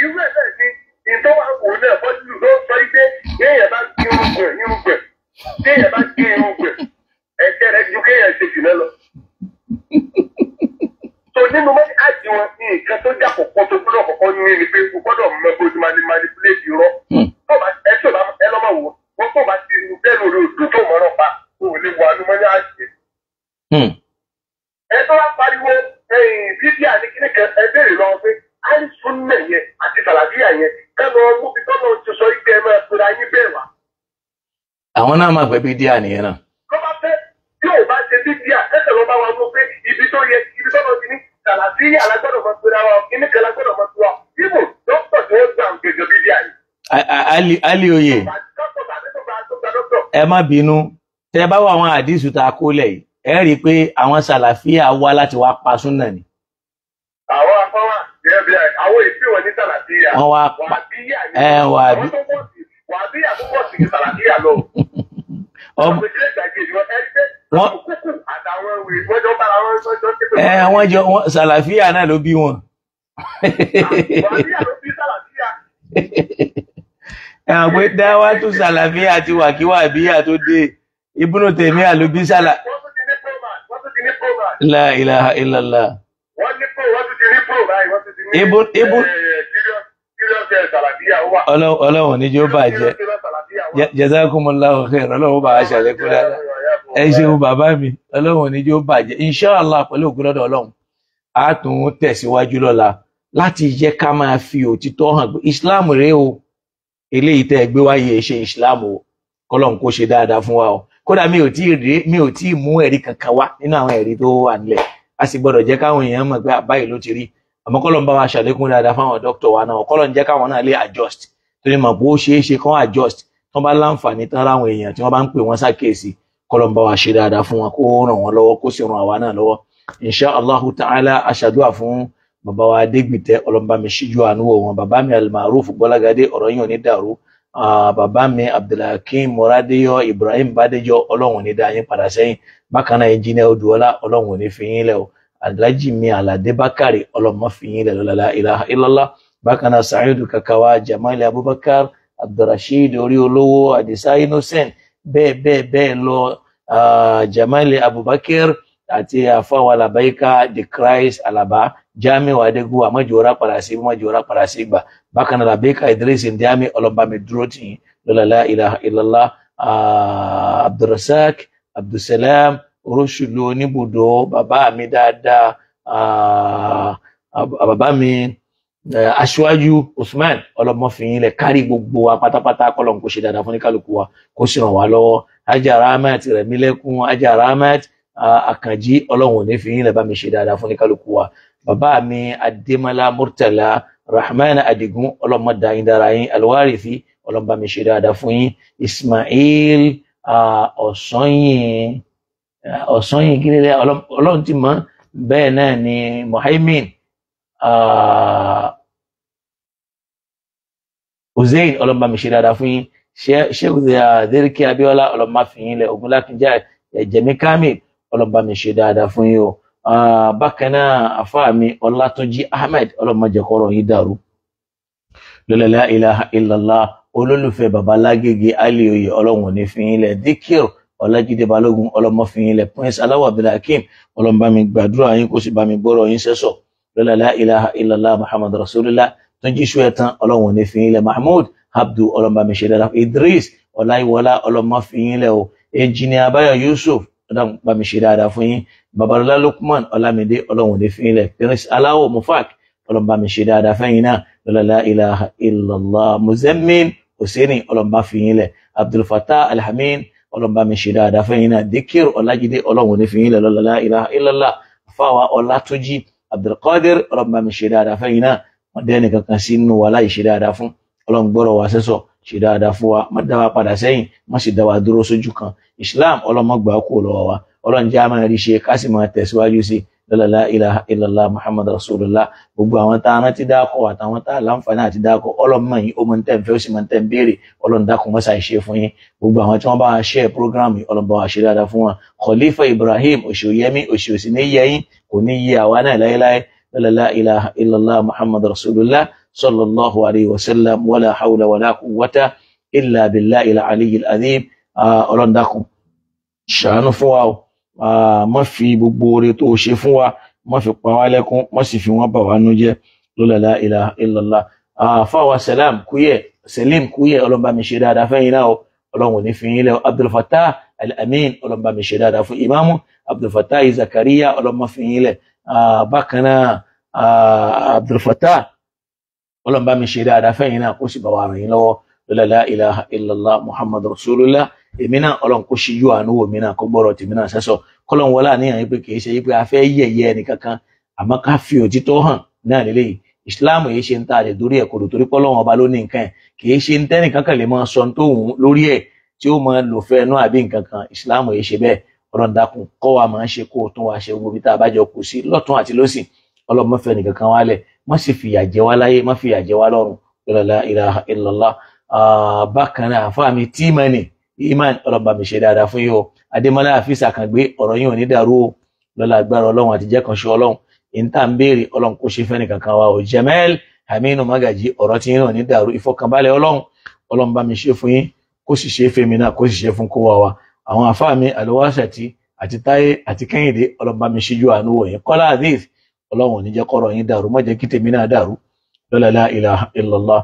irú ẹ̀ bẹ́ẹ̀ ni ìtọ́wà wò náà bọ́jú ló sọ pé kéèyàn bá gé irúgbẹ̀ kéèyàn bá gé irúgbẹ̀ ẹ̀jẹ̀ rẹ̀ ju kéèyàn ṣe jùlọ lọ. so nínú mọ́tí àjì wọn ní nǹkan tó jà kọ̀kọ́ tó gbọ́dọ̀ kọ̀kọ́ ní ní pé o gbọ́dọ̀ mọ bó ti manipulate irọ́. ẹ lọ́mọ wò wọ́n tó bá ti bẹ́ẹ̀ lórí odò tó mọ̀ náà pa o ò lè wà ní mọ́ní àjì. ẹ tó wá pariwo fídíò àní kíní kan ẹ béèrè lọ́wọ́ pé àìsùn náà yẹn àti sàlàbíà yẹn kánú ọmú bí tọ́nà ti sọ ike ẹ máa pera yín bẹ́ẹ̀ wá. àwọn náà máa pẹ́ bídíà nìyẹn náà. ló bá fẹ́ tí ò bá ṣe bídíà ẹsẹ̀ ló bá wa mú pé ibi tó yẹ ibi tọ́nà ti ní sàlàbíà alágbọ́dọ̀ máa pera wa kíní kan alágbọ́dọ̀ máa pera wa ibò dókítà tí wọ́n gbà ń gbèjọ bídíà yìí. Ali Oye ẹ má bínú tẹ bá wà àwọn àdìsù tá a kó lẹ̀ yìí ẹ rí i pé àwọn sàlàfíà wá láti wá pa súnà ni. àwọn afọwà àwọn èsì wọn ní sàlàfíà wọ́n wá wàbíyà tó pọ̀ sí ní sàlàfíà lọ. wọ́n jọ sàlàfíà náà ló bí wọn. wàbíyà ló bí sàlàfíà. ẹ̀wọ̀n pé dáwà tó sàlàfíà àti wàkíwàbíyà tó dé Ibnu Taymiyyah ló bí sàlà. wọ́n tún ti ní proman. La ilaha illallah. wọ́n tún ti ní proman. wọ́n tún ti ní Ọlọ́run ní jẹ́ ó bàjẹ́. Jazakumullahu khair. Ọlọ́run bá wa ṣàlékún dáadáa. Ẹ ṣeun bàbá mi. Ọlọ́run ní jẹ́ ó bàjẹ́. Inshallah pẹ̀lú ògùn lọ́dọ̀ Ọlọ́run. A tún tẹ̀síwájú lọ́la láti jẹ́ ká máa fi òtítọ́ hàn pé Islam rèé o. Eléyìí tẹ́ gbé wáyé ṣe Islam o. Kọ́lọ́run kó ṣe dáadáa fún wa o. Kódà mi ò tí ì mú ẹ̀rí kankan wá nínú àwọn ẹ̀rí tó wà nílẹ̀. A sì gbọ́dọ̀ jẹ́ káwọn èèyàn mọ̀ pé báyìí ló ti rí. Àmọ́ kọ́lọ́n bá wa ṣàlékún dáadáa fáwọn dókítà wa náà kọ́lọ́n jẹ́ káwọn náà lè adjust torí mọ̀ bó ṣeé ṣe kán adjust tí wọ́n bá láǹfààní tán ráwọn èèyàn tí wọ́n bá ń pè wọ́n ṣàkíyèsí kọ́lọ́n bá wa ṣe dáadáa fún wọn kó ràn wọ́n lọ́wọ́ kó sì ràn àwa náà lọ́wọ́ insha Allahu ta'ala aṣàdúrà fún bàbá wa Adégbìtẹ́ ọlọ́mbà mi ṣíjú àánú wò wọn bàbá mi Al-Maruf Gbọ́lágadé ọ̀rọ̀ yìí ò ní dàrú bàbá mi Abdulhakeem Moradeyo Ibrahim Badejo ọlọ́run ní dá yín padà sẹ́yìn bákan náà Engineer Odùọlá ọlọ́run ní fi yín lẹ̀ o Alhaji mi Aládé Bákàrè ọlọ́mọ fi yín lẹ̀ la ilaha illallah bákan náà Sa'idu Kakawa Jamal Abubakar Abdulrasheed orí olówó Adisa Innocent bẹ́ẹ̀ lọ Jamal Abubakar àti àfáwà Labaika the Christ Alaba Jamiu Adégún àmọ́jọ́ra padà sí gbà bákan náà Labaika Idris Ndiami ọlọ́mọ mi dúró tì yín la ilaha illallah Abdulrasak Abdulsalam Oróṣùlù oníbùdó bàbá mi dáadáa bàbá mi aṣíwájú Usman ọlọmọfìyín lẹ kárí gbogbo wa pátápátá kọlọ̀ kó ṣe dáadáa fún ní kálukú wa kó sì ràn wá lọ́wọ́ Ajá Rahmat Rẹ̀mílẹ́kún Ajá Rahmat Àkànjí ọlọ́run ní fìyín lẹ bá mi ṣe dáadáa fún ní kálukú wa bàbá mi Adémọ́lá Murtala Rahman Adigun ọlọ́mọdà yín dára yín Alwarifi ọlọ́mọba mi ṣe dáadáa fún yín Ismail ọ̀sányìn kílẹ̀ ọlọ́run ti mọ̀ bẹ́ẹ̀ náà ni Muhaimin Hussein ọlọ́mọba mi ṣe dáadáa fún yín Sheikh Deriki Abiola ọlọ́mọba fi yín lẹ̀ Ogunlákinjá Jẹ̀mí Kamil ọlọ́mọba mi ṣe dáadáa fún yín o bákan náà àfáà mi Ọlátúnjí Ahmed ọlọ́mọjẹkọrọ yín dàrú la ilaha illallah olólùfẹ́ babalágége Ali Oye ọlọ́run ní fi yín lẹ̀ Díkìr Ọlájídé Balógun ọlọ́mọfìyín lẹ̀ Prince Aláwọ̀ Abdulhakeem ọlọ́mbà mi gbàdúrà yín kó sì bá mi gbọ́rọ̀ yín sẹ́sọ̀ la ilaha illallah Muhammad Rasulullah tó jí ṣú ẹ̀tàn ọlọ́run ní fìyín lẹ̀ Mahmoud Abdu ọlọ́mbà mi ṣe dáadáa Idris Ọláyíwọlá ọlọ́mọfìyín lẹ̀ o engineer Bayo Yusuf ọlọ́run bá mi ṣe dáadáa fún yín Babalọlá Lukman Ọlámídé ọlọ́run ní fi ilẹ̀ Prince Aláwọ̀ Mufak ọlọ́run bá mi ṣe dáadáa fẹ́yìn náà la ilaha illallah Muzammil Hussaini ọlọ́run bá fi yín lẹ̀ Abdul Fattah Alhamin ọlọ́run bá mi ṣe dáadáa fẹ́yìn náà Dikir Ọlájídé ọlọ́run ní fi yín lẹ̀ la ilaha illallah Fáwa Ọlátúnjí Abdul Qadir ọlọ́run bá mi ṣe dáadáa fẹ́yìn náà wọ́n dẹ́ni kankan sínú wa láì ṣe dáadáa fún ọlọ́run gbọ́rọ̀ wa sẹ́sọ̀ ṣe dáadáa fún wa má dá wa padà sẹ́yìn má sì dá wa dúró sójú kan Islam ọlọ́mọ gbà kú lọ́wọ́ wa ọlọ́run jẹ́ àmà rí ṣe ká sì máa tẹ̀síwájú sí la ilaha illallah Muhammad Rasulullah gbogbo àwọn tá a rántí dákọ̀ àtàwọn tá a láǹfààní àti dákọ̀ ọlọ́mọ yìí ó mọ̀ ń tẹ̀ ń fẹ́ ó sì mọ̀ ń tẹ̀ ń béèrè ọlọ́run dákun mọ́sà ìṣe fún yín gbogbo àwọn tí wọ́n bá wa share program yìí ọlọ́run bá wa ṣe dáadáa fún wọn Khalifa Ibrahim òṣèyẹmí òṣèòsì ní yẹyìn kò ní yí àwa náà láéláé la ilaha illallah Muhammad Rasulullah sallallahu alayhi wa sallam wala hawla wala quwwata illa billahi al-aliyyil azim ọlọ́run dákun ṣàánú fún wa o má fi gbogbo oore tó ṣe fún wa má fi pa wá lẹ́kún má sì fi wọ́n bà wá nú jẹ́ la ilaha illallah fáwa Salim Kúyẹ̀ ọlọ́run bá mi ṣe dáadáa fẹ́yìn náà o ọlọ́run ní fi yín lẹ́ Abdul Fattah Al-Amin ọlọ́run bá mi ṣe dáadáa fún Imamu Abdul Fattah Zakaria ọlọ́run má fi yín lẹ̀ bákan náà Abdul Fattah ọlọ́run bá mi ṣe dáadáa fẹ́yìn náà kó sì bá wa ràn yín lọ́wọ́ la ilaha illallah Muhammad Rasulullah èmi náà ọlọ́run kó ṣíjú àánú wò mí náà kó gbọ́rọ̀ tèmi náà sẹ́sọ̀ kọ́lọ́n wọlé àníyàn yìí pé kì í ṣe yìí pé a fẹ́ yẹ̀yẹ́ ẹnìkankan àmọ́ ká fi òtítọ́ hàn náà lélẹ́yìí Islam yìí ṣe ń ta àdè dórí ẹ̀ kò torí pọ́lọ́wọ́n ọba ló ní nǹkan ẹ̀ kì í ṣe ń tẹ́nìkankan lè máa sọ tó wù lórí ẹ̀ tí ó máa lò fẹ́ náà àbí nǹkan kan Islam yìí ṣe bẹ́ẹ̀ ọlọ́run dákun kọ́ wa máa ń ṣe kó o tún wa ṣe gbogbo bí tá a bá jọ kù sí lọ́tún àti lọ́sìn ọlọ́run má fẹ́ nìkankan wálẹ̀ má sì fìyà jẹ wá láyé má fìyà jẹ wá lọ́run la ilaha illallah bákan náà fáàmì tíìmánì iman ọlọ́ba mi ṣe dáadáa fún yín o Adémọ́lá Àfíìsà kan gbé ọ̀rọ̀ yín ò ní dàrú o lọ́la agbára ọlọ́run àti jẹ́ kan ṣe ọlọ́run ìta ń béèrè ọlọ́run kó ṣe fẹ́ni kankan wa o Jamel Aminu Magaji ọ̀rọ̀ tí yín ò ní dàrú ìfọkànbalẹ̀ ọlọ́run bá mi ṣe fún yín kó sì ṣe fèmí náà kó sì ṣe fún kó wa àwọn àfáàmì Alwasati àti Táyé àti Kẹ́hìndé ọlọ́run bá mi ṣíjú àánú wò yín Kọ́lá Azeez ọlọ́run ò ní jẹ́ kọ́rọ̀ yín dàrú má jẹ́ kí tèmi náà dàrú la ilaha illallah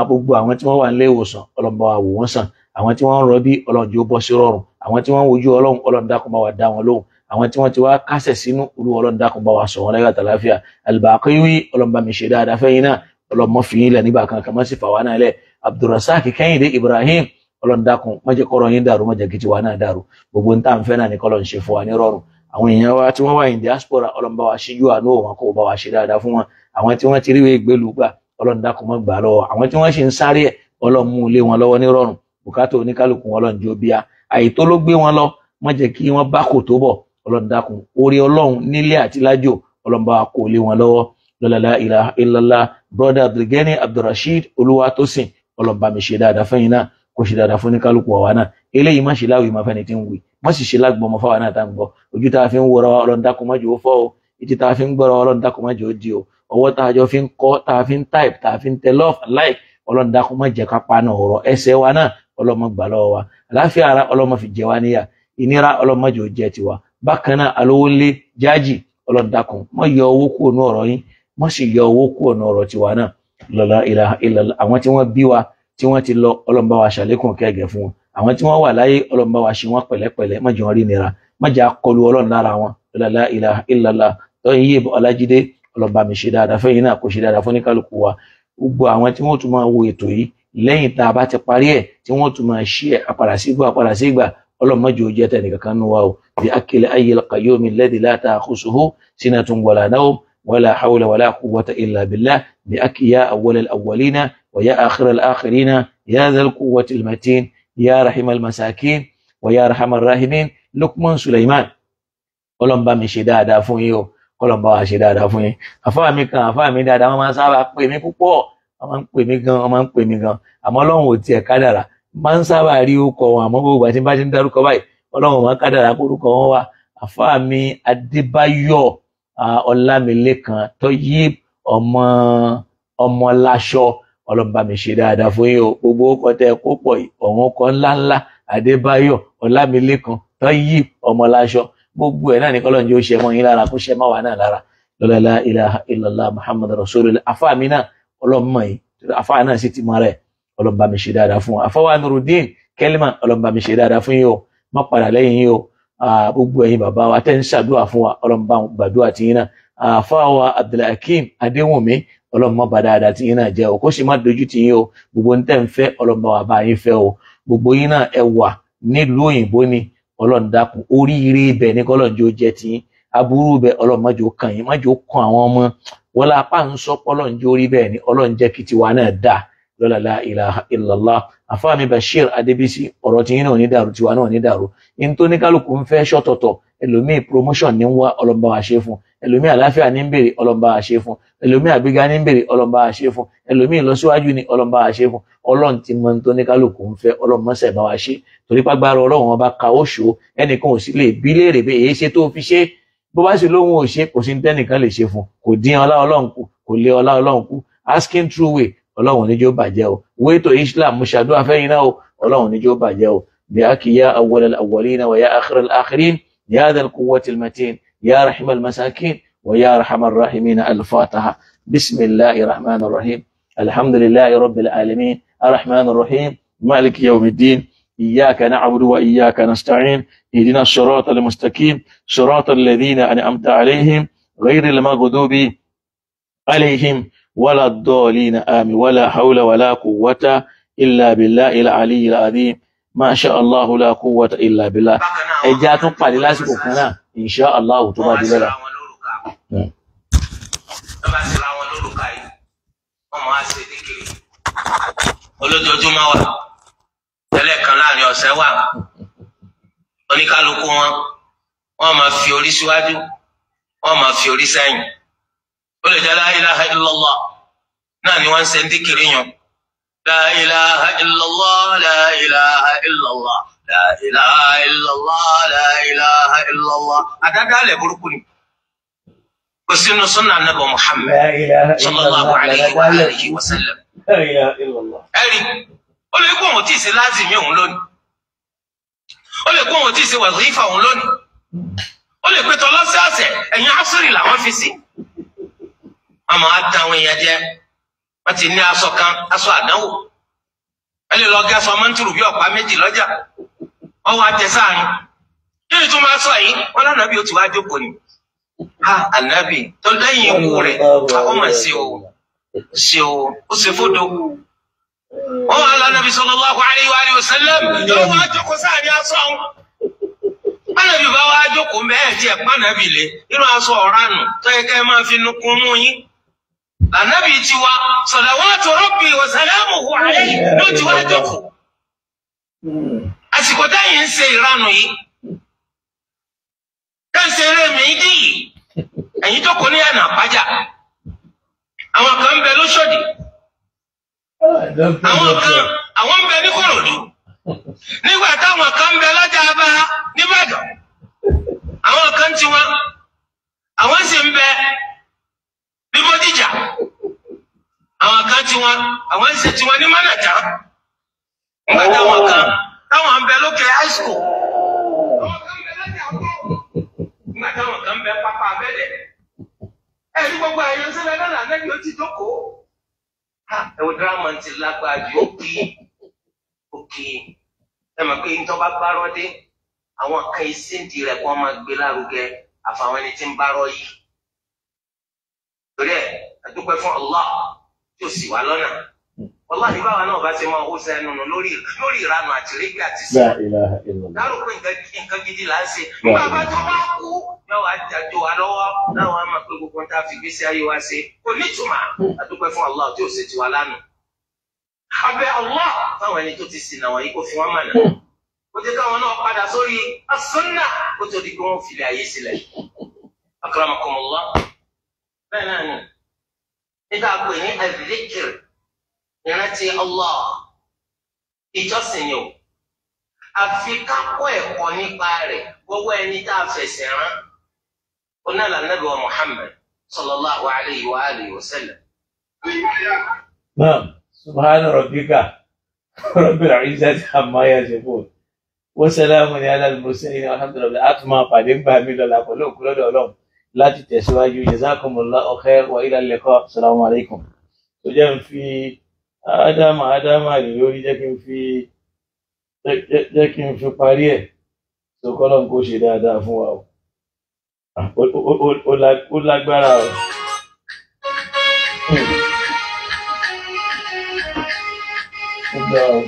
gbogbo àwọn tí wọ́n wà nílé ìwòsàn ọlọ́run bá wa wò wọ́n sàn àwọn tí wọ́n ń rọbí ọlọ́run jẹ́ ó bọ́ sí rọrùn àwọn tí wọ́n ń wojú ọlọ́run dákun bá wa dá wọn lóhùn àwọn tí wọ́n ti wá kásẹ̀ sínú olú ọlọ́run dákun bá wa sọ wọn láyọ̀ àtàláfíà Al-Baqiwi ọlọ́run bá mi ṣe dáadáa fẹ́yìn náà ọlọ́run mọ́ fi yín lẹ̀ nígbà kan kan má sì fà wá náà lẹ̀ Abdulrasaq Kẹ́hìndé Ibrahim ọlọ́run dákun má jẹ́ kọ́rọ̀ yín dàrú má jẹ́ kí tiwa náà dàrú gbogbo ń tà ń fẹ́ náà ní kọ́lọ̀ ń ṣe fún wa ní rọrùn àwọn èèyàn wa tí wọ́n wà ní diaspora ọlọ́run bá wa ṣíjú àánú wọn kó bá wa ṣe dáadáa fún wọn àwọn tí wọ́n ti ríwèé gbélú gbà ọlọ́run dákun má gbà lọ́wọ́ àwọn tí wọ́n ṣe ń sáré ẹ̀ ọlọ́run mú lé wọn lọ́wọ́ ní rọrùn bùkátà oníkálukú wọn ọlọ́run jó bíá àìtó ló gbé wọn lọ má jẹ́ kí wọ́n bá kò tó bọ̀ ọlọ́run dákun orí ọlọ́run nílé àti lájò ọlọ́run bá wa kó lé wọn lọ́wọ́ la ilaha illallah brother Abdulgani Abdulrasheed Olúwatósìn ọlọ́run bá mi ṣe dáadáa fẹ́yìn náà kó ṣe dáadáa fún oníkálukú wa náà eléyìí má ṣe láwìí má fẹ́ni tí ń wí má sì ṣe lágbọ́n ọmọ fáwọn náà tá ń gbọ́ ojú tá a fi ń wọra ọlọ́run dákun má jẹ́ ó fọ́ o etí tá a fi ń gbọ́ra ọlọ́run dákun má jẹ́ ó di o ọwọ́ tá a jọ fi ń kọ́ tá a fi ń type tá a fi ń tẹ love and like ọlọ́run dákun má jẹ́ ká pa náà ọ̀rọ̀ ẹsẹ̀ wa náà ọlọ́mọ gbà lọ́wọ́ wa àláfíà ara ọlọ́mọ fi jẹ wá níyà ìnira ọlọ́mọ jẹ́ ó jẹ́ tiwa bákan náà alówólé jájì ọlọ́run dákun má yọ owó kúrò ní ọ̀rọ̀ yín má sì yọ owó kúrò ní ọ̀rọ̀ tiwa náà la ilaha illallah àwọn tí wọ́n bí wa tí wọ́n ti lọ ọlọ́run bá wa ṣàlékún kẹ́gẹ́ fún wọn àwọn tí wọ́n wà láyé ọlọ́run bá wa ṣe wọ́n pẹ̀lẹ́pẹ̀lẹ́ má jẹ́ wọn rí nira má jẹ́ akọlù ọlọ́run lára wọn la ilaha illallah tọ́yìn yé Ọlájídé ọlọ́run bá mi ṣe dáadáa fẹ́yìn náà kò ṣe dáadáa fún oníkálukú wa gbogbo àwọn tí wọ́n tún máa wo ètò yìí lẹ́yìn tá a bá ti parí ẹ̀ tí wọ́n tún máa ṣí ẹ̀ àpàdà sí ìgbà ọlọ́run má jẹ́ ó jẹ́ tẹnì kankan nù wa o bí akil ayyil qayyum alladhi la ta'khusuhu sinatun wala nawm wala hawla wala quwwata illa billah bí akiya awwal al-awwalina wa ya akhir al-akhirina ya dhal quwwati al-matin ya rahim al-masakin wa ya arhamar rahimin Lukman Sulaiman ọlọ́run bá mi ṣe dáadáa fún yín o ọlọ́run bá wa ṣe dáadáa fún yín àfáà mi dáadáa wọ́n máa ń sábà pè mí púpọ̀ wọ́n máa ń pè mí gan àmọ́ ọlọ́run ò tiẹ̀ kádàrà máa ń sábà rí orúkọ wọn àmọ́ gbogbo àti bá ti ń dárúkọ báyìí ọlọ́run máa ń kádàrà kórúkọ wọn wá àfáà mi Adébáyọ̀ Ọlámilékan Tọ́yìb ọmọláṣọ ọlọ́run bá mi ṣe dáadáa fún yín o gbogbo ọkọ̀ tẹ́ kó pọ̀ ọ̀wọ́n kan ńláńlá Adébáyọ̀ Ọlámilékan Tọ́yìb ọmọláṣọ gbogbo ẹ̀ náà ní kọ́lọ́n jẹ́ ó ṣe mọ́ yín lára kó ṣe má wà náà lára la ilaha illallah Muhammad Rasulullah àfáà mi náà ọlọ́mọ yìí àfáà náà sì ti mọ rẹ̀ ọlọ́run bá mi ṣe dáadáa fún àfáà Nuruddin Kelman ọlọ́run bá mi ṣe dáadáa fún yín o má padà lẹ́yìn yín o. Gbogbo ẹ̀yin bàbá wa tẹ́ ń ṣàdúrà fún wa Ọlọ́run bá gbàdúrà tí yín náà. Àfáà Abdulhakeem Adéwùnmí Ọlọ́run má bà dáadáa tí yín náà jẹ́ o, kó sì má dojú tì yín o. Gbogbo ní tẹ́ ń fẹ́ Ọlọ́run bá wa bá yín fẹ́ o. Gbogbo yín náà ẹ wà nílùú òyìnbó ni Ọlọ́run dákun, oríire ibẹ̀ ní kọ́lọ́run jẹ́ ó jẹ́ tí yín, aburú bẹ̀ Ọlọ́run má jẹ́ ó kàn yín, má jẹ́ ó kàn àwọn ọmọ wọn lápá ń sọ Ọlọ́run jẹ́ orí bẹ́ẹ̀ ni Ọlọ́run jẹ́ kí tiwa náà dà lọ́la la ilaha illallah. Àfáà mi Bashir Adébísí ọ̀rọ̀ tí yín náà ní dàrú tiwa náà ní dàrú. In tó ní kálukú ń fẹ́ ṣọ̀tọ̀tọ̀, ẹlòmíì promotion ní ń wá Ọlọ́run bá wa ṣe fún, ẹlòmíì àlàáfíà ní ń béèrè Ọlọ́run bá wa ṣe fún, ẹlòmíì àgbéga ní ń béèrè Ọlọ́run bá wa ṣe fún, ẹlòmíì ìlọsíwájú ní Ọlọ́run bá wa ṣe fún. Ọlọ́run ti mọ tó ní kálukú ń fẹ́, Ọlọ́run mọ́sẹ̀ bá wa ṣe, torí pàgbára Ọlọ́run ọba ka ó ṣó, ẹnìkan ò sí lè bí léèrè pé èyí ṣe tó fi ṣe, bó bá sì lóhun ò ṣe kò sí tẹ́nìkan lè ṣe fún, kò dín ọlá Ọlọ́run kù, kò lé ọlá Ọlọ́run kù. Asking true way Ọlọ́run níjó bàjẹ́ o, way to Islam mo ṣàdúrà fẹ́yìn náà o, Ọlọ́run níjó bàjẹ́ o. بحق يا أول الأولين ويا آخر الآخرين يا ذا القوة المتين يا رحم المساكين ويا أرحم الراحمين. الفاتحة. بسم الله الرحمن الرحيم. الحمد لله رب العالمين الرحمن الرحيم مالك يوم الدين إياك نعبد وإياك نستعين اهدنا الصراط المستقيم صراط الذين أنعمت عليهم غير المغضوب عليهم ولا الضالين آمين. ولا حول ولا قوة إلا بالله العلي العظيم. ما شاء الله لا قوة إلا بالله. ẹja tún pàdé lásìkò kan náà insha Allah tó bá di lọ́la. olójoojúmọ́ wa tẹ́lẹ̀ kan láàrin ọ̀sẹ̀ wà oníkálukú wọ́n máa fi orí síwájú wọ́n máa fi orí sẹ́yìn. ó lè jẹ́ la ilaha illallah náà ni wọ́n ń ṣe ń díkìrì yàn. la ilaha illallah la ilaha illallah la ilaha illallah la ilaha illallah. àdádálẹ̀ burúkú ni kò sínú sunna Ànábì Muhammad sallallahu alayhi wa alihi wa sallam. ẹ̀rí ó lè kó òun tí ì ṣe lázìmí òun lónìí, ó lè kó òun tí ì ṣe wàzífà òun lónìí, ó lè pé tọ́lọ́sẹ̀ọ̀sẹ̀ ẹ̀yìn asúrì làwọn fi sí. àmọ́ àtàwọn èèyàn jẹ́ wọ́n ti ní aṣọ kan, aṣọ àdánwò. ẹ lè lọ gé aṣọ mọ́ntìrù bí ọ̀pá méjì lọ́jà, wọ́n wá tẹ sáàrin. kí ni tó máa sọ yìí? wọ́n lánàá bí ó ti wá jókòó ni. ànábì tó lẹ́yìn ikú rẹ̀ àwọn máa ṣe o ó ṣe fódò. wọ́n wá lọ Ànábì sallallahu alayhi wa sallam yóò wá jókòó sáàrin aṣọ àwọn. Ànábì bá wá jókòó mẹ́ẹ̀ tí ẹ̀ pànàbì lé nínú aṣọ ọ̀ránù tó yẹ ká ẹ máa fi nukun mú yín. Ànábì ti wá salawatu rabbi wa salamuhu alayhi ló ti wá jókòó. àsìkò táyì ń ṣe ìranù yìí káńsì eré mi dì yìí ẹ̀yin jókòó ní ẹ̀nà àpájà. àwọn kan ń bẹ lóṣòdì, àwọn ń bẹ ní Kòròdú, nígbà táwọn kan ń bẹ lọ́jà Aba nìbàdàn. àwọn kan tí wọn àwọn sì ń bẹ ní Bódìjà, àwọn kan tí wọn àwọn ń ṣe tí wọn ní Mánàjà. nígbà táwọn kan táwọn ń bẹ lókè high school, àwọn kan ń bẹ lọ́jà Ọkọ, nígbà táwọn kan ń bẹ pápá abẹ́lẹ̀. ẹni gbogbo àyàn sílẹ̀ náà lẹ́yìn ó ti jókòó. ẹ̀wọ̀n dírámà ti lágbára jù òkè ẹ mọ̀ pé nítorí bá gbárọ́ dé àwọn kan ìsíǹdì rẹ̀ kó máa gbé lárugẹ àfàwọn ẹni tí ń bárọ́ yìí. torí ẹ̀ àdúpẹ́ fún Allah tí ó sì wá lọ́nà. Wallahi báwa náà bá ṣe máa hó sẹ́nu nù lórí ìranù àti régbé àti sí. dárò pé nǹkan gidi là ń ṣe. nígbà bá tó bá kú yóò wá jájó wa lọ́wọ́ láwọn á máa pé gbogbo ń tá a fi gbèsè ayé wa ṣe kò ní ìtumọ̀. àdúpẹ́ fún Allah tí ó ṣe tiwa lánàá. abẹ́ Allah fáwọn ẹni tó ti ṣìnà wọ̀nyí kó fi wọ́n mọ̀nà. ó jẹ́ káwọn náà padà sórí as-sunnah kó tó di pé wọ́n filẹ̀ ayé sílẹ̀. akramakumullah. bẹ́ẹ̀ náà ni nígbà pé ní az-zikr ìrántí Allah ìjọsìn yìí o àfi ká kọ́ ẹ̀kọ́ nípa rẹ̀ gbogbo ẹni tá a fẹsẹ̀ rán onáàlà Ànábì wa Muhammad sallallahu alayhi wa alihi wa sallam. naam subhana rabbika rabbil izzati amma yasifun wa salamun ala al-mursalin alhamdulillah. àtúmọ̀ pàdé ń gbà mí lọ́la pẹ̀lú òkú lọ́dọ̀ Ọlọ́run láti tẹ̀síwájú. jazakumullahu khair wa ila al-liqa. assalamu alaykum. tó jẹ́ ń fi ádámà rè lórí jẹ́ kí n fi parí ẹ̀. tó kọ́lọ́n kó ṣe dáadáa fún wa o. Ó lágbára o. Ó gbà o.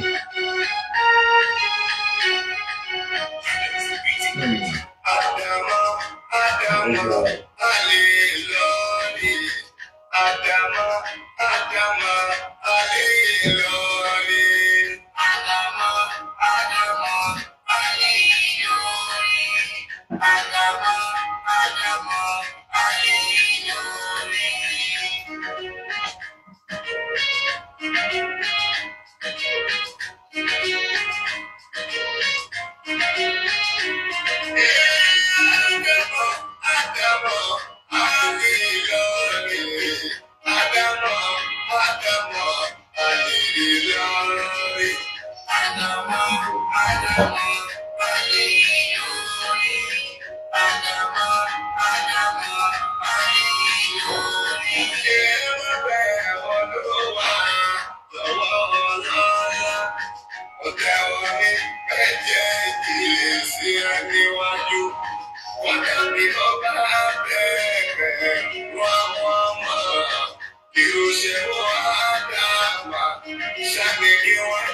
Shall we give one?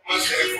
Must have